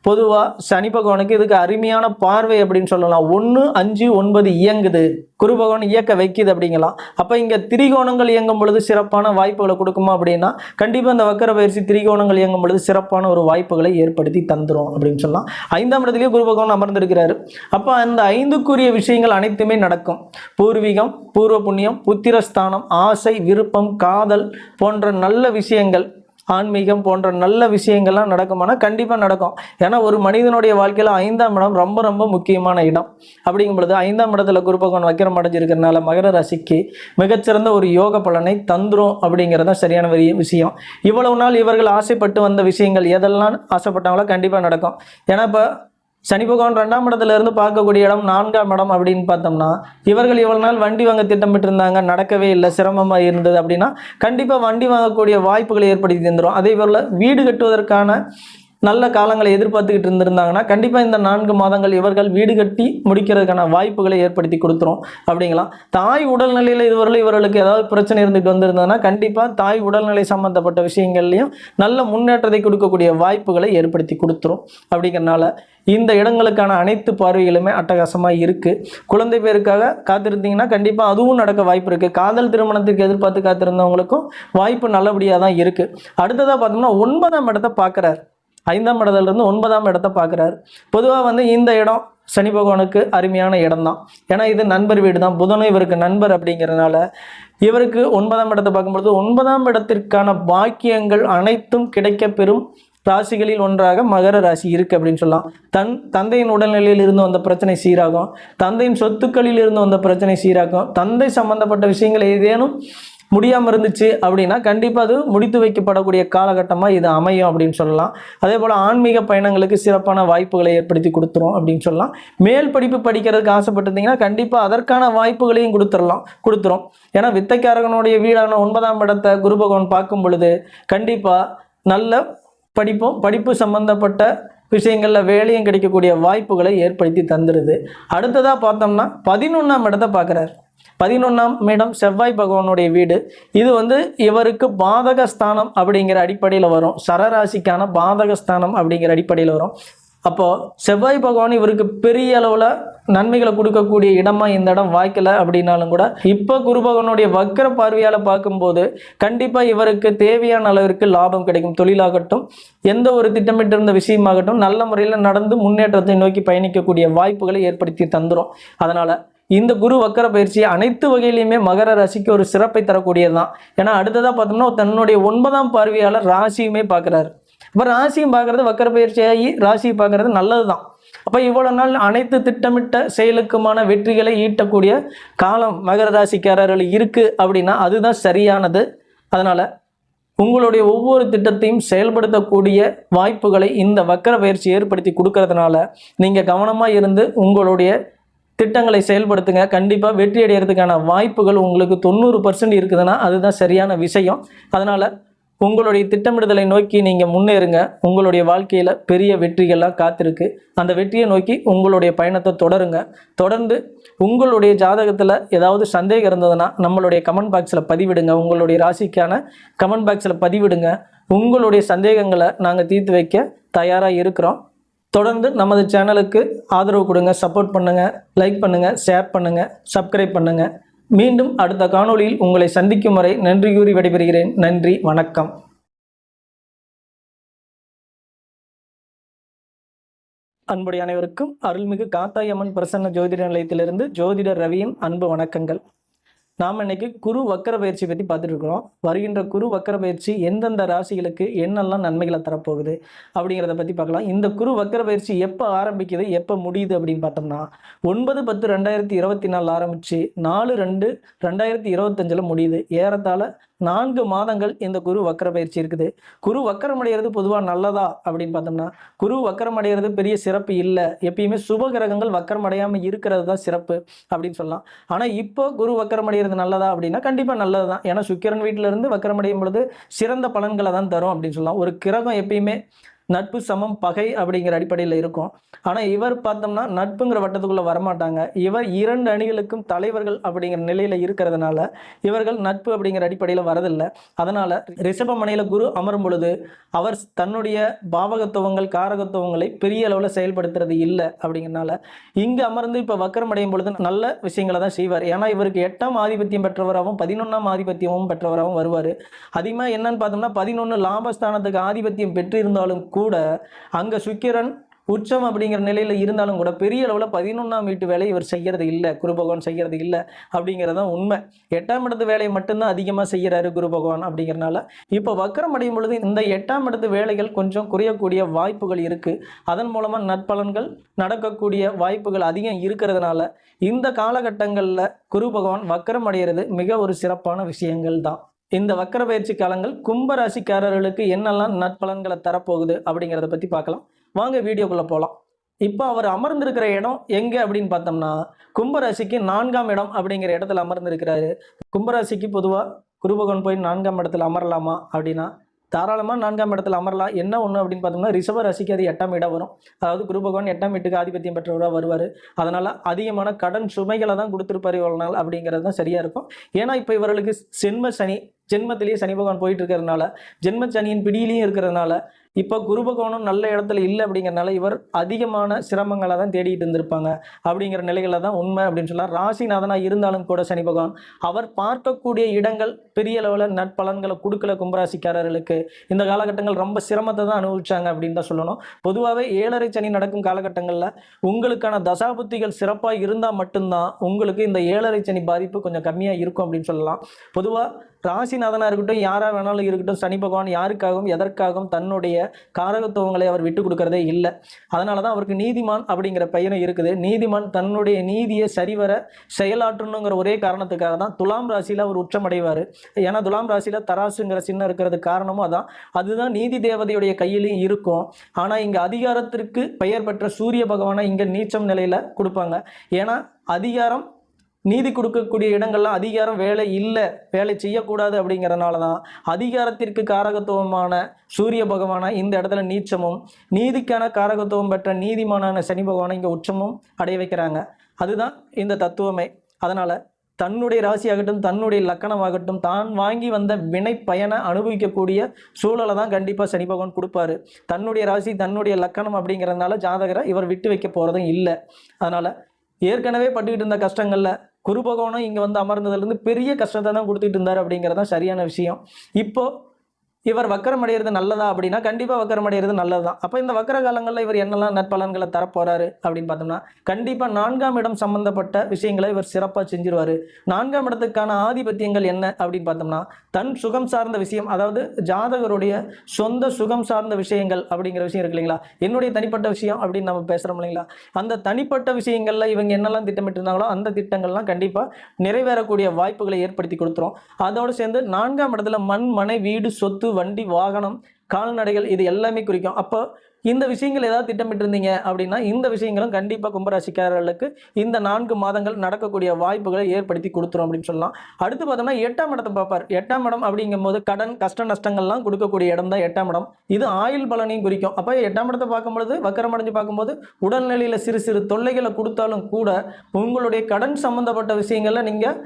பொதுவாக சனி பகவானுக்கு இதுக்கு அருமையான பார்வை அப்படின்னு சொல்லலாம். 1, 5, 9 இயங்குது, குரு பகவான் இயக்க வைக்குது அப்படிங்கலாம். அப்போ இங்கே திரிகோணங்கள் இயங்கும் பொழுது சிறப்பான வாய்ப்புகளை கொடுக்குமா அப்படின்னா கண்டிப்பாக இந்த வக்கர பயிற்சி திரிகோணங்கள் இயங்கும் பொழுது சிறப்பான ஒரு வாய்ப்புகளை ஏற்படுத்தி தந்துடும் அப்படின்னு சொல்லலாம். 5ஆம் இடத்துலேயே குரு பகவான் அமர்ந்திருக்கிறாரு. அப்போ அந்த 5க்குரிய விஷயங்கள் அனைத்துமே நடக்கும். பூர்வீகம், பூர்வ புண்ணியம், புத்திரஸ்தானம், ஆசை, விருப்பம், காதல் போன்ற நல்ல விஷயங்கள், ஆன்மீகம் போன்ற நல்ல விஷயங்கள்லாம் நடக்குமானா கண்டிப்பாக நடக்கும். ஏன்னா ஒரு மனிதனுடைய வாழ்க்கையில் 5ஆம் இடம் ரொம்ப ரொம்ப முக்கியமான இடம். அப்படிங்கும் பொழுது 5ஆம் இடத்துல குரு பகவான் வக்கிரம் அடைஞ்சிருக்கிறதுனால மகர ராசிக்கு மிகச்சிறந்த ஒரு யோக பலனை தந்துரும் அப்படிங்கிறத சரியான விஷயம். இவ்வளவு நாள் இவர்கள் ஆசைப்பட்டு வந்த விஷயங்கள் எதெல்லாம் ஆசைப்பட்டாங்களோ கண்டிப்பாக நடக்கும். ஏன்னா இப்போ சனி பகவான் 2ஆம் இடத்துல இருந்து பார்க்கக்கூடிய இடம் 4ஆம் இடம் அப்படின்னு பார்த்தோம்னா இவர்கள் இவ்வளவு நாள் வண்டி வாங்க திட்டமிட்டு இருந்தாங்க, நடக்கவே இல்லை, சிரமமாக இருந்தது அப்படின்னா கண்டிப்பாக வண்டி வாங்கக்கூடிய வாய்ப்புகளை ஏற்படுத்தி தந்துடும். அதே போல் வீடு கட்டுவதற்கான நல்ல காலங்களை எதிர்பார்த்துக்கிட்டு இருந்திருந்தாங்கன்னா கண்டிப்பாக இந்த 4 மாதங்கள் இவர்கள் வீடு கட்டி முடிக்கிறதுக்கான வாய்ப்புகளை ஏற்படுத்தி கொடுத்துரும் அப்படிங்களாம். தாய் உடல்நிலையில் இதுவரையில் இவர்களுக்கு ஏதாவது பிரச்சனை இருந்துட்டு வந்திருந்ததுன்னா கண்டிப்பாக தாய் உடல்நிலை சம்மந்தப்பட்ட விஷயங்கள்லையும் நல்ல முன்னேற்றத்தை கொடுக்கக்கூடிய வாய்ப்புகளை ஏற்படுத்தி கொடுத்துரும். அப்படிங்கிறனால இந்த இடங்களுக்கான அனைத்து பார்வைகளுமே அட்டகாசமாக இருக்குது. குழந்தை பேருக்காக காத்திருந்தீங்கன்னா கண்டிப்பாக அதுவும் நடக்க வாய்ப்பு இருக்குது. காதல் திருமணத்துக்கு எதிர்பார்த்து காத்திருந்தவங்களுக்கும் வாய்ப்பு நல்லபடியாக தான் இருக்குது. அடுத்ததாக பார்த்தோம்னா 9ஆம் இடத்தை பார்க்குறாரு. 5ஆம் இடத்துலேருந்து 9ஆம் இடத்தை பார்க்குறாரு. பொதுவாக இந்த இடம் சனி பகவானுக்கு அருமையான இடம் தான். ஏன்னா இது நண்பர் வீடு தான், புதனும் இவருக்கு நண்பர் அப்படிங்கிறதுனால இவருக்கு 9ஆம் இடத்தை பார்க்கும்பொழுது 9ஆம் இடத்திற்கான பாக்கியங்கள் அனைத்தும் கிடைக்க பெறும் ராசிகளில் ஒன்றாக மகர ராசி இருக்குது அப்படின்னு சொல்லலாம். தந்தையின் உடல்நிலையில் இருந்து வந்த பிரச்சனை சீராகும், தந்தையின் சொத்துக்களில் இருந்து வந்த பிரச்சனை சீராகும், தந்தை சம்பந்தப்பட்ட விஷயங்கள் ஏதேனும் முடியாமல் இருந்துச்சு அப்படின்னா கண்டிப்பாக அது முடித்து வைக்கப்படக்கூடிய காலகட்டமாக இது அமையும் அப்படின்னு சொல்லலாம். அதே போல் ஆன்மீக பயணங்களுக்கு சிறப்பான வாய்ப்புகளை ஏற்படுத்தி கொடுத்துரும் அப்படின்னு சொல்லலாம். மேல் படிப்பு படிக்கிறதுக்கு ஆசைப்பட்டிருந்தீங்கன்னா கண்டிப்பாக அதற்கான வாய்ப்புகளையும் கொடுத்துரும். ஏன்னா வித்தைக்காரகனுடைய வீடான 9ஆம் இடத்தை குரு பகவான் பார்க்கும் பொழுது கண்டிப்பாக நல்ல படிப்பு சம்பந்தப்பட்ட விஷயங்களில் வேலையும் கிடைக்கக்கூடிய வாய்ப்புகளை ஏற்படுத்தி தந்துடுது. அடுத்ததாக பார்த்தோம்னா 11ஆம் இடத்தை பார்க்குறாரு. 11ஆம் இடம் செவ்வாய் பகவானுடைய வீடு. இது இவருக்கு பாதகஸ்தானம் அப்படிங்கிற அடிப்படையில் வரும். சரராசிக்கான பாதகஸ்தானம் அப்படிங்கிற அடிப்படையில் வரும். அப்போது செவ்வாய் பகவான் இவருக்கு பெரிய அளவில் நன்மைகளை கொடுக்கக்கூடிய இடமா இந்த இடம் வாய்க்கலை அப்படின்னாலும் கூட இப்போ குரு பகவானுடைய வக்கர பார்வையால் பார்க்கும்போது கண்டிப்பாக இவருக்கு தேவையான அளவிற்கு லாபம் கிடைக்கும். தொழிலாகட்டும், எந்த ஒரு திட்டமிட்டிருந்த விஷயமாகட்டும் நல்ல முறையில் நடந்து முன்னேற்றத்தை நோக்கி பயணிக்கக்கூடிய வாய்ப்புகளை ஏற்படுத்தி தந்துடும். அதனால் இந்த குரு வக்கர பயிற்சி அனைத்து வகையிலையுமே மகர ராசிக்கு ஒரு சிறப்பை தரக்கூடியது தான். ஏன்னா அடுத்ததாக பார்த்தோம்னா தன்னுடைய 9ஆம் பார்வையாளர் ராசியுமே பார்க்குறாரு. இப்போ ராசியும் பார்க்குறது வக்கர பயிற்சியாகி ராசியை பார்க்குறது நல்லது தான். அப்போ இவ்வளோ நாள் அனைத்து திட்டமிட்ட செயலுக்குமான வெற்றிகளை ஈட்டக்கூடிய காலம் மகர ராசிக்காரர்கள் இருக்குது அப்படின்னா அதுதான் சரியானது. அதனால் உங்களுடைய ஒவ்வொரு திட்டத்தையும் செயல்படுத்தக்கூடிய வாய்ப்புகளை இந்த வக்கர பயிற்சி ஏற்படுத்தி கொடுக்கறதுனால நீங்கள் கவனமாக இருந்து உங்களுடைய திட்டங்களை செயல்படுத்துங்க. கண்டிப்பாக வெற்றி அடைகிறதுக்கான வாய்ப்புகள் உங்களுக்கு 90% இருக்குதுன்னா அதுதான் சரியான விஷயம். அதனால் உங்களுடைய திட்டமிடுதலை நோக்கி நீங்கள் முன்னேறுங்க. உங்களுடைய வாழ்க்கையில் பெரிய வெற்றிகள்லாம் காத்திருக்கு. அந்த வெற்றியை நோக்கி உங்களுடைய பயணத்தை தொடருங்க. தொடர்ந்து உங்களுடைய ஜாதகத்தில் ஏதாவது சந்தேகம் இருந்ததுன்னா நம்மளுடைய கமெண்ட் பாக்ஸில் பதிவிடுங்க. உங்களுடைய ராசிக்கான கமெண்ட் பாக்ஸில் பதிவிடுங்க. உங்களுடைய சந்தேகங்களை நாங்கள் தீர்த்து வைக்க தயாராக இருக்கிறோம். தொடர்ந்து நமது சேனலுக்கு ஆதரவு கொடுங்க, சப்போர்ட் பண்ணுங்கள், லைக் பண்ணுங்கள், ஷேர் பண்ணுங்கள், சப்ஸ்கிரைப் பண்ணுங்கள். மீண்டும் அடுத்த காணொளியில் உங்களை சந்திக்கும் வரை நன்றி கூறி விடைபெறுகிறேன். நன்றி, வணக்கம். அன்புடைய அனைவருக்கும் அருள்மிகு காத்தாயம்மன் பிரசன்ன ஜோதிட நிலையத்திலிருந்து ஜோதிடர் ரவியின் அன்பு வணக்கங்கள். நாம் இன்னைக்கு குரு வக்கர பயிற்சி பற்றி பார்த்துட்டு இருக்கிறோம். வருகின்ற குரு வக்கர பயிற்சி எந்தெந்த ராசிகளுக்கு என்னெல்லாம் நன்மைகளை தரப்போகுது அப்படிங்கிறத பற்றி பார்க்கலாம். இந்த குரு வக்கர பயிற்சி எப்போ ஆரம்பிக்குது, எப்போ முடியுது அப்படின்னு பார்த்தோம்னா 9/10/2024 ஆரம்பித்து 4/2/2025 முடியுது. ஏறத்தாழ 4 மாதங்கள் இந்த குரு வக்கர பயிற்சி இருக்குது. குரு வக்கரம் அடைகிறது பொதுவாக நல்லதா அப்படின்னு பார்த்தோம்னா குரு வக்கரம் அடைகிறது பெரிய சிறப்பு இல்லை. எப்பயுமே சுப கிரகங்கள் வக்கரம் அடையாமல் இருக்கிறது தான் சிறப்பு அப்படின்னு சொல்லலாம். ஆனால் இப்போ குரு வக்கரம் அடைகிறது நல்லதா அப்படின்னா கண்டிப்பாக நல்லது தான். ஏன்னா சுக்கிரன் வீட்டில இருந்து வக்கரம் அடையும் பொழுது சிறந்த பலன்களை தான் தரும் அப்படின்னு சொல்லலாம். ஒரு கிரகம் எப்பயுமே நட்பு சமம் பகை அப்படிங்கிற அடிப்படையில் இருக்கும். ஆனால் இவர் பார்த்தோம்னா நட்புங்கிற வட்டத்துக்குள்ளே வரமாட்டாங்க. இவர் 2 அணிகளுக்கும் தலைவர்கள் அப்படிங்கிற நிலையில் இருக்கிறதுனால இவர்கள் நட்பு அப்படிங்கிற அடிப்படையில் வரதில்லை. அதனால் ரிஷபமனையில் குரு அமரும் பொழுது அவர் தன்னுடைய பாவகத்துவங்கள் காரகத்துவங்களை பெரிய அளவில் செயல்படுத்துறது இல்லை. அப்படிங்கிறனால இங்கே அமர்ந்து இப்போ வக்கரம் அடையும் பொழுது நல்ல விஷயங்களை தான் செய்வார். ஏன்னா இவருக்கு 8ஆம் ஆதிபத்தியம் பெற்றவராகவும் 11ஆம் ஆதிபத்தியமும் பெற்றவராகவும் வருவார். அதிகமாக என்னன்னு பார்த்தோம்னா 11 லாபஸ்தானத்துக்கு ஆதிபத்தியம் பெற்றிருந்தாலும் கூட அங்கே சுக்கிரன் உச்சம் அப்படிங்கிற நிலையில் இருந்தாலும் கூட பெரிய அளவில் 11ஆம் வீட்டு வேலையை இவர் செய்கிறது இல்லை, குரு பகவான் செய்கிறது இல்லை அப்படிங்கிறதான் உண்மை. 8ஆம் இடத்து வேலையை மட்டும்தான் அதிகமாக செய்கிறாரு குரு பகவான். அப்படிங்கிறனால இப்போ வக்கரம் அடையும் பொழுது இந்த 8ஆம் இடத்து வேலைகள் கொஞ்சம் குறையக்கூடிய வாய்ப்புகள் இருக்குது. அதன் மூலமாக நற்பலன்கள் நடக்கக்கூடிய வாய்ப்புகள் அதிகம் இருக்கிறதுனால இந்த காலகட்டங்களில் குரு பகவான் வக்கரம் அடைகிறது மிக ஒரு சிறப்பான விஷயங்கள் தான். இந்த வக்கர பயிற்சி காலங்கள் கும்பராசிக்காரர்களுக்கு என்னெல்லாம் நற்பலன்களை தரப்போகுது அப்படிங்கிறத பற்றி பார்க்கலாம். வாங்க வீடியோக்குள்ளே போகலாம். இப்போ அவர் அமர்ந்திருக்கிற இடம் எங்கே அப்படின்னு பார்த்தோம்னா கும்பராசிக்கு 4ஆம் இடம் அப்படிங்கிற இடத்துல அமர்ந்திருக்கிறாரு. கும்பராசிக்கு பொதுவாக குரு பகவான் போய் 4ஆம் இடத்துல அமரலாமா அப்படின்னா தாராளமாக 4ஆம் இடத்துல அமரலாம். என்ன ஒன்று அப்படின்னு பார்த்தோம்னா ரிஷப ராசிக்கு அது 8ஆம் இடம் வரும். அதாவது குரு பகவான் 8ஆம் வீட்டுக்கு ஆதிபத்தியம் பெற்றவராக வருவார். அதனால் அதிகமான கடன் சுமைகளை தான் கொடுத்துருப்பாரு இவ்வளோ நாள் அப்படிங்கிறது தான் சரியாக இருக்கும். ஏன்னா இப்போ இவர்களுக்கு ஜென்மத்திலேயே சனி பகவான் போயிட்டு இருக்கிறதுனால ஜென்ம சனியின் பிடியிலையும் இருக்கிறதுனால இப்போ குரு பகவானும் நல்ல இடத்துல இல்லை. அப்படிங்கிறனால இவர் அதிகமான சிரமங்களை தான் தேடிட்டு இருந்திருப்பாங்க அப்படிங்கிற நிலைகளில் தான் உண்மை அப்படின்னு சொல்லலாம். ராசிநாதனாக இருந்தாலும் கூட சனி பகவான் அவர் பார்க்கக்கூடிய இடங்கள் பெரிய அளவில் நற்பலன்களை கொடுக்கல கும்பராசிக்காரர்களுக்கு. இந்த காலகட்டங்கள் ரொம்ப சிரமத்தை தான் அனுபவிச்சாங்க அப்படின்னு தான் சொல்லணும். பொதுவாகவே 7.5 சனி நடக்கும் காலகட்டங்களில் உங்களுக்கான தசாபுத்திகள் சிறப்பாக இருந்தால் மட்டும்தான் உங்களுக்கு இந்த 7.5 சனி பாதிப்பு கொஞ்சம் கம்மியாக இருக்கும் அப்படின்னு சொல்லலாம். பொதுவாக ராசிநாதனாக இருக்கட்டும், யாராக வேணாலும் இருக்கட்டும், சனி பகவான் யாருக்காகவும் எதற்காகவும் தன்னுடைய காரகத்துவங்களை அவர் விட்டு கொடுக்கறதே இல்லை. அதனால தான் அவருக்கு நீதிமான் அப்படிங்கிற பெயரும் இருக்குது. நீதிமான் தன்னுடைய நீதியை சரிவர செயலாற்றணுங்கிற ஒரே காரணத்துக்காக தான் துலாம் ராசியில் அவர் உச்சமடைவார். ஏன்னா துலாம் ராசியில் தராசுங்கிற சின்னம் இருக்கிறது காரணமும் அதான். அதுதான் நீதி தேவதையுடைய கையிலையும் இருக்கும். ஆனால் இங்கே அதிகாரத்திற்கு பெயர் பெற்ற சூரிய பகவானை இங்கே நீச்சம் நிலையில் கொடுப்பாங்க. ஏன்னா அதிகாரம் நீதி கொடுக்கக்கூடிய இடங்கள்லாம் அதிகாரம் வேலை இல்லை, வேலை செய்யக்கூடாது அப்படிங்கிறதுனால தான் அதிகாரத்திற்கு காரகத்துவமான சூரிய பகவானை இந்த இடத்துல நீச்சமும் நீதிக்கான காரகத்துவம் பெற்ற நீதிமானான சனி பகவானை இங்கே உச்சமும் அடைய வைக்கிறாங்க. அதுதான் இந்த தத்துவமே. அதனால் தன்னுடைய ராசியாகட்டும் தன்னுடைய லக்கணமாகட்டும் தான் வாங்கி வந்த வினை பயனை அனுபவிக்கக்கூடிய சூழலை தான் கண்டிப்பாக சனி பகவான் கொடுப்பாரு. தன்னுடைய ராசி தன்னுடைய லக்கணம் அப்படிங்கிறதுனால ஜாதகரை இவர் விட்டு வைக்க போகிறதும் இல்லை. அதனால் ஏற்கனவே பட்டுக்கிட்டு இருந்த கஷ்டங்களில் குரு பகவானும் இங்கே வந்து அமர்ந்ததுலேருந்து பெரிய கஷ்டத்தை தான் கொடுத்துட்டு இருந்தார் அப்படிங்கிறது தான் சரியான விஷயம். இப்போது இவர் வக்கரம் அடைகிறது நல்லதா அப்படின்னா கண்டிப்பாக வக்கரம் அடைகிறது நல்லது தான். அப்போ இந்த வக்கர காலங்களில் இவர் என்னெல்லாம் நற்பலன்களை தரப்போறாரு அப்படின்னு பார்த்தோம்னா கண்டிப்பாக 4ஆம் இடம் சம்பந்தப்பட்ட விஷயங்களை இவர் சிறப்பாக செஞ்சிருவார். 4ஆம் இடத்துக்கான ஆதிபத்தியங்கள் என்ன அப்படின்னு பார்த்தோம்னா தன் சுகம் சார்ந்த விஷயம், அதாவது ஜாதகருடைய சொந்த சுகம் சார்ந்த விஷயங்கள் அப்படிங்கிற விஷயம் இருக்கு இல்லைங்களா, என்னுடைய தனிப்பட்ட விஷயம் அப்படின்னு நம்ம பேசுகிறோம் இல்லைங்களா, அந்த தனிப்பட்ட விஷயங்களில் இவங்க என்னெல்லாம் திட்டமிட்டு இருந்தாங்களோ அந்த திட்டங்கள்லாம் கண்டிப்பாக நிறைவேறக்கூடிய வாய்ப்புகளை ஏற்படுத்தி கொடுத்துரும். அதோடு சேர்ந்து 4ஆம் இடத்துல மண், மனை, வீடு, சொத்து, வண்டி, வாகனம், கால்நடைகள் இது எல்லாமே குறிக்கும். அப்போ இந்த விஷயங்கள் ஏதாவது திட்டமிட்டு இருந்தீங்க அப்படின்னா இந்த விஷயங்களும் கண்டிப்பாக கும்பராசிக்காரர்களுக்கு இந்த 4 மாதங்கள் நடக்கக்கூடிய வாய்ப்புகளை ஏற்படுத்தி கொடுத்துரும் அப்படின்னு சொல்லலாம். அடுத்து பார்த்தோம்னா 8ஆம் இடத்தை பார்ப்பார். 8ஆம் இடம் அப்படிங்கும்போது கடன், கஷ்ட நஷ்டங்கள்லாம் கொடுக்கக்கூடிய இடம் தான் 8ஆம் இடம். இது ஆயுள் பலனையும் குறிக்கும். அப்போ 8ஆம் இடத்தை பார்க்கும்பொழுது வக்கரம் அடைஞ்சு பார்க்கும்போது உடல்நிலையில் சிறு சிறு தொல்லைகளை கொடுத்தாலும் கூட உங்களுடைய கடன் சம்பந்தப்பட்ட விஷயங்களில் நீங்கள்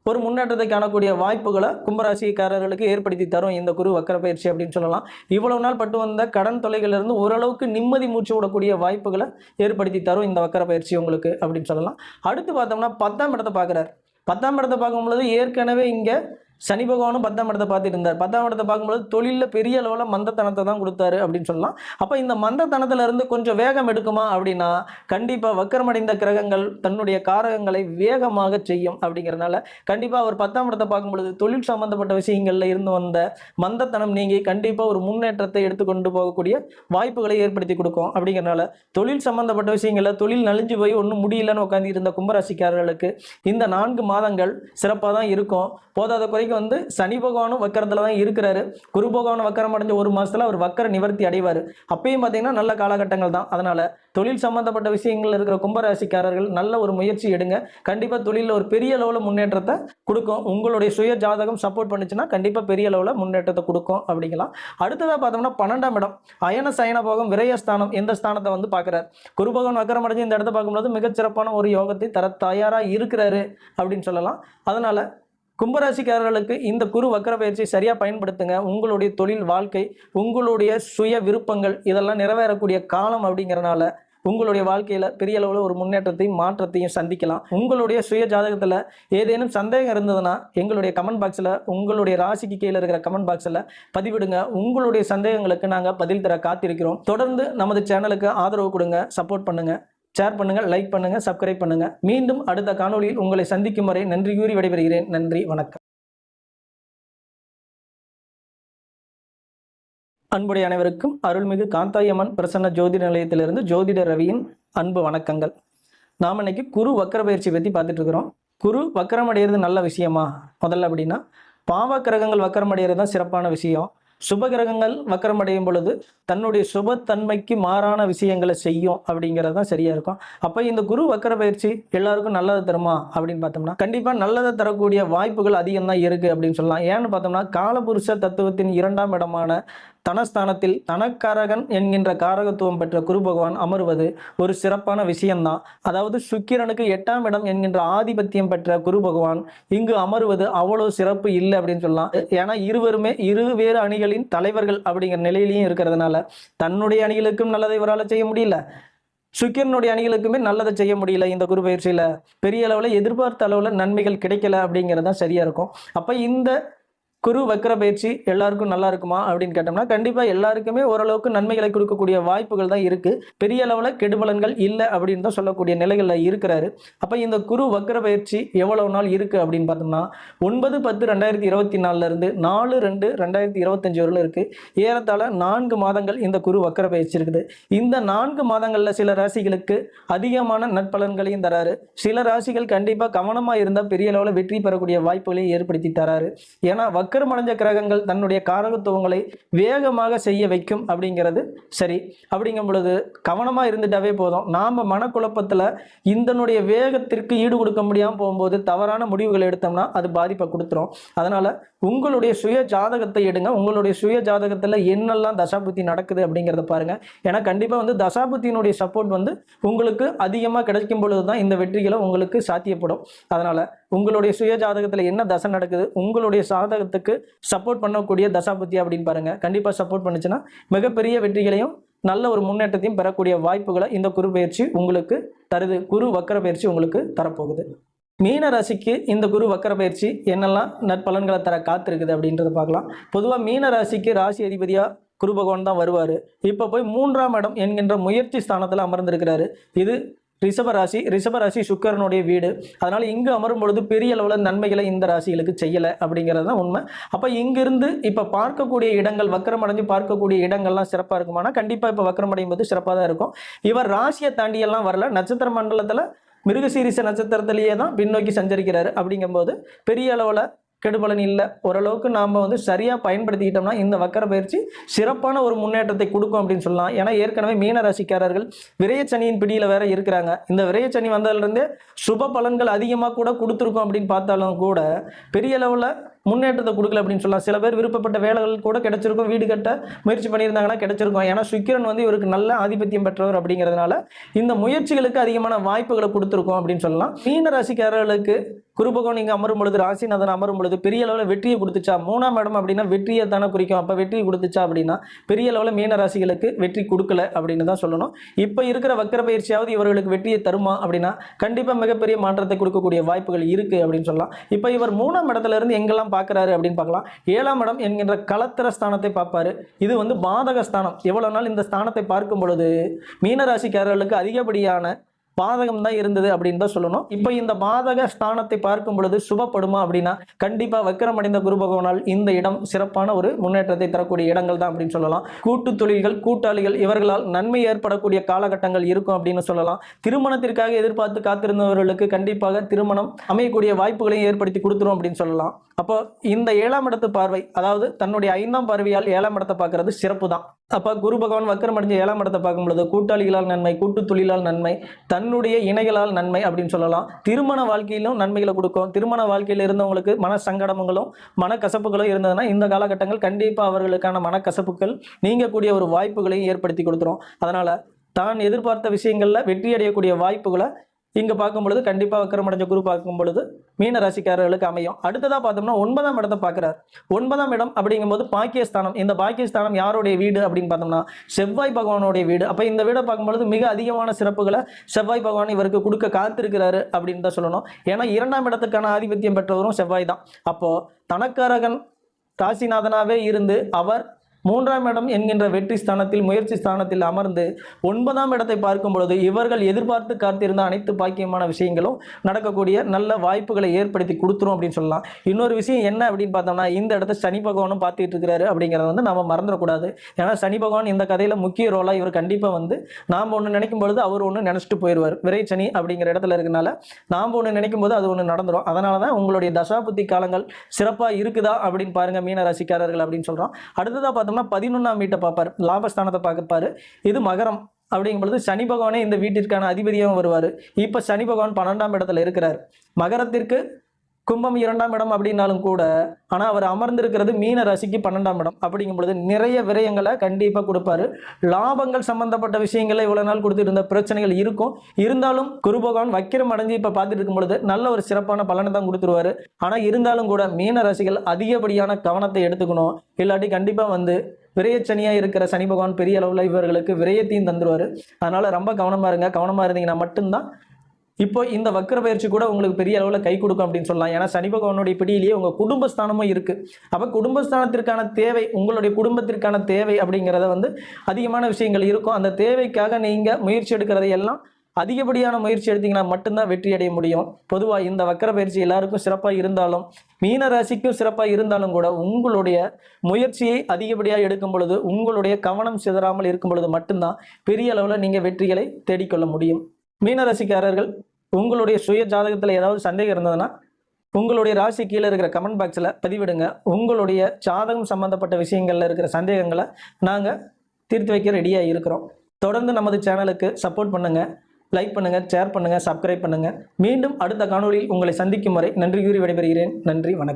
ஒரு முன்னேற்றத்தை காணக்கூடிய வாய்ப்புகளை கும்பராசிக்காரர்களுக்கு ஏற்படுத்தி தரும் இந்த குரு வக்கர பயிற்சி அப்படின்னு சொல்லலாம். இவ்வளவு நாள் பட்டு வந்த கடன் தொல்லைகளிலிருந்து ஓரளவுக்கு நிம்மதி மூச்சு விடக்கூடிய வாய்ப்புகளை ஏற்படுத்தி தரும் இந்த வக்கர பயிற்சி உங்களுக்கு அப்படின்னு சொல்லலாம். அடுத்து பார்த்தோம்னா 10ஆம் இடத்தை பார்க்குறார். 10ஆம் இடத்தை பார்க்கும்பொழுது ஏற்கனவே இங்கே சனி பகவானும் 10ஆம் இடத்தை பார்த்துட்டு இருந்தார். 10ஆம் இடத்தை பார்க்கும்போது தொழிலில் பெரிய அளவில் மந்தத்தனத்தை தான் கொடுத்தாரு அப்படின்னு சொல்லலாம். அப்போ இந்த மந்தத்தனத்துல இருந்து கொஞ்சம் வேகம் எடுக்குமா அப்படின்னா கண்டிப்பாக வக்கரமடைந்த கிரகங்கள் தன்னுடைய காரகங்களை வேகமாக செய்யும். அப்படிங்கிறனால கண்டிப்பாக அவர் 10ஆம் இடத்தை பார்க்கும்பொழுது தொழில் சம்பந்தப்பட்ட விஷயங்களில் இருந்து வந்த மந்தத்தனம் நீங்கி கண்டிப்பாக ஒரு முன்னேற்றத்தை எடுத்துக்கொண்டு போகக்கூடிய வாய்ப்புகளை ஏற்படுத்தி கொடுக்கும். அப்படிங்கிறனால தொழில் சம்பந்தப்பட்ட விஷயங்களில் தொழில் நலிஞ்சு போய் ஒன்றும் முடியலன்னு உட்காந்து இருந்த கும்பராசிக்காரர்களுக்கு இந்த 4 மாதங்கள் சிறப்பாக தான் இருக்கும். போதாத குறைக்கு வந்து சனி பகவானும் வக்கரத்துல தான் இருக்கிறாரு. குரு பகவான் வக்கரம் அடைஞ்ச 1 மாசத்துல அவர் வக்கர நிவர்த்தி அடைவார். அப்பயும் பார்த்தீங்கன்னா நல்ல காலகட்டங்கள் தான். அதனால தொழில் சம்பந்தப்பட்ட விஷயங்கள் இருக்கிற கும்பராசிக்காரர்கள் நல்ல ஒரு முயற்சி எடுங்க. கண்டிப்பா தொழிலில் ஒரு பெரிய அளவில் முன்னேற்றத்தை கொடுக்கும். உங்களுடைய சுய ஜாதகம் சப்போர்ட் பண்ணுச்சுன்னா கண்டிப்பா பெரிய அளவில் முன்னேற்றத்தை கொடுக்கும் அப்படிங்கலாம். அடுத்ததாக பார்த்தோம்னா 12ஆம் இடம் அயன சயன போகம் விரயஸ்தானம் எந்த ஸ்தானத்தை வந்து பார்க்குறாரு. குரு பகவான் வக்கரம் அடைஞ்சு இந்த இடத்த பார்க்கும்போது மிகச்சிறப்பான ஒரு யோகத்தை தர தயாராக இருக்கிறாரு அப்படின்னு சொல்லலாம். அதனால கும்பராசிக்காரர்களுக்கு இந்த குரு வக்கர பயிற்சியை சரியாக பயன்படுத்துங்க. உங்களுடைய தொழில் வாழ்க்கை, உங்களுடைய சுய விருப்பங்கள் இதெல்லாம் நிறைவேறக்கூடிய காலம் அப்படிங்கிறனால உங்களுடைய வாழ்க்கையில் பெரிய அளவில் ஒரு முன்னேற்றத்தையும் மாற்றத்தையும் சந்திக்கலாம். உங்களுடைய சுய ஜாதகத்தில் ஏதேனும் சந்தேகம் இருந்ததுன்னா எங்களுடைய கமெண்ட் பாக்ஸில் உங்களுடைய ராசிக்கு கீழே இருக்கிற கமெண்ட் பாக்ஸில் பதிவிடுங்க. உங்களுடைய சந்தேகங்களுக்கு நாங்கள் பதில் தர காத்திருக்கிறோம். தொடர்ந்து நமது சேனலுக்கு ஆதரவு கொடுங்க, சப்போர்ட் பண்ணுங்கள், ஷேர் பண்ணுங்கள், லைக் பண்ணுங்கள், சப்ஸ்கிரைப் பண்ணுங்கள். மீண்டும் அடுத்த காணொலியில் உங்களை சந்திக்கும் வரை நன்றி கூறி விடைபெறுகிறேன். நன்றி, வணக்கம். அன்புடைய அனைவருக்கும் அருள்மிகு காந்தாயம்மன் பிரசன்ன ஜோதிட நிலையத்திலிருந்து ஜோதிட ரவியின் அன்பு வணக்கங்கள். நாம் இன்னைக்கு குரு வக்கர பயிற்சி பற்றி பார்த்துட்டு இருக்கிறோம். குரு வக்கரம் அடைகிறது நல்ல விஷயமா? முதல்ல அப்படின்னா பாவ கிரகங்கள் வக்கரம் அடைகிறது தான் சிறப்பான விஷயம். சுப கிரகங்கள் வக்கரம் அடையும் பொழுது தன்னுடைய சுபத்தன்மைக்கு மாறான விஷயங்களை செய்யும் அப்படிங்கிறது தான் சரியா இருக்கும். அப்போ இந்த குரு வக்கர பயிற்சி எல்லாருக்கும் நல்லதை தருமா அப்படின்னு பார்த்தோம்னா கண்டிப்பாக நல்லதை தரக்கூடிய வாய்ப்புகள் அதிகம் தான் இருக்கு அப்படின்னு சொல்லலாம். ஏன்னு பார்த்தோம்னா காலபுருஷ தத்துவத்தின் 2ஆம் இடமான தனஸ்தானத்தில் தனக்காரகன் என்கின்ற காரகத்துவம் பெற்ற குரு பகவான் அமர்வது ஒரு சிறப்பான விஷயம்தான். அதாவது சுக்கிரனுக்கு 8ஆம் இடம் என்கின்ற ஆதிபத்தியம் பெற்ற குரு பகவான் இங்கு அமர்வது அவ்வளவு சிறப்பு இல்லை அப்படின்னு சொல்லலாம். ஏன்னா இருவருமே இருவேறு அணிகளின் தலைவர்கள் அப்படிங்கிற நிலையிலையும் இருக்கிறதுனால தன்னுடைய அணிகளுக்கும் நல்லதை இவரால் செய்ய முடியல, சுக்கிரனுடைய அணிகளுக்குமே நல்லதை செய்ய முடியல. இந்த குரு பயிற்சியில் பெரிய அளவில் எதிர்பார்த்த அளவில் நன்மைகள் கிடைக்கல அப்படிங்கிறது தான் சரியா இருக்கும். அப்போ இந்த குரு வக்கர பயிற்சி எல்லாருக்கும் நல்லா இருக்குமா அப்படின்னு கேட்டோம்னா கண்டிப்பாக எல்லாருக்குமே ஓரளவுக்கு நன்மைகளை கொடுக்கக்கூடிய வாய்ப்புகள் தான் இருக்குது. பெரிய அளவில் கெடுபலன்கள் இல்லை அப்படின்னு தான் சொல்லக்கூடிய நிலைகளில் இருக்கிறாரு. அப்போ இந்த குரு வக்கர பயிற்சி எவ்வளவு நாள் இருக்குது அப்படின்னு பார்த்தோம்னா 9/10/2024 இருந்து 4/2/2025 வரையிலும் இருக்குது. ஏறத்தாழ 4 மாதங்கள் இந்த குரு வக்கர பயிற்சி இருக்குது. இந்த 4 மாதங்களில் சில ராசிகளுக்கு அதிகமான நற்பலன்களையும் தராரு. சில ராசிகள் கண்டிப்பாக கவனமாக இருந்தால் பெரிய அளவில் வெற்றி பெறக்கூடிய வாய்ப்புகளையும் ஏற்படுத்தி தராரு. ஏன்னா வக்கரமடைஞ்ச கிரகங்கள் தன்னுடைய காரகத்துவங்களை வேகமாக செய்ய வைக்கும் அப்படிங்கிறது சரி. அப்படிங்கும் பொழுது கவனமாக இருந்துட்டாவே போதும். நாம் மனக்குழப்பத்தில் இதனுடைய வேகத்திற்கு ஈடு கொடுக்க முடியாமல் போகும்போது தவறான முடிவுகள் எடுத்தோம்னா அது பாதிப்பை கொடுத்துரும். அதனால் உங்களுடைய சுய ஜாதகத்தை எடுங்க. உங்களுடைய சுய ஜாதகத்தில் என்னெல்லாம் தசாபுத்தி நடக்குது அப்படிங்கிறத பாருங்கள். ஏன்னா கண்டிப்பாக வந்து தசாபுத்தியினுடைய சப்போர்ட் வந்து உங்களுக்கு அதிகமாக கிடைக்கும் பொழுது தான் இந்த வெற்றிகளை உங்களுக்கு சாத்தியப்படும். அதனால் உங்களுடைய சுய ஜாதகத்தில் என்ன தசை நடக்குது, உங்களுடைய சாதகத்துக்கு சப்போர்ட் பண்ணக்கூடிய தசாபுத்தி அப்படின்னு பாருங்கள். கண்டிப்பாக சப்போர்ட் பண்ணுச்சுன்னா மிகப்பெரிய வெற்றிகளையும் நல்ல ஒரு முன்னேற்றத்தையும் பெறக்கூடிய வாய்ப்புகளை இந்த குரு பயிற்சி உங்களுக்கு தருது. குரு வக்கர பயிற்சி உங்களுக்கு தரப்போகுது. மீன ராசிக்கு இந்த குரு வக்கர பயிற்சி என்னெல்லாம் நற்பலன்களை தர காத்திருக்குது அப்படின்றத பார்க்கலாம். பொதுவாக மீன ராசிக்கு ராசி அதிபதியாக குரு பகவான் தான் வருவார். இப்போ போய் 3ஆம் இடம் என்கின்ற முயற்சி ஸ்தானத்தில் அமர்ந்திருக்கிறாரு. இது ரிஷபராசி சுக்கிரனுடைய வீடு. அதனால் இங்கு அமரும் பொழுது பெரிய அளவில் நன்மைகளை இந்த ராசிகளுக்கு செய்யலை அப்படிங்கிறது தான் உண்மை. அப்போ இங்கிருந்து இப்போ பார்க்கக்கூடிய இடங்கள், வக்கரமடைஞ்சு பார்க்கக்கூடிய இடங்கள்லாம் சிறப்பாக இருக்குமானா கண்டிப்பாக இப்போ வக்கரமடையும் போது சிறப்பாக தான் இருக்கும். இவர் ராசியை தாண்டியெல்லாம் வரல. நட்சத்திர மண்டலத்தில் மிருகசீரிச நட்சத்திரத்திலேயே தான் பின்னோக்கி சஞ்சரிக்கிறாரு. அப்படிங்கும்போது பெரிய அளவில் கெடுபலன் இல்லை. ஓரளவுக்கு நாம் வந்து சரியாக பயன்படுத்திக்கிட்டோம்னா இந்த வக்கர பயிற்சி சிறப்பான ஒரு முன்னேற்றத்தை கொடுக்கும் அப்படின்னு சொல்லலாம். ஏன்னா ஏற்கனவே மீன ராசிக்காரர்கள் விரயச்சனியின் பிடியில் வேற இருக்கிறாங்க. இந்த விரயச்சனி வந்ததுலேருந்தே சுப பலன்கள் அதிகமாக கூட கொடுத்துருக்கோம் அப்படின்னு பார்த்தாலும் கூட பெரிய அளவில் முன்னேற்றத்தை கொடுக்கல அப்படின்னு சொல்லலாம். சில பேர் விருப்பப்பட்ட வேலைகள் கூட கிடைச்சிருக்கும், வீடு கட்ட முயற்சி பண்ணியிருந்தாங்கன்னா கிடைச்சிருக்கும். ஏன்னா சுக்கிரன் வந்து இவருக்கு நல்ல ஆதிபத்தியம் பெற்றவர் அப்படிங்கிறதுனால இந்த முயற்சிகளுக்கு அதிகமான வாய்ப்புகளை கொடுத்துருக்கோம் அப்படின்னு சொல்லலாம். மீன ராசிக்காரர்களுக்கு குரு பகவான் இங்கே அமரும் பொழுது, ராசிநாதன் அமரும் பொழுது பெரிய அளவில் வெற்றியை கொடுத்துச்சா? 3ஆம் இடம் அப்படின்னா வெற்றியை தானே குறிக்கும். அப்போ வெற்றியை கொடுத்துச்சா அப்படின்னா பெரிய அளவில் மீன ராசிகளுக்கு வெற்றி கொடுக்கல அப்படின்னு தான் சொல்லணும். இப்போ இருக்கிற வக்கர பயிற்சியாவது இவர்களுக்கு வெற்றியை தருமா அப்படின்னா கண்டிப்பாக மிகப்பெரிய மாற்றத்தை கொடுக்கக்கூடிய வாய்ப்புகள் இருக்குது அப்படின்னு சொல்லலாம். இப்போ இவர் 3ஆம் இடத்துல இருந்து எங்கெல்லாம் பார்க்குறாரு அப்படின்னு பார்க்கலாம். 7ஆம் இடம் என்கின்ற களத்திர ஸ்தானத்தை பார்ப்பாரு. இது வந்து பாதக ஸ்தானம். எவ்வளவு நாள் இந்த ஸ்தானத்தை பார்க்கும் பொழுது மீனராசிக்காரர்களுக்கு அதிகப்படியான பாதகம் தான் இருந்தது அப்படின்னு தான் சொல்லணும். இப்போ இந்த பாதக ஸ்தானத்தை பார்க்கும் பொழுது சுபப்படுமா அப்படின்னா கண்டிப்பாக வக்கரமடைந்த குரு பகவானால் இந்த இடம் சிறப்பான ஒரு முன்னேற்றத்தை தரக்கூடிய இடங்கள் தான் அப்படின்னு சொல்லலாம். கூட்டு தொழில்கள், கூட்டாளிகள் இவர்களால் நன்மை ஏற்படக்கூடிய காலகட்டங்கள் இருக்கும் அப்படின்னு சொல்லலாம். திருமணத்திற்காக எதிர்பார்த்து காத்திருந்தவர்களுக்கு கண்டிப்பாக திருமணம் அமையக்கூடிய வாய்ப்புகளையும் ஏற்படுத்தி கொடுத்துரும் அப்படின்னு சொல்லலாம். அப்போ இந்த 7ஆம் இடத்து பார்வை, அதாவது தன்னுடைய 5ஆம் பார்வையால் 7ஆம் இடத்தை பார்க்கறது சிறப்பு தான். அப்போ குரு பகவான் வக்கரமடைஞ்ச 7ஆம் இடத்தை பார்க்கும் பொழுது கூட்டாளிகளால் நன்மை, கூட்டு தொழிலால் நன்மை, தன்னுடைய இணைகளால் நன்மை அப்படின்னு சொல்லலாம். திருமண வாழ்க்கையிலும் நன்மைகளை கொடுக்கும். திருமண வாழ்க்கையில் இருந்தவங்களுக்கு மன சங்கடங்களும் மனக்கசப்புகளும் இருந்ததுன்னா இந்த காலகட்டங்கள் கண்டிப்பாக அவர்களுக்கான மனக்கசப்புகள் நீங்கக்கூடிய ஒரு வாய்ப்புகளையும் ஏற்படுத்தி கொடுத்துரும். அதனால் தான் எதிர்பார்த்த விஷயங்களில் வெற்றி அடையக்கூடிய வாய்ப்புகளை இங்கே பார்க்கும் பொழுது கண்டிப்பாக வக்கரமடைஞ்ச குரு பார்க்கும் பொழுது மீன ராசிக்காரர்களுக்கு அமையும். அடுத்ததாக பார்த்தோம்னா 9ஆம் இடத்தை பார்க்குறார். 9ஆம் இடம் அப்படிங்கும்போது பாக்கியஸ்தானம். இந்த பாக்கியஸ்தானம் யாருடைய வீடு அப்படின்னு பார்த்தோம்னா செவ்வாய் பகவானுடைய வீடு. அப்போ இந்த வீடை பார்க்கும்பொழுது மிக அதிகமான சிறப்புகளை செவ்வாய் பகவான் இவருக்கு கொடுக்க காத்திருக்கிறாரு அப்படின்னு தான் சொல்லணும். ஏன்னா 2ஆம் இடத்துக்கான ஆதிபத்தியம் பெற்றவரும் செவ்வாய் தான். அப்போது தனக்காரகன் ராசிநாதனாகவே இருந்து அவர் 3ஆம் இடம் என்கின்ற வெற்றி ஸ்தானத்தில், முயற்சி ஸ்தானத்தில் அமர்ந்து 9ஆம் இடத்தை பார்க்கும் பொழுது இவர்கள் எதிர்பார்த்து காத்திருந்த அனைத்து பாக்கியமான விஷயங்களும் நடக்கக்கூடிய நல்ல வாய்ப்புகளை ஏற்படுத்தி கொடுத்துரும் அப்படின்னு சொல்லலாம். இன்னொரு விஷயம் என்ன அப்படின்னு பார்த்தோம்னா இந்த இடத்த சனி பகவானும் பார்த்துட்டு இருக்கிறாரு அப்படிங்கிறத வந்து நம்ம மறந்துடக்கூடாது. ஏன்னா சனி பகவான் இந்த கதையில் முக்கிய ரோலாக இவர் கண்டிப்பாக வந்து நாம் ஒன்று நினைக்கும் பொழுது அவர் ஒன்று நினச்சிட்டு போயிடுவார். விரை சனி அப்படிங்கிற இடத்துல இருக்கனால நாம் ஒன்று நினைக்கும் போது அது ஒன்று நடந்துடும். அதனால தான் உங்களுடைய தசாபுத்தி காலங்கள் சிறப்பாக இருக்குதா அப்படின்னு பாருங்கள் மீன ராசிக்காரர்கள் அப்படின்னு சொல்கிறோம். அடுத்ததாக பார்த்தோம்னா 11ஆம் வீட்டை பார்ப்பார், லாபஸ்தானத்தை பார்ப்பாரு. இது மகரம் அப்படிங்கும் பொழுது சனி பகவானே இந்த வீட்டிற்கான அதிபதியாகவும் வருவார். இப்போ சனி பகவான் 12ஆம் இடத்துல இருக்கிறார். மகரத்திற்கு கும்பம் 2ஆம் இடம் அப்படின்னாலும் கூட ஆனால் அவர் அமர்ந்திருக்கிறது மீன ராசிக்கு 12ஆம் இடம். அப்படிங்கும் பொழுது நிறைய விரயங்களை கண்டிப்பாக கொடுப்பாரு. லாபங்கள் சம்பந்தப்பட்ட விஷயங்களை இவ்வளோ நாள் கொடுத்துட்டு இருந்த பிரச்சனைகள் இருக்கும். இருந்தாலும் குரு பகவான் வக்கிரம் அடைஞ்சு இப்போ பார்த்துட்டு இருக்கும் பொழுது நல்ல ஒரு சிறப்பான பலனை தான் கொடுத்துருவாரு. ஆனால் இருந்தாலும் கூட மீன ராசிகள் அதிகப்படியான கவனத்தை எடுத்துக்கணும். இல்லாட்டி கண்டிப்பாக வந்து விரயச்சனியாக இருக்கிற சனி பகவான் பெரிய அளவில் இவர்களுக்கு விரயத்தையும் தந்துடுவார். அதனால் ரொம்ப கவனமாக இருங்க. கவனமாக இருந்தீங்கன்னா மட்டும்தான் இப்போ இந்த வக்கர பயிற்சி கூட உங்களுக்கு பெரிய அளவில் கை கொடுக்கும் அப்படின்னு சொல்லலாம். ஏன்னா சனி பகவானுடைய பிடியிலேயே உங்கள் குடும்பஸ்தானமும் இருக்குது. அப்போ குடும்பஸ்தானத்திற்கான தேவை, உங்களுடைய குடும்பத்திற்கான தேவை அப்படிங்கிறத வந்து அதிகமான விஷயங்கள் இருக்கும். அந்த தேவைக்காக நீங்கள் முயற்சி எடுக்கிறதையெல்லாம் அதிகப்படியான முயற்சி எடுத்தீங்கன்னா மட்டும்தான் வெற்றி அடைய முடியும். பொதுவாக இந்த வக்கர பயிற்சி எல்லாருக்கும் சிறப்பாக இருந்தாலும் மீன ராசிக்கும் சிறப்பாக இருந்தாலும் கூட உங்களுடைய முயற்சியை அதிகப்படியாக எடுக்கும் பொழுது, உங்களுடைய கவனம் சிதறாமல் இருக்கும் பொழுது மட்டும்தான் பெரிய அளவில் நீங்கள் வெற்றிகளை தேடிக்கொள்ள முடியும். மீன ராசிக்காரர்கள் உங்களுடைய சுய ஜாதகத்தில் ஏதாவது சந்தேகம் இருந்ததுன்னா உங்களுடைய ராசி கீழே இருக்கிற கமெண்ட் பாக்ஸில் பதிவிடுங்க. உங்களுடைய ஜாதகம் சம்பந்தப்பட்ட விஷயங்களில் இருக்கிற சந்தேகங்களை நாங்கள் தீர்த்து வைக்க ரெடியாக இருக்கிறோம். தொடர்ந்து நமது சேனலுக்கு சப்போர்ட் பண்ணுங்கள், லைக் பண்ணுங்கள், ஷேர் பண்ணுங்கள், சப்ஸ்கிரைப் பண்ணுங்கள். மீண்டும் அடுத்த காணொளியில் உங்களை சந்திக்கும் வரை நன்றி கூறி விடைபெறுகிறேன். நன்றி, வணக்கம்.